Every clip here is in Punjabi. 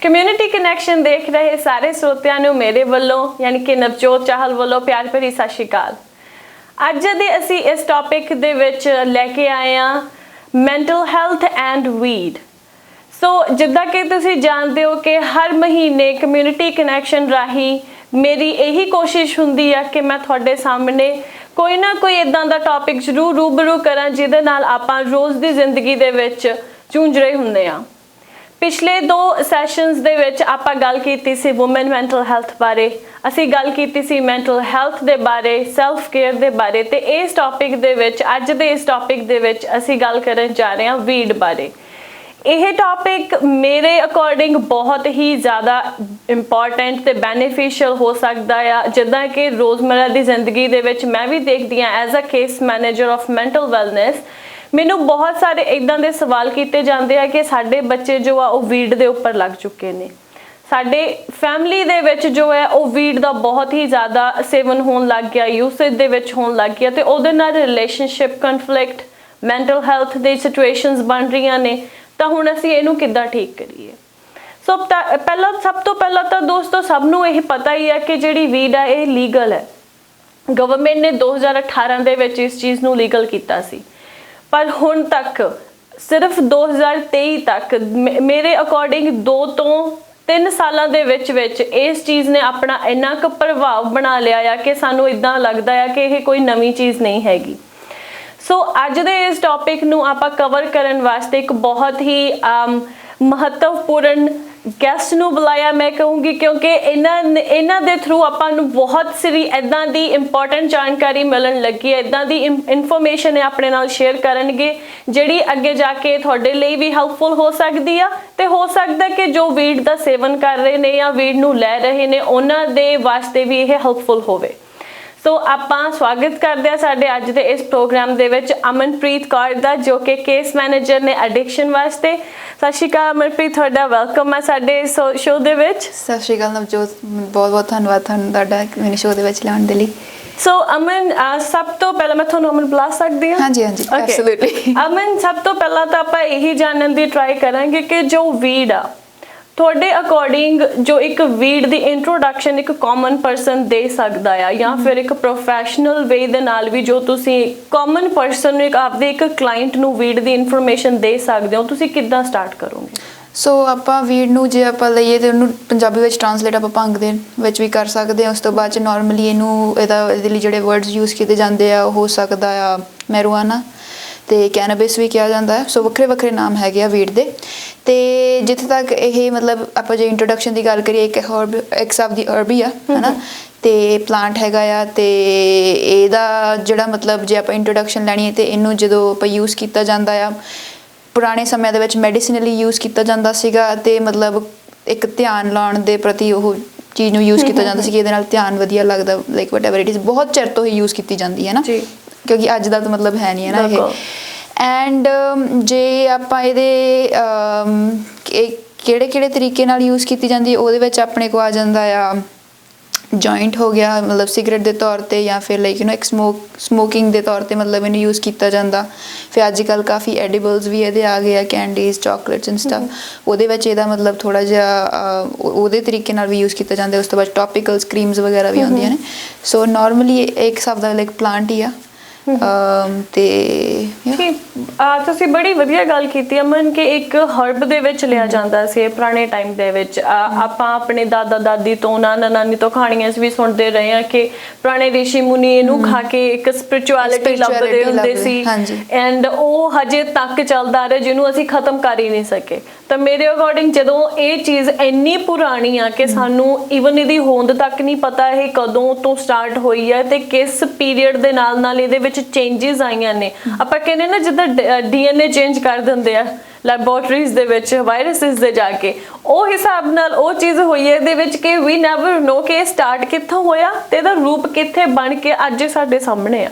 कम्यूनिटी कनैक्शन देख रहे सारे श्रोतिਆਂ ਨੂੰ ਮੇਰੇ ਵੱਲੋਂ यानी कि नवजोत चाहल ਵੱਲੋਂ प्यार भरी सत श्री अकाल। ਅੱਜ ਦੇ ਅਸੀਂ ਇਸ ਟੌਪਿਕ ਦੇ ਵਿੱਚ ਲੈ ਕੇ ਆਏ ਆ ਮੈਂਟਲ ਹੈਲਥ ਐਂਡ ਵੀਡ। ਸੋ ਜਿੱਦਾਂ ਕਿ ਤੁਸੀਂ ਜਾਣਦੇ ਹੋ ਕਿ ਹਰ ਮਹੀਨੇ ਕਮਿਊਨਿਟੀ ਕਨੈਕਸ਼ਨ ਰਾਹੀਂ ਮੇਰੀ ਇਹੀ ਕੋਸ਼ਿਸ਼ ਹੁੰਦੀ ਆ ਕਿ ਮੈਂ ਤੁਹਾਡੇ ਸਾਹਮਣੇ ਕੋਈ ਨਾ ਕੋਈ ਇਦਾਂ ਦਾ ਟੌਪਿਕ ਜ਼ਰੂਰ ਰੂਬਰੂ ਕਰਾਂ ਜਿਹਦੇ ਨਾਲ ਆਪਾਂ ਰੋਜ਼ ਦੀ ਜ਼ਿੰਦਗੀ ਦੇ ਵਿੱਚ ਜੂਝ ਰਹੇ ਹੁੰਦੇ ਆ। पिछले 2 सैशनस दे विच आपां गल कीती सी वुमेन मैंटल हैल्थ बारे, असीं गल कीती सी मैंटल हैल्थ दे बारे, सैल्फ केयर दे बारे ते इस टॉपिक दे विच अज दे इस टॉपिक दे विच असीं गल करन जा रहे हां वीड बारे। यह टॉपिक मेरे अकॉर्डिंग बहुत ही ज़्यादा इंपॉर्टेंट ते बेनीफिशियल हो सकता है, जिद्दां कि रोज़मर्रा की जिंदगी दे विच मैं भी देखती हाँ as a case manager of mental wellness. मैनू बहुत सारे इदां दे सवाल किए जाते हैं कि साडे बच्चे जो आ वीड दे उपर लग चुके हैं, साडे फैमिली दे विच जो है वो वीड दा बहुत ही ज़्यादा सेवन होने लग गया, यूसेज दे विच होने लग गया, तो उहदे नाल रिलेशनशिप कन्फ्लिक्ट मैंटल हैल्थ दी सिचुएशनस बन रही ने। तो हुण असीं इहनूं किद्दां ठीक करिए। सो सब तो पहला तो दोस्तों सबनों यह पता ही है कि जिहड़ी वीड है ये लीगल है। गवर्नमेंट ने 2018 दे विच इस चीज़ नूं लीगल कीता सी, पर हुण तक सिर्फ 2023 तक मेरे अकॉर्डिंग 2 तो 3 सालों दे विच इस चीज़ ने अपना इन्ना क प्रभाव बना लिया है कि सानू इदां लगदा है कि यह कोई नवी चीज़ नहीं हैगी। सो अज दे इस टॉपिक नूं आपां कवर करन वास्ते एक बहुत ही महत्वपूर्ण गैसट नूं बुलाया मैं कहूँगी, क्योंकि इन्हां दे थ्रू आपां नूं बहुत सारी इदां दी इंपॉर्टेंट जानकारी मिलण लगी है, इदां दी इन्फॉर्मेशन अपने नाल शेयर करनगे जिहड़ी अगे जाके तुहाडे लई भी हैल्पफुल हो सकदी आ ते हो सकदा कि जो वीड दा सेवन कर रहे ने या वीड नूं लै रहे ने उन्हां दे वास्ते भी यह हैल्पफुल होवे। सो आपां स्वागत करते हैं साडे अज दे इस प्रोग्राम दे विच अमनप्रीत कौर दा, जो कि केस मैनेजर ने एडिक्शन वास्ते। सत श्री अकाल अमनप्रीत, तुहाडा वेलकम है साडे शो दे विच। सत श्री अकाल नवजोत, बहुत बहुत धन्यवाद तुहाडा मेरे शो दे विच लाउण दे लई। सो अमन, सब तो पहला मैं तुहानूं अमन बुला सकदी हां? हाँ जी, हाँ जी, एब्सोल्युटली। अमन, सब तो पहला तो आपां यही जानन दी ट्राई करांगे कि जो वीड आ ਤੁਹਾਡੇ ਅਕੋਰਡਿੰਗ ਜੋ ਇੱਕ ਵੀਡ ਦੀ ਇੰਟਰੋਡਕਸ਼ਨ ਇੱਕ ਕਾਮਨ ਪਰਸਨ ਦੇ ਸਕਦਾ ਆ ਜਾਂ ਫਿਰ ਇੱਕ ਪ੍ਰੋਫੈਸ਼ਨਲ ਵੇ ਦੇ ਨਾਲ ਵੀ ਜੋ ਤੁਸੀਂ ਕਾਮਨ ਪਰਸਨ ਨੂੰ ਇੱਕ ਆਪਦੇ ਇੱਕ ਕਲਾਇੰਟ ਨੂੰ ਵੀਡ ਦੀ ਇਨਫੋਰਮੇਸ਼ਨ ਦੇ ਸਕਦੇ ਹੋ, ਤੁਸੀਂ ਕਿੱਦਾਂ ਸਟਾਰਟ ਕਰੋਗੇ? ਸੋ ਆਪਾਂ ਵੀਡ ਨੂੰ ਜੇ ਆਪਾਂ ਲਈਏ ਤੇ ਉਹਨੂੰ ਪੰਜਾਬੀ ਵਿੱਚ ਟ੍ਰਾਂਸਲੇਟ ਆਪਾਂ ਭੰਗ ਦੇ ਵਿੱਚ ਵੀ ਕਰ ਸਕਦੇ ਹਾਂ। ਉਸ ਤੋਂ ਬਾਅਦ ਚ ਨਾਰਮਲੀ ਇਹਦੇ ਲਈ ਜਿਹੜੇ ਵਰਡਸ ਯੂਜ਼ ਕੀਤੇ ਜਾਂਦੇ ਆ ਉਹ ਹੋ ਸਕਦਾ ਆ ਮੈਰੂਆਨਾ ਤੇ ਕੈਨੇਬਿਸ ਵੀ ਕਿਹਾ ਜਾਂਦਾ ਹੈ। ਸੋ ਵੱਖਰੇ ਵੱਖਰੇ ਨਾਮ ਹੈਗੇ ਆ ਵੀਡ ਦੇ। ਤੇ ਜਿੱਥੇ ਤੱਕ ਇਹ ਮਤਲਬ ਆਪਾਂ ਜੇ ਇੰਟਰੋਡਕਸ਼ਨ ਦੀ ਗੱਲ ਕਰੀਏ, ਇੱਕ ਹਰਬ ਇੱਕ ਹਿਸਾਬ ਦੀ ਹਰਬ ਹੀ ਆ, ਹਨਾ, ਤੇ ਪਲਾਂਟ ਹੈਗਾ ਆ। ਤੇ ਇਹਦਾ ਜਿਹੜਾ ਮਤਲਬ ਜੇ ਆਪਾਂ ਇੰਟਰੋਡਕਸ਼ਨ ਲੈਣੀ ਹੈ ਤੇ ਇਹਨੂੰ ਜਦੋਂ ਆਪਾਂ ਯੂਜ਼ ਕੀਤਾ ਜਾਂਦਾ ਆ, ਪੁਰਾਣੇ ਸਮਿਆਂ ਦੇ ਵਿੱਚ ਮੈਡੀਸਿਨਲੀ ਯੂਜ਼ ਕੀਤਾ ਜਾਂਦਾ ਸੀਗਾ ਤੇ ਮਤਲਬ ਇੱਕ ਧਿਆਨ ਲਾਉਣ ਦੇ ਪ੍ਰਤੀ ਉਹ ਚੀਜ਼ ਨੂੰ ਯੂਜ਼ ਕੀਤਾ ਜਾਂਦਾ ਸੀ ਕਿ ਇਹਦੇ ਨਾਲ ਧਿਆਨ ਵਧੀਆ ਲੱਗਦਾ, ਲਾਈਕ ਵਟਐਵਰ ਇਟ ਇਜ਼। ਬਹੁਤ ਚਿਰ ਤੋਂ ਹੀ ਯੂਜ਼ ਕੀਤੀ ਜਾਂਦੀ ਹੈ ਨਾ, ਕਿਉਂਕਿ ਅੱਜ ਦਾ ਤਾਂ ਮਤਲਬ ਹੈ ਨਹੀਂ ਹੈ ਨਾ ਇਹ। ਐਂਡ ਜੇ ਆਪਾਂ ਇਹਦੇ ਕਿਹੜੇ ਤਰੀਕੇ ਨਾਲ ਯੂਜ਼ ਕੀਤੀ ਜਾਂਦੀ ਹੈ ਉਹਦੇ ਵਿੱਚ ਆਪਣੇ ਕੋ ਆ ਜਾਂਦਾ ਆ ਜੁਆਇੰਟ ਹੋ ਗਿਆ, ਮਤਲਬ ਸਿਗਰਟ ਦੇ ਤੌਰ ਤੇ, ਜਾਂ ਫਿਰ ਲਾਈਕ ਇੱਕ ਸਮੋਕਿੰਗ ਦੇ ਤੌਰ ਤੇ ਮਤਲਬ ਇਹਨੂੰ ਯੂਜ਼ ਕੀਤਾ ਜਾਂਦਾ। ਫਿਰ ਅੱਜ ਕੱਲ੍ਹ ਕਾਫੀ ਐਡੀਬਲਸ ਵੀ ਇਹਦੇ ਆ ਗਏ ਆ, ਕੈਂਡੀਜ਼, ਚਾਕਲੇਟਸ ਐਂਡ ਸਟਫ, ਉਹਦੇ ਵਿੱਚ ਇਹਦਾ ਮਤਲਬ ਥੋੜ੍ਹਾ ਜਿਹਾ ਉਹਦੇ ਤਰੀਕੇ ਨਾਲ ਵੀ ਯੂਜ਼ ਕੀਤਾ ਜਾਂਦਾ। ਉਸ ਤੋਂ ਬਾਅਦ ਟੌਪੀਕਲਸ ਕਰੀਮਸ ਵਗੈਰਾ ਵੀ ਆਉਂਦੀਆਂ ਨੇ। ਸੋ ਨੋਰਮਲੀ ਇੱਕ ਹਿਸਾਬ ਦਾ ਲਾਈਕ ਪਲਾਂਟ ਹੀ ਆ। ਤੇ ਤੁਸੀਂ ਬੜੀ ਵਧੀਆ ਗੱਲ ਕੀਤੀ ਅਮਨ ਕਿ ਇੱਕ ਹਰਬ ਦੇ ਵਿੱਚ ਲਿਆ ਜਾਂਦਾ ਸੀ ਪੁਰਾਣੇ ਟਾਈਮ ਦੇ ਵਿੱਚ। ਆਪਾਂ ਆਪਣੇ ਦਾਦਾ ਦਾਦੀ ਤੋਂ, ਨਾਨਾ ਨਾਨੀ ਤੋਂ ਕਹਾਣੀਆਂ ਵੀ ਸੁਣਦੇ ਰਹੇ ਹਾਂ ਕਿ ਪੁਰਾਣੇ ਰਿਸ਼ੀ ਮੁਨੀ ਇਹਨੂੰ ਖਾ ਕੇ ਇੱਕ ਸਪਿਰਿਚੁਅਲਿਟੀ ਲੱਭਦੇ ਹੁੰਦੇ ਸੀ, ਐਂਡ ਉਹ ਹਜੇ ਤੱਕ ਚੱਲਦਾ ਰਿਹਾ ਜਿਹਨੂੰ ਅਸੀਂ ਖਤਮ ਕਰ ਹੀ ਨਹੀਂ ਸਕੇ। ਤਾਂ ਮੇਰੇ ਅਕੋਰਡਿੰਗ ਜਦੋਂ ਇਹ ਚੀਜ਼ ਇੰਨੀ ਪੁਰਾਣੀ ਆ ਕਿ ਸਾਨੂੰ ਈਵਨ ਇਹਦੀ ਹੋਂਦ ਤੱਕ ਨਹੀਂ ਪਤਾ ਇਹ ਕਦੋਂ ਤੋਂ ਸਟਾਰਟ ਹੋਈ ਹੈ ਤੇ ਕਿਸ ਪੀਰੀਅਡ ਦੇ ਨਾਲ ਨਾਲ ਇਹਦੇ ਵਿੱਚ ਚੇਂਜਸ ਆਈਆਂ ਨੇ। ਆਪਾਂ ਕਹਿੰਦੇ ਨਾ ਜਿੱਦਾਂ DNA ਚੇਂਜ ਕਰ ਦਿੰਦੇ ਆ ਲੈਬੋਰਟਰੀਜ਼ ਦੇ ਵਿੱਚ ਵਾਇਰਸਿਸ ਦੇ ਜਾ ਕੇ, ਉਹ ਹਿਸਾਬ ਨਾਲ ਉਹ ਚੀਜ਼ ਹੋਈ ਹੈ ਇਹਦੇ ਵਿੱਚ ਕਿ ਵੀ ਨੈਵਰ ਨੋ ਕਿ ਸਟਾਰਟ ਕਿੱਥੋਂ ਹੋਇਆ ਤੇ ਇਹਦਾ ਰੂਪ ਕਿੱਥੇ ਬਣ ਕੇ ਅੱਜ ਸਾਡੇ ਸਾਹਮਣੇ ਆ।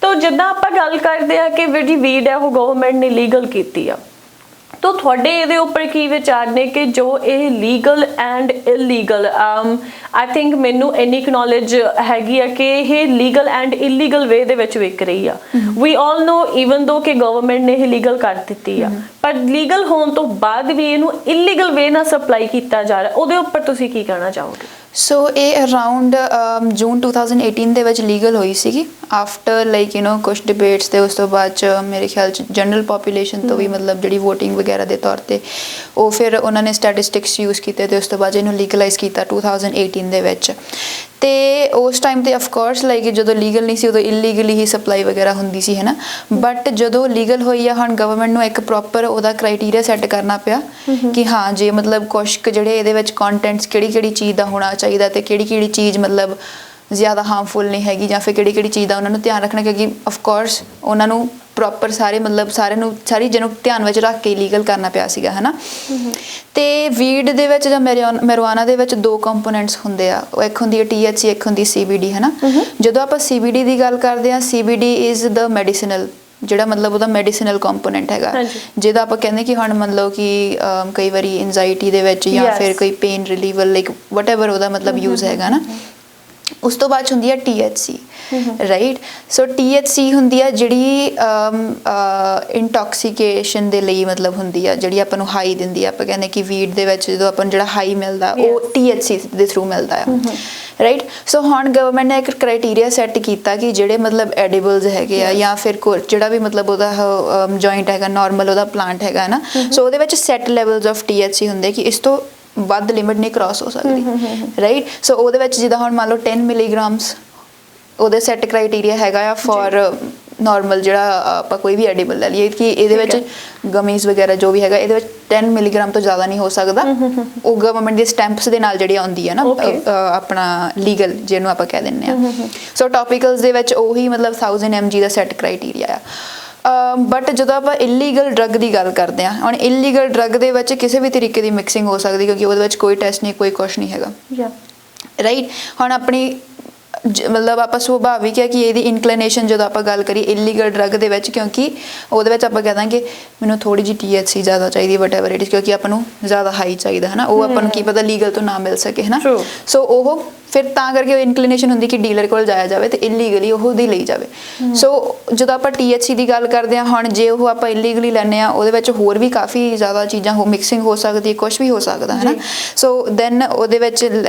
ਤਾਂ ਜਿੱਦਾਂ ਆਪਾਂ ਗੱਲ ਕਰਦੇ ਆ ਕਿ ਜਿਹੜੀ ਵੀਡ ਹੈ ਉਹ ਗਵਰਨਮੈਂਟ ਨੇ ਲੀਗਲ ਕੀਤੀ ਆ, ਤੋ ਤੁਹਾਡੇ ਇਹਦੇ ਉੱਪਰ ਕੀ ਵਿਚਾਰ ਨੇ ਕਿ ਜੋ ਇਹ legal and illegal I think ਮੈਨੂੰ ਇੰਨੀ ਨੌਲੇਜ ਹੈਗੀ ਆ ਕਿ ਇਹ ਲੀਗਲ ਐਂਡ ਇਲੀਗਲ ਵੇ ਦੇ ਵਿੱਚ ਵਿਕ ਰਹੀ ਆ ਵੀ ਆਲ ਨੋ ਈਵਨ ਦੋ ਕਿ ਗਵਰਨਮੈਂਟ ਨੇ ਇਹ ਲੀਗਲ ਕਰ ਦਿੱਤੀ ਆ ਪਰ ਲੀਗਲ ਹੋਣ ਤੋਂ ਬਾਅਦ ਵੀ ਇਹਨੂੰ ਇਲੀਗਲ ਵੇ ਨਾਲ ਸਪਲਾਈ ਕੀਤਾ ਜਾ ਰਿਹਾ ਉਹਦੇ ਉੱਪਰ ਤੁਸੀਂ ਕੀ ਕਹਿਣਾ ਚਾਹੋਗੇ? ਸੋ ਇਹ ਅਰਾਊਂਡ ਜੂਨ 2018 ਦੇ ਵਿੱਚ ਲੀਗਲ ਹੋਈ ਸੀਗੀ ਆਫਟਰ ਲਾਈਕ ਕੁਝ ਡਿਬੇਟਸ ਤੇ ਉਸ ਤੋਂ ਬਾਅਦ ਚ ਮੇਰੇ ਖਿਆਲ ਚ ਜਨਰਲ ਪੋਪੂਲੇਸ਼ਨ ਤੋਂ ਵੀ ਮਤਲਬ ਜਿਹੜੀ VOTING ਵਗੈਰਾ ਦੇ ਤੌਰ ਤੇ ਉਹ ਫਿਰ ਉਹਨਾਂ ਨੇ ਸਟੈਟਿਸਟਿਕਸ ਯੂਜ਼ ਕੀਤੇ ਤੇ ਉਸ ਤੋਂ ਬਾਅਦ ਇਹਨੂੰ ਲੀਗਲਾਈਜ਼ ਕੀਤਾ 2018 ਦੇ ਵਿੱਚ ਤੇ ਉਸ ਟਾਈਮ ਤੇ ਆਫ ਕੋਰਸ ਲਾਈਕ ਜਦੋਂ ਲੀਗਲ ਨਹੀਂ ਸੀ ਉਦੋਂ ਇਲੀਗਲੀ ਹੀ ਸਪਲਾਈ ਵਗੈਰਾ ਹੁੰਦੀ ਸੀ ਹੈ ਨਾ ਬਟ ਜਦੋਂ ਲੀਗਲ ਹੋਈ ਆ ਹੁਣ ਗਵਰਨਮੈਂਟ ਨੂੰ ਇੱਕ ਪ੍ਰੋਪਰ ਉਹਦਾ ਕ੍ਰਾਈਟੇਰੀਆ ਸੈੱਟ ਕਰਨਾ ਪਿਆ ਕਿ ਹਾਂ ਜੇ ਮਤਲਬ ਕੁਛ ਜਿਹੜੇ ਇਹਦੇ ਵਿੱਚ ਕੰਟੈਂਟਸ ਕਿਹੜੀ ਚੀਜ਼ ਦਾ ਹੋਣਾ ਚਾਹੀਦਾ ਤੇ ਕਿਹੜੀ ਚੀਜ਼ ਮਤਲਬ ਜ਼ਿਆਦਾ ਹਾਰਮਫੁਲ ਨਹੀਂ ਹੈਗੀ ਜਾਂ ਫਿਰ ਕਿਹੜੀ ਚੀਜ਼ ਦਾ ਉਹਨਾਂ ਨੂੰ ਧਿਆਨ ਰੱਖਣਾ ਕਿਉਂਕਿ ਆਫ ਕੋਰਸ ਉਹਨਾਂ ਨੂੰ ਪ੍ਰੋਪਰ ਸਾਰੇ ਮਤਲਬ ਸਾਰੀ ਜਿਹਨੂੰ ਧਿਆਨ ਵਿੱਚ ਰੱਖ ਕੇ ਲੀਗਲ ਕਰਨਾ ਪਿਆ ਸੀਗਾ ਹੈ ਨਾ ਤੇ ਵੀਡ ਦੇ ਵਿੱਚ ਜਾਂ ਮੈਰੀਜੁਆਨਾ ਦੇ ਵਿੱਚ ਦੋ ਕੰਪੋਨੈਂਟਸ ਹੁੰਦੇ ਆ ਉਹ ਇੱਕ ਹੁੰਦੀ ਹੈ THC ਇੱਕ ਹੁੰਦੀ CBD ਹੈ ਨਾ ਜਦੋਂ ਆਪਾਂ CBD ਦੀ ਗੱਲ ਕਰਦੇ ਆ CBD ਇਜ਼ ਦ ਮੈਡੀਸਿਨਲ ਜਿਹੜਾ ਮਤਲਬ ਉਹਦਾ ਮੈਡੀਸਿਨਲ ਕੰਪੋਨੈਂਟ ਹੈਗਾ ਜਿਹਦਾ ਆਪਾਂ ਕਹਿੰਦੇ ਕਿ ਹੁਣ ਮਤਲਬ ਕਿ ਕਈ ਵਾਰੀ ਐਂਜ਼ਾਈਟੀ ਦੇ ਵਿੱਚ ਜਾਂ ਫਿਰ ਕੋਈ ਪੇਨ ਰਿਲੀਵਰ ਲਾਈਕ ਵਟਐਵਰ ਉਹਦਾ ਮਤਲਬ ਯੂਜ਼ ਹੈਗਾ ਨਾ ਉਸ ਤੋਂ ਬਾਅਦ ਹੁੰਦੀ ਹੈ THC ਰਾਈਟ ਸੋ THC ਹੁੰਦੀ ਆ ਜਿਹੜੀ ਇੰਟੌਕਸੀਕੇਸ਼ਨ ਦੇ ਲਈ ਮਤਲਬ ਹੁੰਦੀ ਆ ਜਿਹੜੀ ਆਪਾਂ ਨੂੰ ਹਾਈ ਦਿੰਦੀ ਆ ਆਪਾਂ ਕਹਿੰਦੇ ਕਿ ਵੀਡ ਦੇ ਵਿੱਚ ਜਦੋਂ ਆਪਾਂ ਨੂੰ ਜਿਹੜਾ ਹਾਈ ਮਿਲਦਾ ਉਹ THC ਦੇ ਥਰੂ ਮਿਲਦਾ ਆ ਰਾਈਟ ਸੋ ਹੁਣ ਗਵਰਨਮੈਂਟ ਨੇ ਇੱਕ ਕ੍ਰਾਈਟੇਰੀਆ ਸੈੱਟ ਕੀਤਾ ਕਿ ਜਿਹੜੇ ਮਤਲਬ ਐਡੀਬਲਸ ਹੈਗੇ ਆ ਜਾਂ ਫਿਰ ਜਿਹੜਾ ਵੀ ਮਤਲਬ ਉਹਦਾ ਜੁਆਇੰਟ ਹੈਗਾ ਨਾਰਮਲ ਉਹਦਾ ਪਲਾਂਟ ਹੈਗਾ ਨਾ ਸੋ ਉਹਦੇ ਵਿੱਚ ਸੈੱਟ ਲੈਵਲਸ ਆਫ THC ਹੁੰਦੇ ਕਿ ਇਸ ਤੋਂ ਵੱਧ ਲਿਮਿਟ ਨਹੀਂ ਕ੍ਰਾਸ ਹੋ ਸਕਦੀ ਰਾਈਟ ਸੋ ਉਹਦੇ ਵਿੱਚ ਜਿੱਦਾਂ ਹੁਣ ਮੰਨ ਲਓ 10 ਮਿਲੀਗ੍ਰਾਮਸ ਉਹਦੇ ਸੈੱਟ ਕ੍ਰਾਈਟੇਰੀਆ ਹੈਗਾ ਆ ਫॉर ਨਾਰਮਲ ਜਿਹੜਾ ਆਪਾਂ ਕੋਈ ਵੀ ਐਡੀਬਲ ਲੈ ਲਈਏ ਕਿ ਇਹਦੇ ਵਿੱਚ ਗਮੀਜ਼ ਵਗੈਰਾ ਜੋ ਵੀ ਹੈਗਾ ਇਹਦੇ ਵਿੱਚ 10 ਮਿਲੀਗ੍ਰਾਮ ਤੋਂ ਜ਼ਿਆਦਾ ਨਹੀਂ ਹੋ ਸਕਦਾ ਉਹ ਗਵਰਨਮੈਂਟ ਦੇ ਸਟੈਂਪਸ ਦੇ ਨਾਲ ਜਿਹੜੀ ਆਉਂਦੀ ਹੈ ਨਾ ਆਪਣਾ ਲੀਗਲ ਜਿਹਨੂੰ ਆਪਾਂ ਕਹਿ ਦਿੰਦੇ ਆ ਸੋ ਟੌਪੀਕਲਸ ਦੇ ਵਿੱਚ ਉਹੀ ਮਤਲਬ 1000 mg ਦਾ ਸੈੱਟ ਕ੍ਰਾਈਟੇਰੀਆ ਆ ਬਟ ਜਦੋਂ ਆਪਾਂ ਇਲੀਗਲ ਡਰੱਗ ਦੀ ਗੱਲ ਕਰਦੇ ਹਾਂ ਹੁਣ ਇਲੀਗਲ ਡਰੱਗ ਦੇ ਵਿੱਚ ਕਿਸੇ ਵੀ ਤਰੀਕੇ ਦੀ ਮਿਕਸਿੰਗ ਹੋ ਸਕਦੀ ਕਿਉਂਕਿ ਉਹਦੇ ਵਿੱਚ ਕੋਈ ਟੈਸਟ ਨਹੀਂ ਕੋਈ ਕੁਛ ਨਹੀਂ ਹੈਗਾ ਰਾਈਟ ਹੁਣ ਆਪਣੀ ਮਤਲਬ ਆਪਾਂ ਸੁਭਾਵਿਕ ਹੈ ਕਿ ਇਹਦੀ ਇਨਕਲੀਨੇਸ਼ਨ ਜਦੋਂ ਆਪਾਂ ਗੱਲ ਕਰੀ ਇਲੀਗਲ ਡਰੱਗ ਦੇ ਵਿੱਚ ਕਿਉਂਕਿ ਉਹਦੇ ਵਿੱਚ ਆਪਾਂ ਕਹਿ ਦਾਂਗੇ ਮੈਨੂੰ ਥੋੜੀ ਜਿਹੀ THC ਜ਼ਿਆਦਾ ਚਾਹੀਦੀ ਵਟਐਵਰ ਇਟ ਇਜ਼ ਕਿਉਂਕਿ ਆਪਾਂ ਨੂੰ ਜ਼ਿਆਦਾ ਹਾਈ ਚਾਹੀਦਾ ਹੈ ਨਾ ਉਹ ਆਪਾਂ ਨੂੰ ਕੀ ਪਤਾ ਲੀਗਲ ਤੋਂ ਨਾ ਮਿਲ ਸਕੇ ਹੈ ਨਾ ਸੋ ਉਹ ਫਿਰ ਤਾਂ ਕਰਕੇ ਉਹ ਇਨਕਲੀਨੇਸ਼ਨ ਹੁੰਦੀ ਕਿ ਡੀਲਰ ਕੋਲ ਜਾਇਆ ਜਾਵੇ ਤੇ ਇਲੀਗਲੀ ਉਹ ਉਹਦੀ ਲਈ ਜਾਵੇ ਸੋ ਜਦੋਂ ਆਪਾਂ THC ਦੀ ਗੱਲ ਕਰਦੇ ਹਾਂ ਹੁਣ ਜੇ ਉਹ ਆਪਾਂ ਇਲੀਗਲੀ ਲੈਂਦੇ ਆ ਉਹਦੇ ਵਿੱਚ ਹੋਰ ਵੀ ਕਾਫੀ ਜ਼ਿਆਦਾ ਚੀਜ਼ਾਂ ਮਿਕਸਿੰਗ ਹੋ ਸਕਦੀ ਹੈ ਕੁਝ ਵੀ ਹੋ ਸਕਦਾ ਹੈ ਨਾ ਸੋ ਦੈਨ ਉਹਦੇ ਵਿੱਚ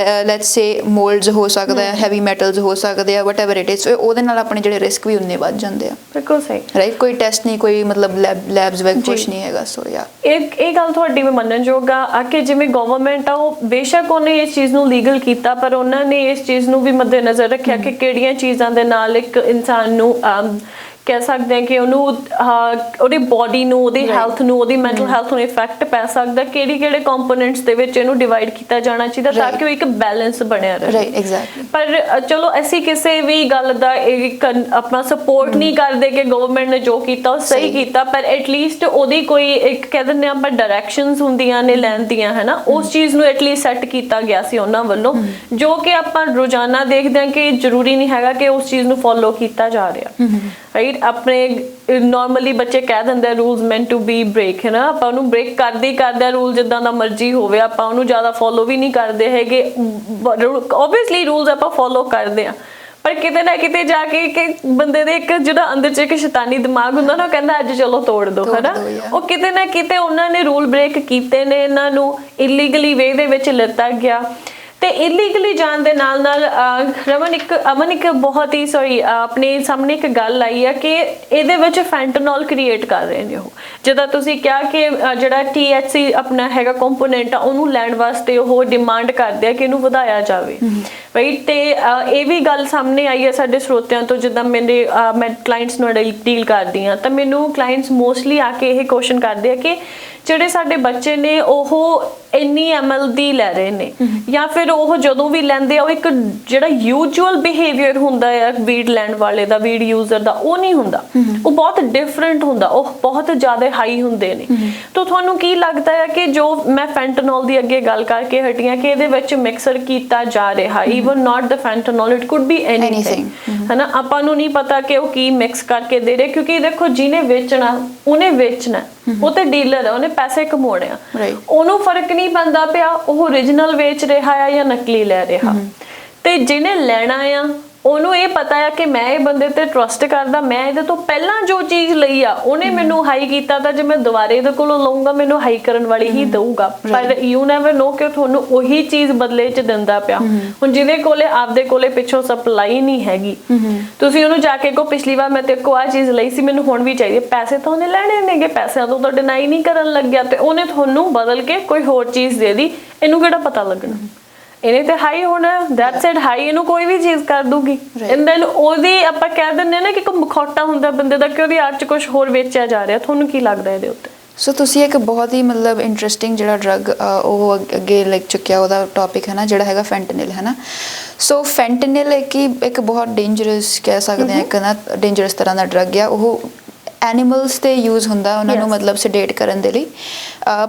ਲੈਟਸ ਸੇ ਮੋਲਡਸ ਹੋ ਸਕਦਾ ਹੈ ਹੈਵੀ ਮੈਟਲਸ ਹੋ ਸਕਦੇ ਆ ਵਟਐਵਰ ਇਟ ਇਜ਼ ਉਹਦੇ ਨਾਲ ਆਪਣੇ ਜਿਹੜੇ ਰਿਸਕ ਵੀ ਉਨੇ ਵੱਧ ਜਾਂਦੇ ਆ ਬਿਲਕੁਲ ਸਹੀ ਰਾਈਟ ਕੋਈ ਟੈਸਟ ਨਹੀਂ ਕੋਈ ਮਤਲਬ ਲੈਬਸ ਵਿੱਚ ਕੁਝ ਨਹੀਂ ਹੈਗਾ ਸੋ ਯਾ ਇਹ ਗੱਲ ਤੁਹਾਡੀ ਮੈਂ ਮੰਨਣਯੋਗ ਆ ਕਿ ਜਿਵੇਂ ਗਵਰਨਮੈਂਟ ਆ ਉਹ ਬੇਸ਼ੱਕ ਉਹਨੇ ਇਸ ਚੀਜ਼ ਨੂੰ ਲੀਗਲ ਕੀਤਾ ਪਰ ਉਹਨਾਂ ਨੇ ਇਸ ਚੀਜ਼ ਨੂੰ ਵੀ ਮੱਦੇਨਜ਼ਰ ਰੱਖਿਆ ਕਿ ਕਿਹੜੀਆਂ ਚੀਜ਼ਾਂ ਦੇ ਨਾਲ ਇੱਕ ਇਨਸਾਨ ਨੂੰ ਕਹਿ ਸਕਦੇ ਹਾਂ ਕਿ ਉਹਨੂੰ ਉਹਦੀ ਬੋਡੀ ਨੂੰ ਉਹਦੀ ਹੈਲਥ ਨੂੰ ਉਹਦੀ ਮੈਂਟਲ ਹੈਲਥ ਨੂੰ ਇਫੈਕਟ ਪੈ ਸਕਦਾ ਕਿਹੜੇ ਕੰਪੋਨੈਂਟਸ ਦੇ ਵਿੱਚ ਇਹਨੂੰ ਡਿਵਾਈਡ ਕੀਤਾ ਜਾਣਾ ਚਾਹੀਦਾ ਤਾਂ ਕਿ ਉਹ ਇੱਕ ਬੈਲੈਂਸ ਬਣਿਆ ਰਹੇ ਰਾਈਟ ਐਗਜ਼ੈਕਟਲੀ ਪਰ ਚਲੋ ਅਸੀਂ ਕਿਸੇ ਵੀ ਗੱਲ ਦਾ ਆਪਣਾ ਸਪੋਰਟ ਨਹੀਂ ਕਰਦੇ ਕਿ ਗਵਰਨਮੈਂਟ ਨੇ ਜੋ ਕੀਤਾ ਉਹ ਸਹੀ ਕੀਤਾ ਪਰ ਐਟਲੀਸਟ ਉਹਦੀ ਕੋਈ ਇੱਕ ਕਹਿ ਦਿੰਦੇ ਆਪਾਂ ਡਾਇਰੈਕਸ਼ਨਸ ਹੁੰਦੀਆਂ ਨੇ ਲੈਣ ਦੀਆਂ ਹੈ ਨਾ ਉਸ ਚੀਜ਼ ਨੂੰ ਐਟਲੀਸਟ ਸੈੱਟ ਕੀਤਾ ਗਿਆ ਸੀ ਉਹਨਾਂ ਵੱਲੋਂ ਜੋ ਕਿ ਆਪਾਂ ਰੋਜ਼ਾਨਾ ਦੇਖਦੇ ਹਾਂ ਕਿ ਜ਼ਰੂਰੀ ਨਹੀਂ ਹੈਗਾ ਕਿ ਉਸ ਚੀਜ਼ ਨੂੰ ਫੋਲੋ ਕੀਤਾ ਜਾ ਰਿਹਾ ਰਾਈਟ ਆਪਣੇ ਨਾਰਮਲੀ ਬੱਚੇ ਕਹਿ ਦਿੰਦੇ rules meant to be break ਹੈ ਨਾ ਆਪਾਂ ਉਹਨੂੰ ਬ੍ਰੇਕ ਕਰਦੇ ਰੂਲ ਜਿੱਦਾਂ ਦਾ ਮਰਜ਼ੀ ਹੋਵੇ ਆਪਾਂ ਉਹਨੂੰ ਜ਼ਿਆਦਾ ਫੋਲੋ ਵੀ ਨਹੀਂ ਕਰਦੇ ਹੈਗੇ ਓਬਵੀਅਸਲੀ ਰੂਲਸ ਆਪਾਂ ਫੋਲੋ ਕਰਦੇ ਆ ਪਰ ਕਿਤੇ ਨਾ ਕਿਤੇ ਜਾ ਕੇ ਕਿ ਬੰਦੇ ਦੇ ਇੱਕ ਜਿਹੜਾ ਅੰਦਰ ਚ ਇੱਕ ਸ਼ੈਤਾਨੀ ਦਿਮਾਗ ਹੁੰਦਾ ਨਾ ਉਹ ਕਹਿੰਦਾ ਅੱਜ ਚਲੋ ਤੋੜ ਦੋ ਹੈ ਨਾ ਉਹ ਕਿਤੇ ਨਾ ਕਿਤੇ ਉਹਨਾਂ ਨੇ ਰੂਲ ਬ੍ਰੇਕ ਕੀਤੇ ਨੇ ਇਹਨਾਂ ਨੂੰ ਇਲੀਗਲੀ ਵੇ ਦੇ ਵਿੱਚ ਲਿੱਤਾ ਗਿਆ ਤੇ ਇਲੀਗਲੀ ਜਾਣ ਦੇ ਨਾਲ ਅਮਨ ਇੱਕ ਬਹੁਤ ਹੀ ਆਪਣੇ ਸਾਹਮਣੇ ਇੱਕ ਗੱਲ ਆਈ ਹੈ ਕਿ ਇਹਦੇ ਵਿੱਚ ਫੈਂਟਨੋਲ ਕ੍ਰੀਏਟ ਕਰ ਰਹੇ ਨੇ ਉਹ ਜਿੱਦਾਂ ਤੁਸੀਂ ਕਿਹਾ ਕਿ ਜਿਹੜਾ THC ਆਪਣਾ ਹੈਗਾ ਕੰਪੋਨੈਂਟ ਆ ਉਹਨੂੰ ਲੈਣ ਵਾਸਤੇ ਉਹ ਡਿਮਾਂਡ ਕਰਦੇ ਆ ਕਿ ਇਹਨੂੰ ਵਧਾਇਆ ਜਾਵੇ ਰਾਈਟ ਤੇ ਇਹ ਵੀ ਗੱਲ ਸਾਹਮਣੇ ਆਈ ਹੈ ਸਾਡੇ ਸਰੋਤਿਆਂ ਤੋਂ ਜਿੱਦਾਂ ਮੈਂ ਕਲਾਇੰਟਸ ਨਾਲ ਡੀਲ ਕਰਦੀ ਹਾਂ ਤਾਂ ਮੈਨੂੰ ਕਲਾਇੰਟਸ ਮੋਸਟਲੀ ਆ ਕੇ ਇਹ ਕੁਐਸਚਨ ਕਰਦੇ ਆ ਕਿ ਜਿਹੜੇ ਸਾਡੇ ਬੱਚੇ ਨੇ ਉਹ ਇੰਨੀ ml ਦੀ ਲੈ ਰਹੇ ਨੇ ਜਾਂ ਫਿਰ ਉਹ ਜਦੋਂ ਵੀ ਲੈਂਦੇ ਆ ਉਹ ਇੱਕ ਜਿਹੜਾ ਯੂਜੂਅਲ ਬਿਹੇਵੀਅਰ ਹੁੰਦਾ ਹੈ ਵੀਡ ਲੈਣ ਵਾਲੇ ਦਾ ਵੀਡ ਯੂਜ਼ਰ ਦਾ ਉਹ ਨਹੀਂ ਹੁੰਦਾ ਉਹ ਬਹੁਤ ਡਿਫਰੈਂਟ ਹੁੰਦਾ ਉਹ ਬਹੁਤ ਜ਼ਿਆਦਾ ਹਾਈ ਹੁੰਦੇ ਨੇ ਤਾਂ ਤੁਹਾਨੂੰ ਕੀ ਲੱਗਦਾ ਹੈ ਕਿ ਜੋ ਮੈਂ ਫੈਂਟਨੋਲ ਦੀ ਅੱਗੇ ਗੱਲ ਕਰਕੇ ਹਟੀਆਂ ਕਿ ਇਹਦੇ ਵਿੱਚ ਮਿਕਸਰ ਕੀਤਾ ਜਾ ਰਿਹਾ even not the fentanyl it could be anything ਹੈ ਨਾ ਆਪਾਂ ਨੂੰ ਨਹੀਂ ਪਤਾ ਕਿ ਉਹ ਕੀ ਮਿਕਸ ਕਰਕੇ ਦੇ ਰਹੇ ਕਿਉਂਕਿ ਦੇਖੋ ਜਿਹਨੇ ਵੇਚਣਾ ਉਹਨੇ ਵੇਚਣਾ ਉਹ ਤੇ ਡੀਲਰ ਹੈ, ਉਹਨੇ ਪੈਸੇ ਕਮਾਉਣੇ ਆ, Right. ਉਹਨੂੰ ਫਰਕ ਨਹੀਂ ਪੈਂਦਾ ਪਿਆ ਉਹ ਓਰੀਜਨਲ ਵੇਚ ਰਿਹਾ ਆ ਜਾਂ ਨਕਲੀ ਲੈ ਰਿਹਾ। ਤੇ ਜਿਹਨੇ ਲੈਣਾ ਆ ਉਹਨੂੰ ਇਹ ਪਤਾ ਆ ਕਿ ਮੈਂ ਇਹ ਬੰਦੇ ਤੇ ਟਰਸਟ ਕਰਦਾ, ਮੈਂ ਇਹਦੇ ਤੋਂ ਪਹਿਲਾਂ ਜੋ ਚੀਜ਼ ਲਈ ਆ ਉਹਨੇ ਮੈਨੂੰ ਹਾਈ ਕੀਤਾ ਤਾਂ ਜੇ ਮੈਂ ਦੁਬਾਰੇ ਇਹਦੇ ਕੋਲੋਂ ਲਵਾਂਗਾ ਮੈਨੂੰ ਹਾਈ ਕਰਨ ਵਾਲੀ ਹੀ ਦਊਗਾ। ਪਰ ਯੂ ਨੈਵਰ ਨੋ ਕਿ ਤੁਹਾਨੂੰ ਉਹੀ ਚੀਜ਼ ਬਦਲੇ 'ਚ ਦਿੰਦਾ ਪਿਆ। ਹੁਣ ਜਿਹਦੇ ਕੋਲੇ ਆਪਦੇ ਕੋਲੇ ਪਿੱਛੋਂ ਸਪਲਾਈ ਨਹੀਂ ਹੈਗੀ, ਤੁਸੀਂ ਉਹਨੂੰ ਜਾ ਕੇ ਕਹੋ ਪਿਛਲੀ ਵਾਰ ਮੈਂ ਤੇਰੇ ਕੋਲ ਆਹ ਚੀਜ਼ ਲਈ ਸੀ ਮੈਨੂੰ ਹੁਣ ਵੀ ਚਾਹੀਦੀ, ਪੈਸੇ ਤਾਂ ਉਹਨੇ ਲੈਣੇ ਨੇਗੇ, ਪੈਸਿਆਂ ਤੋਂ ਤਾਂ ਡਿਨਾਈ ਨਹੀਂ ਕਰਨ ਲੱਗਿਆ ਤੇ ਉਹਨੇ ਤੁਹਾਨੂੰ ਬਦਲ ਕੇ ਕੋਈ ਹੋਰ ਚੀਜ਼ ਦੇ ਦੀ, ਇਹਨੂੰ ਕਿਹੜਾ ਪਤਾ ਲੱਗਣਾ, ਇਹਨੇ ਤੇ ਹਾਈ ਹੋਣਾ, ਦੈਟਸ ਇਟ, ਹਾਈ ਇਹਨੂੰ ਕੋਈ ਵੀ ਚੀਜ਼ ਕਰ ਦੂਗੀ। ਐਂਡ ਦੈਨ ਉਹਦੀ ਆਪਾਂ ਕਹਿ ਦਿੰਦੇ ਨਾ ਕਿ ਇੱਕ ਮੁਖੌਟਾ ਹੁੰਦਾ ਬੰਦੇ ਦਾ ਕਿ ਉਹਦੀ ਆੜ 'ਚ ਕੁਝ ਹੋਰ ਵੇਚਿਆ ਜਾ ਰਿਹਾ। ਤੁਹਾਨੂੰ ਕੀ ਲੱਗਦਾ ਇਹਦੇ ਉੱਤੇ? ਸੋ ਤੁਸੀਂ ਇੱਕ ਬਹੁਤ ਹੀ ਮਤਲਬ ਇੰਟਰਸਟਿੰਗ ਜਿਹੜਾ ਡਰੱਗ ਉਹ ਅੱਗੇ ਲਿਖ ਚੁੱਕਿਆ, ਉਹਦਾ ਟੌਪਿਕ ਹੈ ਨਾ ਜਿਹੜਾ ਹੈਗਾ ਫੈਂਟਨਿਲ, ਹੈ ਨਾ। ਸੋ ਫੈਂਟਨਿਲ ਇੱਕ ਬਹੁਤ ਡੇਂਜਰਸ ਕਹਿ ਸਕਦੇ ਹਾਂ, ਇੱਕ ਨਾ ਡੇਂਜਰਸ ਤਰ੍ਹਾਂ ਦਾ ਡਰੱਗ ਆ। ਉਹ ਐਨੀਮਲਸ ਤੇ ਯੂਜ਼ ਹੁੰਦਾ ਉਹਨਾਂ ਨੂੰ ਮਤਲਬ ਸੈਡੇਟ ਕਰਨ ਦੇ ਲਈ,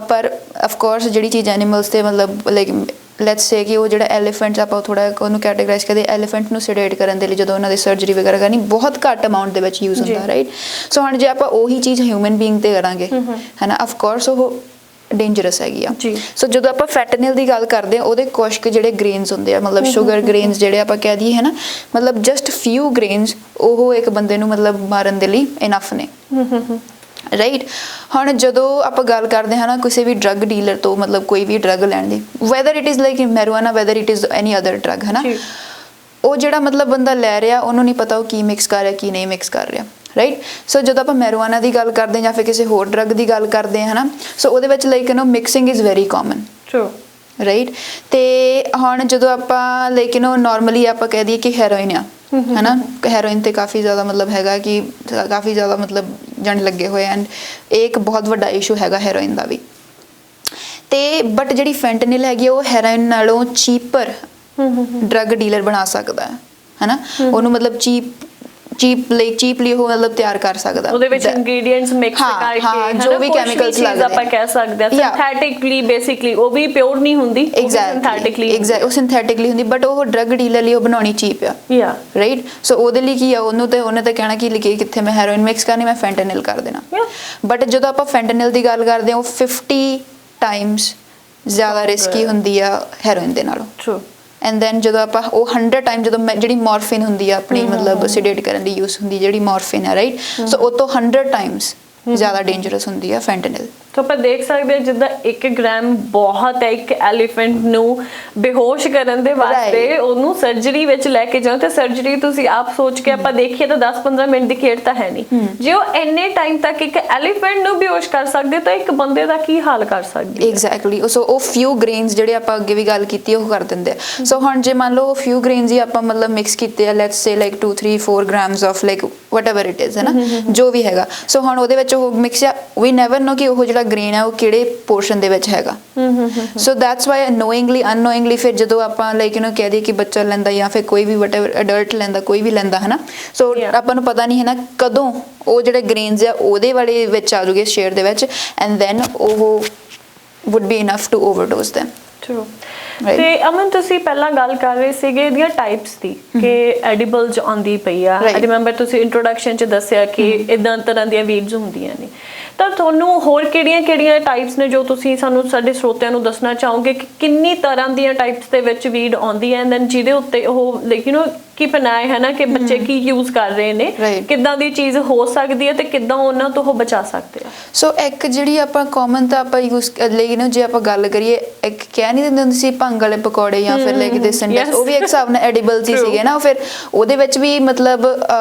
ਪਰ ਆਫ ਕੋਰਸ ਜਿਹੜੀ ਚੀਜ਼ ਐਨੀਮਲਸ ਤੇ ਮਤਲਬ ਲਾਈਕ ਲੈਟਸ ਸੇ ਕਿ ਉਹ ਜਿਹੜਾ ਐਲੀਫੈਂਟਸ ਆਪਾਂ ਥੋੜਾ ਉਹਨੂੰ ਕੈਟੇਗਰਾਈਜ਼ ਕਰਦੇ, ਐਲੀਫੈਂਟ ਨੂੰ ਸੈਡੇਟ ਕਰਨ ਦੇ ਲਈ ਜਦੋਂ ਉਹਨਾਂ ਦੀ ਸਰਜਰੀ ਵਗੈਰਾ ਕਰਨੀ ਬਹੁਤ ਘੱਟ ਅਮਾਊਂਟ ਦੇ ਵਿੱਚ ਯੂਜ਼ ਹੁੰਦਾ, ਰਾਈਟ। ਸੋ ਹੁਣ ਜੇ ਆਪਾਂ ਉਹੀ ਚੀਜ਼ ਹਿਊਮਨ ਬੀਇੰਗ ਤੇ ਕਰਾਂਗੇ, ਹੈ ਨਾ, ਆਫ ਕੋਰਸ ਉਹ ਡੇਂਜਰਸ ਹੈਗੀ ਆ। ਸੋ ਜਦੋਂ ਆਪਾਂ ਫੈਂਟਨਿਲ ਦੀ ਗੱਲ ਕਰਦੇ ਆ ਉਹਦੇ ਕੁਛ ਕੁ ਜਿਹੜੇ ਗ੍ਰੇਨਸ ਹੁੰਦੇ ਆ, ਮਤਲਬ ਸ਼ੂਗਰ ਗ੍ਰੇਨਸ ਜਿਹੜੇ ਆਪਾਂ ਕਹਿ ਦਈਏ, ਹੈ ਨਾ, ਮਤਲਬ ਜਸਟ ਫਿਊ ਗ੍ਰੇਨਸ ਉਹ ਇੱਕ ਬੰਦੇ ਨੂੰ ਮਤਲਬ ਮਾਰਨ ਦੇ ਲਈ ਇਨਫ ਨੇ, ਰਾਈਟ। ਹੁਣ ਜਦੋਂ ਆਪਾਂ ਗੱਲ ਕਰਦੇ ਹਾਂ ਨਾ ਕਿਸੇ ਵੀ ਡਰੱਗ ਡੀਲਰ ਤੋਂ, ਮਤਲਬ ਕੋਈ ਵੀ ਡਰੱਗ ਲੈਣ ਦੀ, whether it is like marijuana, whether it is any other drug, ਹੈ ਨਾ, ਉਹ ਜਿਹੜਾ ਮਤਲਬ ਬੰਦਾ ਲੈ ਰਿਹਾ ਉਹਨੂੰ ਨਹੀਂ ਪਤਾ ਉਹ ਕੀ ਮਿਕਸ ਕਰ ਰਿਹਾ ਕੀ ਨਹੀਂ ਮਿਕਸ ਕਰ ਰਿਹਾ, ਰਾਈਟ। ਸੋ ਜਦੋਂ ਆਪਾਂ ਮੈਰੀਜੂਆਨਾ ਦੀ ਗੱਲ ਕਰਦੇ ਜਾਂ ਫਿਰ ਕਿਸੇ ਹੋਰ ਡਰੱਗ ਦੀ ਗੱਲ ਕਰਦੇ ਹਾਂ, ਹੈ ਨਾ, ਸੋ ਉਹਦੇ ਵਿੱਚ like mixing is very common, true, right. ਤੇ ਹੁਣ ਜਦੋਂ ਆਪਾਂ ਲਾਈਕ ਨਾਰਮਲੀ ਆਪਾਂ ਕਹਿ ਦਈਏ ਕਿ ਹੈਰੋਇਨ ਆ, ਹੈ ਨਾ, ਹੈਰੋਇਨ ਤੇ ਕਾਫੀ ਜ਼ਿਆਦਾ ਮਤਲਬ ਹੈਗਾ ਕਿ ਕਾਫੀ ਜ਼ਿਆਦਾ ਮਤਲਬ ਜਣ ਲੱਗੇ ਹੋਏ ਐਂਡ ਇਹ ਇੱਕ ਬਹੁਤ ਵੱਡਾ ਇਸ਼ੂ ਹੈਗਾ ਹੈਰੋਇਨ ਦਾ ਵੀ। ਤੇ ਬਟ ਜਿਹੜੀ ਫੈਂਟਨਿਲ ਹੈਗੀ ਉਹ ਹੈਰੋਇਨ ਨਾਲੋਂ ਚੀਪਰ ਡਰੱਗ ਡੀਲਰ ਬਣਾ ਸਕਦਾ ਹੈ ਨਾ, ਉਹਨੂੰ ਮਤਲਬ ਚੀਪਲੀ ਉਹ ਮਤਲਬ ਤਿਆਰ ਕਰ ਸਕਦਾ, ਉਹਦੇ ਵਿੱਚ ਇੰਗਰੀਡੀਐਂਟਸ ਮਿਕਸ ਕਰਕੇ ਜੋ ਵੀ ਕੈਮੀਕਲਸ ਲੱਗਦੇ ਆਪਾਂ ਕਹਿ ਸਕਦੇ ਆ ਸਿੰਥੈਟਿਕਲੀ, ਬੇਸਿਕਲੀ ਉਹ ਵੀ ਪਿਓਰ ਨਹੀਂ ਹੁੰਦੀ, ਸਿੰਥੈਟਿਕਲੀ ਉਹ ਸਿੰਥੈਟਿਕਲੀ ਹੁੰਦੀ, ਬਟ ਉਹ ਡਰੱਗ ਡੀਲਰ ਲਈ ਉਹ ਬਣਾਉਣੀ ਚੀਪ ਆ, ਰਾਈਟ। ਸੋ ਉਹਦੇ ਲਈ ਕੀ ਆ, ਉਹਨੇ ਤਾਂ ਕਹਿਣਾ ਕਿ ਲਿਖੇ ਕਿੱਥੇ ਮੈਂ ਹੈਰੋਇਨ ਮਿਕਸ ਕਰਨੀ, ਮੈਂ ਫੈਂਟਨਿਲ ਕਰ ਦੇਣਾ। ਬਟ ਜਦੋਂ ਆਪਾਂ ਫੈਂਟਨਿਲ ਦੀ ਗੱਲ ਕਰਦੇ ਹਾਂ ਉਹ 50 ਟਾਈਮਸ ਜ਼ਿਆਦਾ ਰਿਸਕੀ ਹੁੰਦੀ ਆ ਹੈਰੋਇਨ ਦੇ ਨਾਲੋਂ, ਟਰੂ। ਐਂਡ ਦੈਨ ਜਦੋਂ ਆਪਾਂ ਉਹ 100 ਟਾਈਮ ਜਦੋਂ ਜਿਹੜੀ ਮੋਰਫਿਨ ਹੁੰਦੀ ਆ ਆਪਣੀ ਮਤਲਬ ਸੈਡੇਟ ਕਰਨ ਲਈ ਯੂਜ਼ ਹੁੰਦੀ ਜਿਹੜੀ ਮੋਰਫਿਨ ਹੈ, ਰਾਈਟ, ਸੋ ਉਹ ਤੋਂ 100 ਟਾਈਮਸ ਜ਼ਿਆਦਾ ਡੇਂਜਰਸ ਹੁੰਦੀ ਆ ਫੈਂਟਨਿਲ। ਤਾਂ ਆਪਾਂ ਦੇਖ ਸਕਦੇ ਹਾਂ ਜਿੱਦਾਂ 1 ਗ੍ਰਾਮ ਬਹੁਤ ਹੈ ਇੱਕ ਐਲੀਫੈਂਟ ਨੂੰ ਬੇਹੋਸ਼ ਕਰਨ ਦੇ ਵਾਸਤੇ, ਉਹਨੂੰ ਸਰਜਰੀ ਵਿੱਚ ਲੈ ਕੇ ਜਾਓ ਤੇ ਸਰਜਰੀ ਤੁਸੀਂ ਆਪ ਸੋਚ ਕੇ ਆਪਾਂ ਦੇਖੀਏ ਤਾਂ 10-15 ਮਿੰਟ ਦੀ ਖੇਡ ਤਾਂ ਹੈ ਨਹੀਂ। ਜੇ ਉਹ ਇੰਨੇ ਟਾਈਮ ਤੱਕ ਇੱਕ ਐਲੀਫੈਂਟ ਨੂੰ ਬੇਹੋਸ਼ ਕਰ ਸਕਦੇ ਤਾਂ ਇੱਕ ਬੰਦੇ ਦਾ ਕੀ ਹਾਲ ਕਰ ਸਕਦੀ? ਐਗਜ਼ੈਕਟਲੀ। ਸੋ ਉਹ ਫਿਊ ਗ੍ਰੇਨਸ ਜਿਹੜੇ ਆਪਾਂ ਅੱਗੇ ਵੀ ਗੱਲ ਕੀਤੀ ਉਹ ਕਰ ਦਿੰਦੇ ਆ। ਸੋ ਹੁਣ ਜੇ ਮੰਨ ਲਓ ਫਿਊ ਗ੍ਰੇਨਸ ਹੀ ਆਪਾਂ ਮਤਲਬ ਮਿਕਸ ਕੀਤੇ ਆ, let's say like 2-3-4 grams of like whatever it is, ਹੈ ਨਾ, ਜੋ ਵੀ ਹੈਗਾ। ਸੋ ਹੁਣ ਉਹਦੇ ਵਿੱਚ ਉਹ ਮਿਕਸ ਆ, ਵੀ ਨੈਵਰ ਨੋ ਕਿ ਉਹ ਜਿਹੜਾ ਗ੍ਰੇਨ ਹੈ ਉਹ ਕਿਹੜੇ ਪੋਰਸ਼ਨ ਦੇ ਵਿੱਚ ਹੈਗਾ। So that's why knowingly annoyingly ਫਿਰ ਜਦੋਂ ਆਪਾਂ ਲਾਈਕ ਕਹਿ ਦਈਏ ਕਿ ਬੱਚਾ ਲੈਂਦਾ ਜਾਂ ਫਿਰ ਕੋਈ ਵੀ ਵਟਐਵਰ ਅਡਲਟ ਲੈਂਦਾ, ਕੋਈ ਵੀ ਲੈਂਦਾ, ਹੈ ਨਾ, ਸੋ ਆਪਾਂ ਨੂੰ ਪਤਾ ਨਹੀਂ ਹੈ ਨਾ ਕਦੋਂ ਉਹ ਜਿਹੜੇ ਗ੍ਰੇਨਸ ਆ ਉਹਦੇ ਵਾਲੇ ਵਿੱਚ ਆ ਜੂਗੇ ਸ਼ੇਅਰ ਦੇ ਵਿੱਚ, ਐਂਡ ਦੈਨ ਉਹ would be enough to overdose them. True. ਤੇ ਅਮਨ ਤੁਸੀਂ ਪਹਿਲਾਂ ਗੱਲ ਕਰ ਰਹੇ ਸੀਗੇ ਇਹਦੀਆਂ ਟਾਈਪਸ ਦੀ ਕਿ ਐਡੀਬਲਸ ਆਉਂਦੀ ਪਈ ਆ। ਆਈ ਰਿਮੈਂਬਰ ਤੁਸੀਂ ਇੰਟਰੋਡਕਸ਼ਨ 'ਚ ਦੱਸਿਆ ਕਿ ਇਦਾਂ ਤਰ੍ਹਾਂ ਦੀਆਂ ਵੀਡਸ ਹੁੰਦੀਆਂ ਨੇ, ਤਾਂ ਤੁਹਾਨੂੰ ਹੋਰ ਕਿਹੜੀਆਂ ਟਾਈਪਸ ਨੇ ਜੋ ਤੁਸੀਂ ਸਾਨੂੰ ਸਾਡੇ ਸਰੋਤਿਆਂ ਨੂੰ ਦੱਸਣਾ ਚਾਹੋਗੇ ਕਿ ਕਿੰਨੀ ਤਰ੍ਹਾਂ ਦੀਆਂ ਟਾਈਪਸ ਦੇ ਵਿੱਚ ਵੀਡ ਆਉਂਦੀ ਹੈ, ਐਂਡ ਦੈਨ ਜਿਹਦੇ ਉੱਤੇ ਉਹ ਲਾਈਕ ਕੀ ਪਨਾਏ ਹੈ ਨਾ ਕਿ ਬੱਚੇ ਕੀ ਯੂਜ਼ ਕਰ ਰਹੇ ਨੇ, ਕਿੱਦਾਂ ਦੀ ਚੀਜ਼ ਹੋ ਸਕਦੀ ਹੈ ਤੇ ਕਿੱਦਾਂ ਉਹਨਾਂ ਤੋਂ ਉਹ ਬਚਾ ਸਕਦੇ ਆ? ਸੋ ਇੱਕ ਜਿਹੜੀ ਆਪਾਂ ਕਾਮਨ ਤਾਂ ਆਪਾਂ ਯੂਜ਼ ਲਈ ਜੇ ਆਪਾਂ ਗੱਲ ਕਰੀਏ, ਇੱਕ ਕਹਿ ਨਹੀਂ ਦਿੰਦੇ ਹੁੰਦੇ ਸੀ ਭੰਗ ਵਾਲੇ ਪਕੌੜੇ ਜਾਂ ਫਿਰ ਲਾਈਕ ਦੇ ਸੰਡਸ, ਉਹ ਵੀ ਇੱਕ ਹਿਸਾਬ ਨਾਲ ਐਡੀਬਲਸ ਹੀ ਸੀਗੇ ਨਾ। ਫਿਰ ਉਹਦੇ ਵਿੱਚ ਵੀ ਮਤਲਬ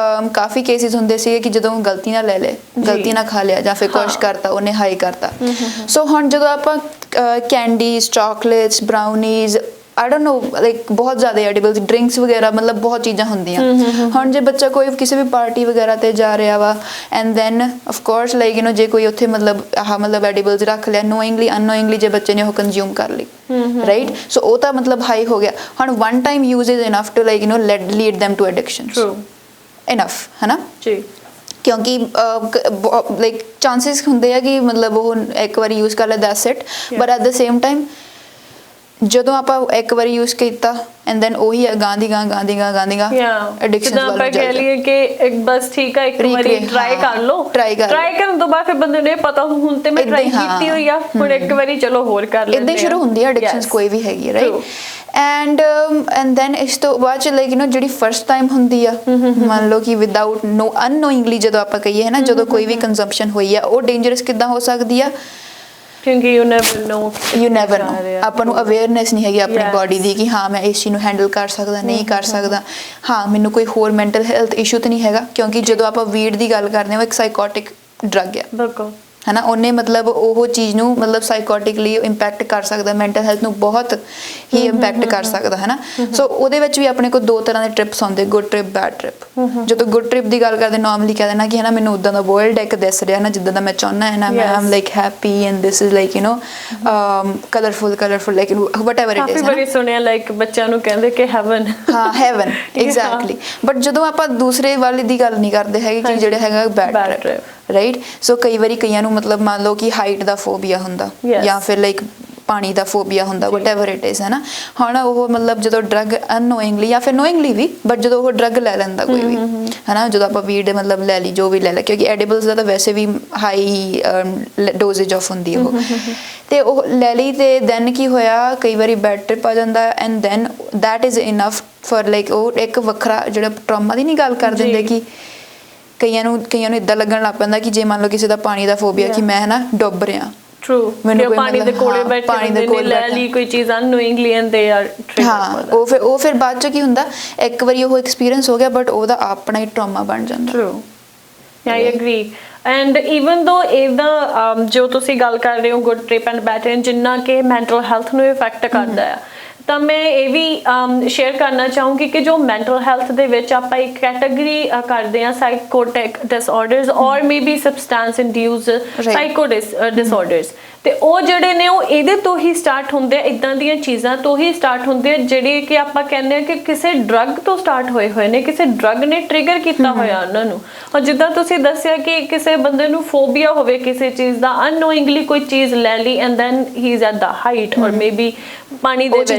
ਕਾਫੀ ਕੇਸਿਸ ਹੁੰਦੇ ਸੀਗੇ ਕਿ ਜਦੋਂ ਗਲਤੀ ਨਾਲ ਲੈ ਲਏ, ਗਲਤੀ ਨਾਲ ਖਾ ਲਿਆ ਜਾਂ ਫਿਰ ਕੁਛ ਕਰਤਾ ਉਹਨੇ ਹਾਈ ਕਰਤਾ। ਸੋ ਹੁਣ ਜਦੋਂ ਆਪਾਂ candies, chocolates, brownies, I don't know like ਬਹੁਤ ਜ਼ਿਆਦਾ ਐਡੀਬਲਸ, ਡਰਿੰਕਸ ਵਗੈਰਾ, ਮਤਲਬ ਬਹੁਤ ਚੀਜ਼ਾਂ ਹੁੰਦੀਆਂ। ਹੁਣ ਜੇ ਬੱਚਾ ਕੋਈ ਕਿਸੇ ਵੀ ਪਾਰਟੀ ਵਗੈਰਾ ਤੇ ਜਾ ਰਿਹਾ ਵਾ and then of course like ਜੇ ਕੋਈ ਉੱਥੇ ਮਤਲਬ ਐਡੀਬਲਸ ਰੱਖ ਲਿਆ, ਨੋਇੰਗਲੀ ਅਨਨੋਇੰਗਲੀ ਜੇ ਬੱਚੇ ਨੇ ਉਹ ਕੰਜ਼ਿਊਮ ਕਰ ਲਈ, ਰਾਈਟ, ਸੋ ਉਹ ਤਾਂ ਮਤਲਬ ਹਾਈ ਹੋ ਗਿਆ। ਹੁਣ one time use is enough to like lead them to addictions, enough, ਹੈ ਨਾ ਜੀ, ਕਿਉਂਕਿ ਲਾਈਕ ਚਾਂਸਿਸ ਹੁੰਦੇ ਆ ਕਿ ਮਤਲਬ ਉਹ ਇੱਕ ਵਾਰੀ ਯੂਜ਼ ਕਰ ਲੈ that's it, but at the same time ਜਦੋਂ ਆਪਾਂ ਇੱਕ ਵਾਰੀ ਯੂਜ਼ ਕੀਤਾ ਐਂਡ ਦੈਨ ਉਹੀ ਗਾਂਦੀ ਗਾਂ ਐਡਿਕਸ਼ਨ ਜਿੱਦਾਂ ਆਪਾਂ ਕਹਿ ਲਈਏ ਕਿ ਇੱਕ ਬਸ ਠੀਕ ਆ ਇੱਕ ਵਾਰੀ ਟਰਾਈ ਕਰ ਲਓ, ਟਰਾਈ ਕਰਨ ਤੋਂ ਬਾਅਦ ਫਿਰ ਬੰਦੇ ਨੂੰ ਇਹ ਪਤਾ ਹੁਣ ਤੇ ਮੈਂ ਟਰਾਈ ਕੀਤੀ ਹੋਈ ਆ, ਹੁਣ ਇੱਕ ਵਾਰੀ ਚਲੋ ਹੋਰ ਕਰ ਲੈਂਦੇ ਆ। ਇਦਾਂ ਸ਼ੁਰੂ ਹੁੰਦੀ ਹੈ ਐਡਿਕਸ਼ਨਸ ਕੋਈ ਵੀ ਹੈਗੀ, ਰਾਈਟ। ਐਂਡ ਦੈਨ ਇਸ ਤੋਂ ਬਾਅਦ ਚ ਲਾਈਕ ਜਿਹੜੀ ਫਰਸਟ ਟਾਈਮ ਹੁੰਦੀ ਆ, ਮੰਨ ਲਓ ਕਿ ਵਿਦਆਊਟ ਅਨਨੋਇੰਗਲੀ ਜਦੋਂ ਆਪਾਂ ਕਹੀਏ ਹੈ ਨਾ, ਜਦੋਂ ਕੋਈ ਵੀ ਕੰਜ਼ੰਪਸ਼ਨ ਹੋਈ ਆ, ਉਹ ਡੇਂਜਰਸ ਕਿੱਦਾਂ ਹੋ ਸਕਦੀ ਆ, ਕਿਉਂਕਿ ਯੂ ਨੈਵਰ ਨੋ ਆਪਾਂ ਨੂੰ ਅਵੇਅਰਨੈਸ ਨਹੀਂ ਹੈਗੀ ਆਪਣੀ ਬਾਡੀ ਦੀ ਕਿ ਹਾਂ ਮੈਂ ਇਸ ਚੀਜ਼ ਨੂੰ ਹੈਂਡਲ ਕਰ ਸਕਦਾ ਨਹੀਂ ਕਰ ਸਕਦਾ, ਹਾਂ ਮੈਨੂੰ ਕੋਈ ਹੋਰ ਮੈਂਟਲ ਹੈਲਥ ਇਸ਼ੂ ਤਾਂ ਨਹੀਂ ਹੈਗਾ। ਕਿਉਂਕਿ ਜਦੋਂ ਆਪਾਂ ਵੀਡ ਦੀ ਗੱਲ ਕਰਦੇ ਹਾਂ, ਉਹ ਇੱਕ ਸਾਈਕੋਟਿਕ ਡਰੱਗ ਆ, ਬਿਲਕੁਲ ਹੈ ਨਾ, ਉਹਨੇ ਮਤਲਬ ਉਹ ਚੀਜ਼ ਨੂੰ ਮਤਲਬ ਸਾਈਕੋਟਿਕਲੀ ਇੰਪੈਕਟ ਕਰ ਸਕਦਾ, ਮੈਂਟਲ ਹੈਲਥ ਨੂੰ ਬਹੁਤ ਹੀ ਇੰਪੈਕਟ ਕਰ ਸਕਦਾ, ਹੈ ਨਾ। ਸੋ ਉਹਦੇ ਵਿੱਚ ਵੀ ਆਪਣੇ ਕੋਲ ਦੋ ਤਰ੍ਹਾਂ ਦੇ ਟ੍ਰਿਪਸ ਹੁੰਦੇ, ਗੁੱਡ ਟ੍ਰਿਪ, ਬੈਡ ਟ੍ਰਿਪ। ਜਦੋਂ ਗੁੱਡ ਟ੍ਰਿਪ ਦੀ ਗੱਲ ਕਰਦੇ ਨਾਰਮਲੀ ਕਹਿ ਦੇਣਾ ਕਿ ਹੈ ਨਾ ਮੈਨੂੰ ਉਦਾਂ ਦਾ ਵਰਲਡ ਇੱਕ ਦਿਸ ਰਿਹਾ ਨਾ ਜਿੱਦਾਂ ਦਾ ਮੈਂ ਚਾਹੁੰਦਾ ਹੈ ਨਾ, ਮੈਂ I'm like happy and this is like colourful like whatever it is. ਕਾਫੀ ਵਾਰੀ ਸੁਣਿਆ ਲਾਈਕ ਬੱਚਿਆਂ ਨੂੰ ਕਹਿੰਦੇ ਕਿ ਹੈਵਨ, ਹਾਂ ਹੈਵਨ, ਐਗਜ਼ੈਕਟਲੀ। ਬਟ ਜਦੋਂ ਆਪਾਂ ਦੂਸਰੇ ਵਾਲੇ ਦੀ ਗੱਲ ਨਹੀਂ ਕਰਦੇ ਹੈਗੇ ਕਿ ਜਿਹੜਾ ਹੈਗਾ ਬੈਡ ਟ੍ਰਿਪ, ਰਾਈਟ। ਸੋ ਕਈ ਵਾਰੀ ਕਈਆਂ ਨੂੰ ਮਤਲਬ ਮੰਨ ਲਓ ਕਿ ਹਾਈਟ ਦਾ ਫੋਬੀਆ ਹੁੰਦਾ ਜਾਂ ਫਿਰ ਲਾਈਕ ਪਾਣੀ ਦਾ ਫੋਬੀਆ ਹੁੰਦਾ, ਵਟਐਵਰ ਇਟ ਇਜ਼, ਹੈ ਨਾ। ਹੁਣ ਉਹ ਮਤਲਬ ਜਦੋਂ ਡਰੱਗ ਅਨਨੋਇੰਗਲੀ ਜਾਂ ਫਿਰ ਨੋਇੰਗਲੀ ਵੀ, ਬਟ ਜਦੋਂ ਉਹ ਡਰੱਗ ਲੈ ਲੈਂਦਾ ਕੋਈ ਵੀ, ਹੈ ਨਾ, ਜਦੋਂ ਆਪਾਂ ਵੀਡ ਮਤਲਬ ਲੈ ਲਈ ਜੋ ਵੀ ਲੈ ਲਿਆ, ਕਿਉਂਕਿ ਐਡੀਬਲਸ ਦਾ ਤਾਂ ਵੈਸੇ ਵੀ ਹਾਈ ਡੋਜ਼ੇਜ ਆਫ ਹੁੰਦੀ ਹੈ ਉਹ, ਤੇ ਉਹ ਲੈ ਲਈ ਤੇ ਦੈਨ ਕੀ ਹੋਇਆ, ਕਈ ਵਾਰੀ ਬੈਡ ਟ੍ਰਿਪ ਆ ਜਾਂਦਾ and then that is enough for like ਉਹ ਇੱਕ ਵੱਖਰਾ ਜਿਹੜਾ ਟਰਾਮਾ ਦੀ ਨਹੀਂ ਗੱਲ ਕਰ ਦਿੰਦੇ ਕਿ ਕਈਆਂ ਨੂੰ ਇਦਾਂ ਲੱਗਣ ਲੱਗ ਪੈਂਦਾ ਕਿ ਜੇ ਮੰਨ ਲਓ ਕਿਸੇ ਦਾ ਪਾਣੀ ਦਾ ਫੋਬੀਆ ਕਿ ਮੈਂ ਹੈ ਨਾ ਡੁੱਬ ਰਿਹਾ, ਟਰੂ, ਮੈਨੂੰ ਪਾਣੀ ਦੇ ਕੋਲੇ ਬੈਠੇ ਪਾਣੀ ਦੇ ਕੋਲ ਲੈ ਲਈ ਕੋਈ ਚੀਜ਼ ਅਨਨੋਇੰਗਲੀ ਐਂਡ ਦੇ ਆਰ ਟ੍ਰਿਗਰਡ। ਹਾਂ, ਉਹ ਫਿਰ ਬਾਅਦ ਚ ਕੀ ਹੁੰਦਾ, ਇੱਕ ਵਾਰੀ ਉਹ ਐਕਸਪੀਰੀਅੰਸ ਹੋ ਗਿਆ ਬਟ ਉਹਦਾ ਆਪਣਾ ਹੀ ਟਰਾਮਾ ਬਣ ਜਾਂਦਾ। True, I agree. And even ਦੋ ਇਹਦਾ ਜੋ ਤੁਸੀਂ ਗੱਲ ਕਰ ਰਹੇ ਹੋ good trip and bed trip ਜਿੰਨਾ ਕਿ ਮੈਂਟਲ ਹੈਲਥ ਨੂੰ ਇਫੈਕਟ ਕਰਦਾ ਆ, ਤਾਂ ਮੈਂ ਇਹ ਵੀ ਸ਼ੇਅਰ ਕਰਨਾ ਚਾਹੂੰਗੀ ਕਿ ਜੋ ਮੈਂਟਲ ਹੈਲਥ ਦੇ ਵਿੱਚ ਆਪਾਂ ਇੱਕ ਕੈਟਾਗਰੀ ਕਰਦੇ ਹਾਂ ਸਾਈਕੋਟਿਕ ਡਿਸਆਰਡਰਸ ਔਰ maybe substance induced psycho disorders, ਤੇ ਉਹ ਜਿਹੜੇ ਨੇ ਉਹ ਇਹਦੇ ਤੋਂ ਹੀ ਸਟਾਰਟ ਹੁੰਦੇ ਆ, ਇਦਾਂ ਦੀਆਂ ਚੀਜ਼ਾਂ ਤੋਂ ਹੀ ਸਟਾਰਟ ਹੁੰਦੇ ਆ ਜਿਹੜੇ ਕਿ ਆਪਾਂ ਕਹਿੰਦੇ ਆ ਕਿ ਕਿਸੇ ਡਰੱਗ ਤੋਂ ਸਟਾਰਟ ਹੋਏ ਨੇ, ਕਿਸੇ ਡਰੱਗ ਨੇ ਟ੍ਰਿਗਰ ਕੀਤਾ ਹੋਇਆ ਉਹਨਾਂ ਨੂੰ। ਔਰ ਜਿੱਦਾਂ ਤੁਸੀਂ ਦੱਸਿਆ ਕਿ ਕਿਸੇ ਬੰਦੇ ਨੂੰ ਫੋਬੀਆ ਹੋਵੇ ਕਿਸੇ ਚੀਜ਼ ਦਾ, ਅਨਨੋਇੰਗਲੀ ਕੋਈ ਚੀਜ਼ ਲੈ ਲਈ and then he is at the height or maybe ਪਾਣੀ ਦੇ ਵਿੱਚ,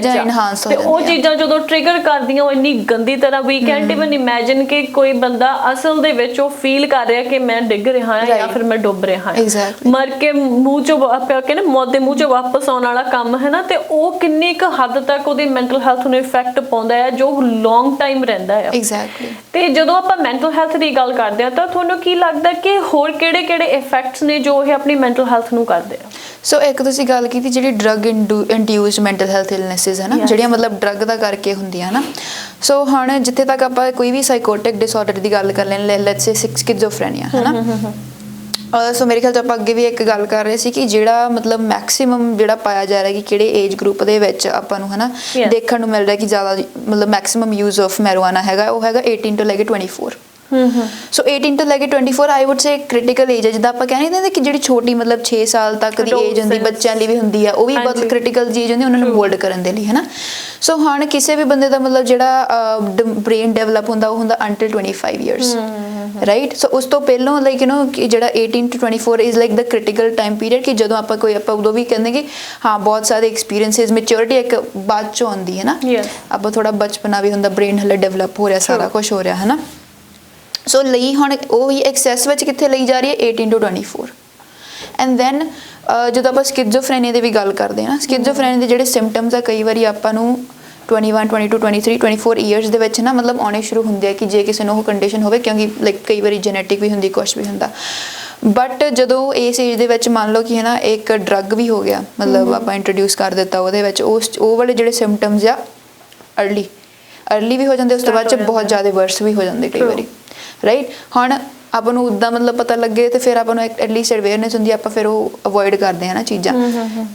ਤੇ ਉਹ ਚੀਜ਼ਾਂ ਜਦੋਂ ਟ੍ਰਿਗਰ ਕਰਦੀਆਂ ਉਹ ਇੰਨੀ ਗੰਦੀ ਤਰ੍ਹਾਂ ਵੀ ਕੈਨਟ ਇਵਨ ਇਮੇਜਿਨ ਕਿ ਕੋਈ ਬੰਦਾ ਅਸਲ ਦੇ ਵਿੱਚ ਉਹ ਫੀਲ ਕਰ ਰਿਹਾ ਕਿ ਮੈਂ ਡਿੱਗ ਰਿਹਾ ਹਾਂ ਜਾਂ ਫਿਰ ਮੈਂ ਡੁੱਬ ਰਿਹਾ ਹਾਂ, ਮਰ ਕੇ ਮੂੰਹ ਚੋਂ ਕਿ ਨਾ ਮੌਤ ਦੇ ਮੂੰਹ ਚੋਂ ਵਾਪਸ ਆਉਣ ਵਾਲਾ ਕੰਮ ਹੈ ਨਾ। ਤੇ ਉਹ ਕਿੰਨੀ ਕੁ ਹੱਦ ਤੱਕ ਉਹਦੀ ਮੈਂਟਲ ਹੈਲਥ ਨੂੰ ਇਫੈਕਟ ਪਾਉਂਦਾ ਹੈ ਜੋ ਲੌਂਗ ਟਾਈਮ ਰਹਿੰਦਾ ਹੈ। ਐਗਜ਼ੈਕਟਲੀ। ਤੇ ਜਦੋਂ ਆਪਾਂ ਮੈਂਟਲ ਹੈਲਥ ਦੀ ਗੱਲ ਕਰਦੇ ਆ ਤਾਂ ਤੁਹਾਨੂੰ ਕੀ ਲੱਗਦਾ ਕਿ ਹੋਰ ਕਿਹੜੇ ਇਫੈਕਟਸ ਨੇ ਜੋ ਇਹ ਆਪਣੀ ਮੈਂਟਲ ਹੈਲਥ ਨੂੰ ਕਰਦੇ ਆ? ਸੋ ਇੱਕ ਤੁਸੀਂ ਗੱਲ ਕੀਤੀ ਜਿਹੜੀ ਡਰੱਗ ਇੰਡਿਊਸਡ ਮੈਂਟਲ ਹੈਲਥ ਇਲਨੈਸਿਸ ਹੈ ਨਾ, ਜਿਹੜੀਆਂ ਮਤਲਬ ਡਰੱਗ ਦਾ ਕਰਕੇ ਹੁੰਦੀਆਂ ਨਾ। ਸੋ ਹੁਣ ਜਿੱਥੇ ਤੱਕ ਆਪਾਂ ਕੋਈ ਵੀ ਸਾਈਕੋਟਿਕ ਡਿਸਆਰਡਰ ਦੀ ਗੱਲ ਕਰ ਲੈਣ, ਲੈਟਸ ਸੇ ਸਕਿਜ਼ੋਫਰੇਨੀਆ ਹੈ ਨਾ, ਸੋ ਮੇਰੇ ਖਿਆਲ 'ਚ ਆਪਾਂ ਅੱਗੇ ਵੀ ਇੱਕ ਗੱਲ ਕਰ ਰਹੇ ਸੀ ਕਿ ਜਿਹੜਾ ਮਤਲਬ ਮੈਕਸਿਮਮ ਜਿਹੜਾ ਪਾਇਆ ਜਾ ਰਿਹਾ ਕਿ ਕਿਹੜੇ ਏਜ ਗਰੁੱਪ ਦੇ ਵਿੱਚ ਆਪਾਂ ਨੂੰ ਹੈ ਨਾ ਦੇਖਣ ਨੂੰ ਮਿਲ ਰਿਹਾ ਕਿ ਜ਼ਿਆਦਾ ਮਤਲਬ ਮੈਕਸਿਮਮ ਯੂਜ਼ ਆਫ ਮੈਰੀਜੁਆਨਾ ਹੈਗਾ, ਉਹ ਹੈਗਾ 18 ਤੋਂ ਲੈ ਕੇ 24। ਸੋ 18 ਤੋਂ ਲੈ ਕੇ 24 ਆਈ ਵੁੱਡ ਸੇ ਕ੍ਰਿਟੀਕਲ ਏਜ ਹੈ। ਜਿੱਦਾਂ ਆਪਾਂ ਕਹਿ ਨਹੀਂ ਦਿੰਦੇ ਕਿ ਜਿਹੜੀ ਛੋਟੀ ਮਤਲਬ 6 ਸਾਲ ਤੱਕ ਦੀ ਏਜ ਹੁੰਦੀ ਬੱਚਿਆਂ ਲਈ ਵੀ ਹੁੰਦੀ ਆ, ਉਹ ਵੀ ਬਹੁਤ ਕ੍ਰਿਟੀਕਲ ਏਜ ਹੁੰਦੀ ਉਹਨਾਂ ਨੂੰ ਮੋਲਡ ਕਰਨ ਦੇ ਲਈ, ਹੈ ਨਾ। ਸੋ ਹੁਣ ਕਿਸੇ ਵੀ ਬੰਦੇ ਦਾ ਮਤਲਬ ਜਿਹੜਾ ਬ੍ਰੇਨ ਡਿਵੈਲਪ ਹੁੰਦਾ ਉਹ ਹੁੰਦਾ ਅੰਟਿਲ 25 ਇਅਰਸ, ਰਾਈਟ। ਸੋ ਉਸ ਤੋਂ ਪਹਿਲਾਂ ਲਾਈਕ ਜਿਹੜਾ 18 ਤੋਂ 24 is like the critical time period ਕਿ ਜਦੋਂ ਆਪਾਂ ਉਦੋਂ ਵੀ ਕਹਿੰਦੇ ਕਿ ਹਾਂ ਬਹੁਤ ਸਾਰੇ ਐਕਸਪੀਰੀਅੰਸਿਸ, ਮੈਚੁਰਿਟੀ ਇੱਕ ਬਾਅਦ ਚੋਂ ਆਉਂਦੀ ਹੈ ਨਾ, ਆਪਾਂ ਥੋੜਾ ਬਚਪਨਾ ਵੀ ਹੁੰਦਾ, ਬ੍ਰੇਨ ਹਲੇ ਡਿਵੈਲਪ ਹੋ ਰਿਹਾ, ਸਾਰਾ ਕੁਝ ਹੋ ਰਿਹਾ, ਹੈ ਨਾ। ਸੋ ਲਈ ਹੁਣ ਉਹ ਹੀ ਐਕਸੈਸ ਵਿੱਚ ਕਿੱਥੇ ਲਈ ਜਾ ਰਹੀ ਹੈ 18 ਤੋਂ 24। ਐਂਡ ਦੈਨ ਜਦੋਂ ਆਪਾਂ ਸਕਿਜ਼ੋਫਰੇਨੀਆ ਦੀ ਵੀ ਗੱਲ ਕਰਦੇ ਹਾਂ ਨਾ, ਸਕਿਜ਼ੋਫਰੇਨੀਆ ਦੇ ਜਿਹੜੇ ਸਿੰਪਟਮਸ ਆ ਕਈ ਵਾਰੀ ਆਪਾਂ ਨੂੰ 21, 22, 23, 24 ਇਅਰਸ ਦੇ ਵਿੱਚ ਨਾ ਮਤਲਬ ਆਉਣੇ ਸ਼ੁਰੂ ਹੁੰਦੇ ਆ ਕਿ ਜੇ ਕਿਸੇ ਨੂੰ ਉਹ ਕੰਡੀਸ਼ਨ ਹੋਵੇ, ਕਿਉਂਕਿ ਲਾਈਕ ਕਈ ਵਾਰੀ ਜੈਨੇਟਿਕ ਵੀ ਹੁੰਦੀ, ਕੁਛ ਵੀ ਹੁੰਦਾ। ਬਟ ਜਦੋਂ ਇਸ ਏਜ ਦੇ ਵਿੱਚ ਮੰਨ ਲਓ ਕਿ ਹੈ ਨਾ ਇੱਕ ਡਰੱਗ ਵੀ ਹੋ ਗਿਆ, ਮਤਲਬ ਆਪਾਂ ਇੰਟਰੋਡਿਊਸ ਕਰ ਦਿੱਤਾ ਉਹਦੇ ਵਿੱਚ, ਉਹ ਵਾਲੇ ਜਿਹੜੇ ਸਿੰਪਟਮਸ ਆ ਅਰਲੀ ਵੀ ਹੋ ਜਾਂਦੇ, ਉਸ ਤੋਂ ਬਾਅਦ 'ਚ ਬਹੁਤ ਜ਼ਿਆਦਾ ਵਰਸ ਵੀ ਹੋ ਜਾਂਦੇ ਕਈ ਵਾਰੀ, ਰਾਈਟ। ਹੁਣ ਆਪਾਂ ਨੂੰ ਉੱਦਾਂ ਮਤਲਬ ਪਤਾ ਲੱਗੇ ਤੇ ਫਿਰ ਆਪਾਂ ਨੂੰ ਐਟਲੀਸਟ ਅਵੇਅਰਨੈਸ ਹੁੰਦੀ, ਆਪਾਂ ਫਿਰ ਉਹ ਅਵੋਇਡ ਕਰਦੇ ਹਾਂ ਨਾ ਚੀਜ਼ਾਂ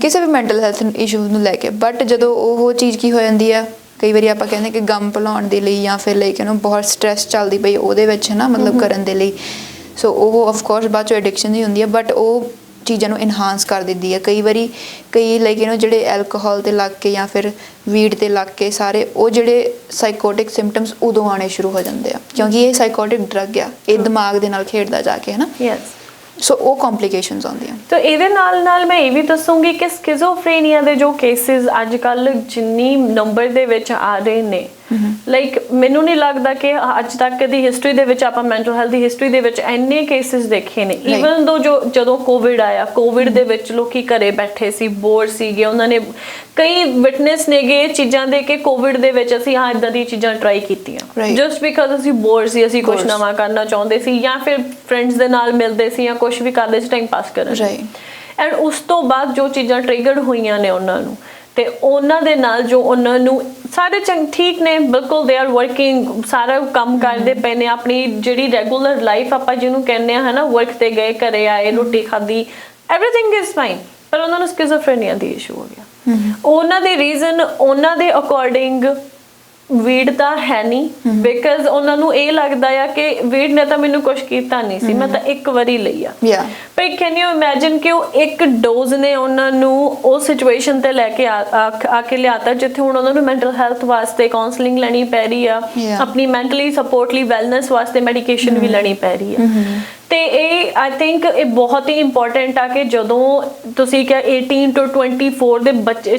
ਕਿਸੇ ਵੀ ਮੈਂਟਲ ਹੈਲਥ ਇਸ਼ੂ ਨੂੰ ਲੈ ਕੇ। ਬਟ ਜਦੋਂ ਉਹ ਚੀਜ਼ ਕੀ ਹੋ ਜਾਂਦੀ ਆ, ਕਈ ਵਾਰੀ ਆਪਾਂ ਕਹਿੰਦੇ ਕਿ ਗਮ ਭੁਲਾਉਣ ਦੇ ਲਈ ਜਾਂ ਫਿਰ ਲਾਈਕ ਬਹੁਤ ਸਟ੍ਰੈਸ ਚੱਲਦੀ ਪਈ ਉਹਦੇ ਵਿੱਚ ਹੈ ਨਾ ਮਤਲਬ ਕਰਨ ਦੇ ਲਈ, ਸੋ ਉਹ ਆਫ ਕੋਰਸ ਬਾਅਦ 'ਚੋਂ ਐਡਿਕਸ਼ਨ ਹੀ ਹੁੰਦੀ ਹੈ, ਬਟ ਉਹ ਚੀਜ਼ਾਂ ਨੂੰ ਇਨਹਾਂਸ ਕਰ ਦਿੰਦੀ ਹੈ। ਕਈ ਵਾਰੀ ਲਾਈਕ ਜਿਹੜੇ ਐਲਕੋਹਲ 'ਤੇ ਲੱਗ ਕੇ ਜਾਂ ਫਿਰ ਵੀਡ 'ਤੇ ਲੱਗ ਕੇ ਸਾਰੇ ਉਹ ਜਿਹੜੇ ਸਾਈਕੋਟਿਕ ਸਿੰਪਟਮਸ ਉਦੋਂ ਆਉਣੇ ਸ਼ੁਰੂ ਹੋ ਜਾਂਦੇ ਆ, ਕਿਉਂਕਿ ਇਹ ਸਾਈਕੋਟਿਕ ਡਰੱਗ ਆ, ਇਹ ਦਿਮਾਗ ਦੇ ਨਾਲ ਖੇਡਦਾ ਜਾ ਕੇ, ਹੈ ਨਾ। ਸੋ ਉਹ ਕੰਪਲਿਕੇਸ਼ਨਸ ਆਉਂਦੀਆਂ। ਤਾਂ ਇਹਦੇ ਨਾਲ ਮੈਂ ਇਹ ਵੀ ਦੱਸੂਗੀ ਕਿ ਸਕਿਜ਼ੋਫਰੇਨੀਆ ਦੇ ਜੋ ਕੇਸਿਸ ਅੱਜ ਕੱਲ ਜਿੰਨੀ ਨੰਬਰ ਦੇ ਵਿੱਚ ਆ ਰਹੇ ਨੇ, ਲਾਈਕ ਮੈਨੂੰ ਨਹੀਂ ਲੱਗਦਾ ਕਿ ਅੱਜ ਤੱਕ ਦੀ ਹਿਸਟਰੀ ਦੇ ਵਿੱਚ ਆਪਾਂ ਮੈਂਟਲ ਹੈਲਥ ਦੀ ਹਿਸਟਰੀ ਦੇ ਵਿੱਚ ਇੰਨੇ ਕੇਸਿਸ ਦੇਖੇ ਨੇ। ਈਵਨ ਦੋ ਜਦੋਂ ਕੋਵਿਡ ਆਇਆ, ਕੋਵਿਡ ਦੇ ਵਿੱਚ ਲੋਕੀ ਘਰੇ ਬੈਠੇ ਸੀ, ਬੋਰ ਸੀਗੇ, ਉਹਨਾਂ ਨੇ ਕਈ ਵਿਟਨੈਸ ਨੇਗੇ ਚੀਜ਼ਾਂ ਦੇ ਕਿ ਕੋਵਿਡ ਦੇ ਵਿੱਚ ਅਸੀਂ ਇਦਾਂ ਦੀ ਚੀਜ਼ਾਂ ਟਰਾਈ ਕੀਤੀਆਂ ਜਸਟ ਬਿਕਾਜ਼ ਅਸੀਂ ਬੋਰ ਸੀ, ਅਸੀਂ ਕੁਝ ਨਵਾਂ ਕਰਨਾ ਚਾਹੁੰਦੇ ਸੀ, ਜਾਂ ਫਿਰ ਫਰੈਂਡਸ ਦੇ ਨਾਲ ਮਿਲਦੇ ਸੀ, ਜਾਂ ਕੁਝ ਵੀ ਕਰਦੇ ਸੀ ਟਾਈਮ ਪਾਸ ਕਰਨ। ਐਂਡ ਉਸ ਤੋਂ ਬਾਅਦ ਜੋ ਚੀਜ਼ਾਂ ਟ੍ਰਿਗਰਡ ਹੋਈਆਂ ਨੇ ਉਹਨਾਂ ਨੂੰ, ਤੇ ਉਹਨਾਂ ਦੇ ਨਾਲ ਜੋ ਉਹਨਾਂ ਨੂੰ ਸਾਰੇ ਠੀਕ ਨੇ, ਬਿਲਕੁਲ ਦੇ ਆਰ ਵਰਕਿੰਗ, ਸਾਰਾ ਕੰਮ ਕਰਦੇ ਪਏ ਨੇ, ਆਪਣੀ ਜਿਹੜੀ ਰੈਗੂਲਰ ਲਾਈਫ ਆਪਾਂ ਜਿਹਨੂੰ ਕਹਿੰਦੇ ਆ ਹਨਾ, ਵਰਕ ਤੇ ਗਏ, ਘਰੇ ਆਏ, ਰੋਟੀ ਖਾਧੀ, ਐਵਰੀਥਿੰਗ ਇਜ਼ ਫਾਈਨ, ਪਰ ਉਹਨਾਂ ਨੂੰ ਸਕਿਜ਼ੋਫਰੇਨੀਆ ਦੀ ਇਸ਼ੂ ਹੋ ਗਿਆ। ਉਹਨਾਂ ਦੇ ਰੀਜ਼ਨ ਉਹਨਾਂ ਦੇ ਅਕੋਰਡਿੰਗ ਵੀਡ ਤਾਂ ਹੈ ਨਹੀਂ, ਬਿਕਾਜ਼ ਉਹਨਾਂ ਨੂੰ ਇਹ ਲੱਗਦਾ ਆ ਕਿ ਵੀਡ ਨੇ ਤਾਂ ਮੈਨੂੰ ਕੁਝ ਕੀਤਾ ਨਹੀਂ ਸੀ, ਮੈਂ ਤਾਂ ਇੱਕ ਵਾਰੀ ਲਈ ਆ। ਪਰ ਕੈਨ ਯੂ ਇਮੇਜਿਨ ਕਿ ਉਹ ਇੱਕ ਡੋਜ਼ ਨੇ ਉਹਨਾਂ ਨੂੰ ਉਹ ਸਿਚੁਏਸ਼ਨ ਤੇ ਲੈ ਕੇ ਆ ਕੇ ਲਿਆਤਾ ਜਿੱਥੇ ਹੁਣ ਉਹਨਾਂ ਨੂੰ ਮੈਂਟਲ ਹੈਲਥ ਵਾਸਤੇ ਕਾਉਂਸਲਿੰਗ ਲੈਣੀ ਪੈ ਰਹੀ ਆ, ਆਪਣੀ ਮੈਂਟਲੀ ਸਪੋਰਟ ਲਈ ਵੈਲਨੈਸ ਵਾਸਤੇ ਮੈਡੀਕੇਸ਼ਨ ਵੀ ਲੈਣੀ ਪੈ ਰਹੀ ਆ। ਤੇ ਇਹ ਆਈ ਥਿੰਕ ਇਹ ਬਹੁਤ ਹੀ ਇੰਪੋਰਟੈਂਟ ਆ ਕਿ ਜਦੋਂ ਤੁਸੀਂ ਕਿਹਾ 18 ਤੋਂ 24 ਦੇ ਬੱਚੇ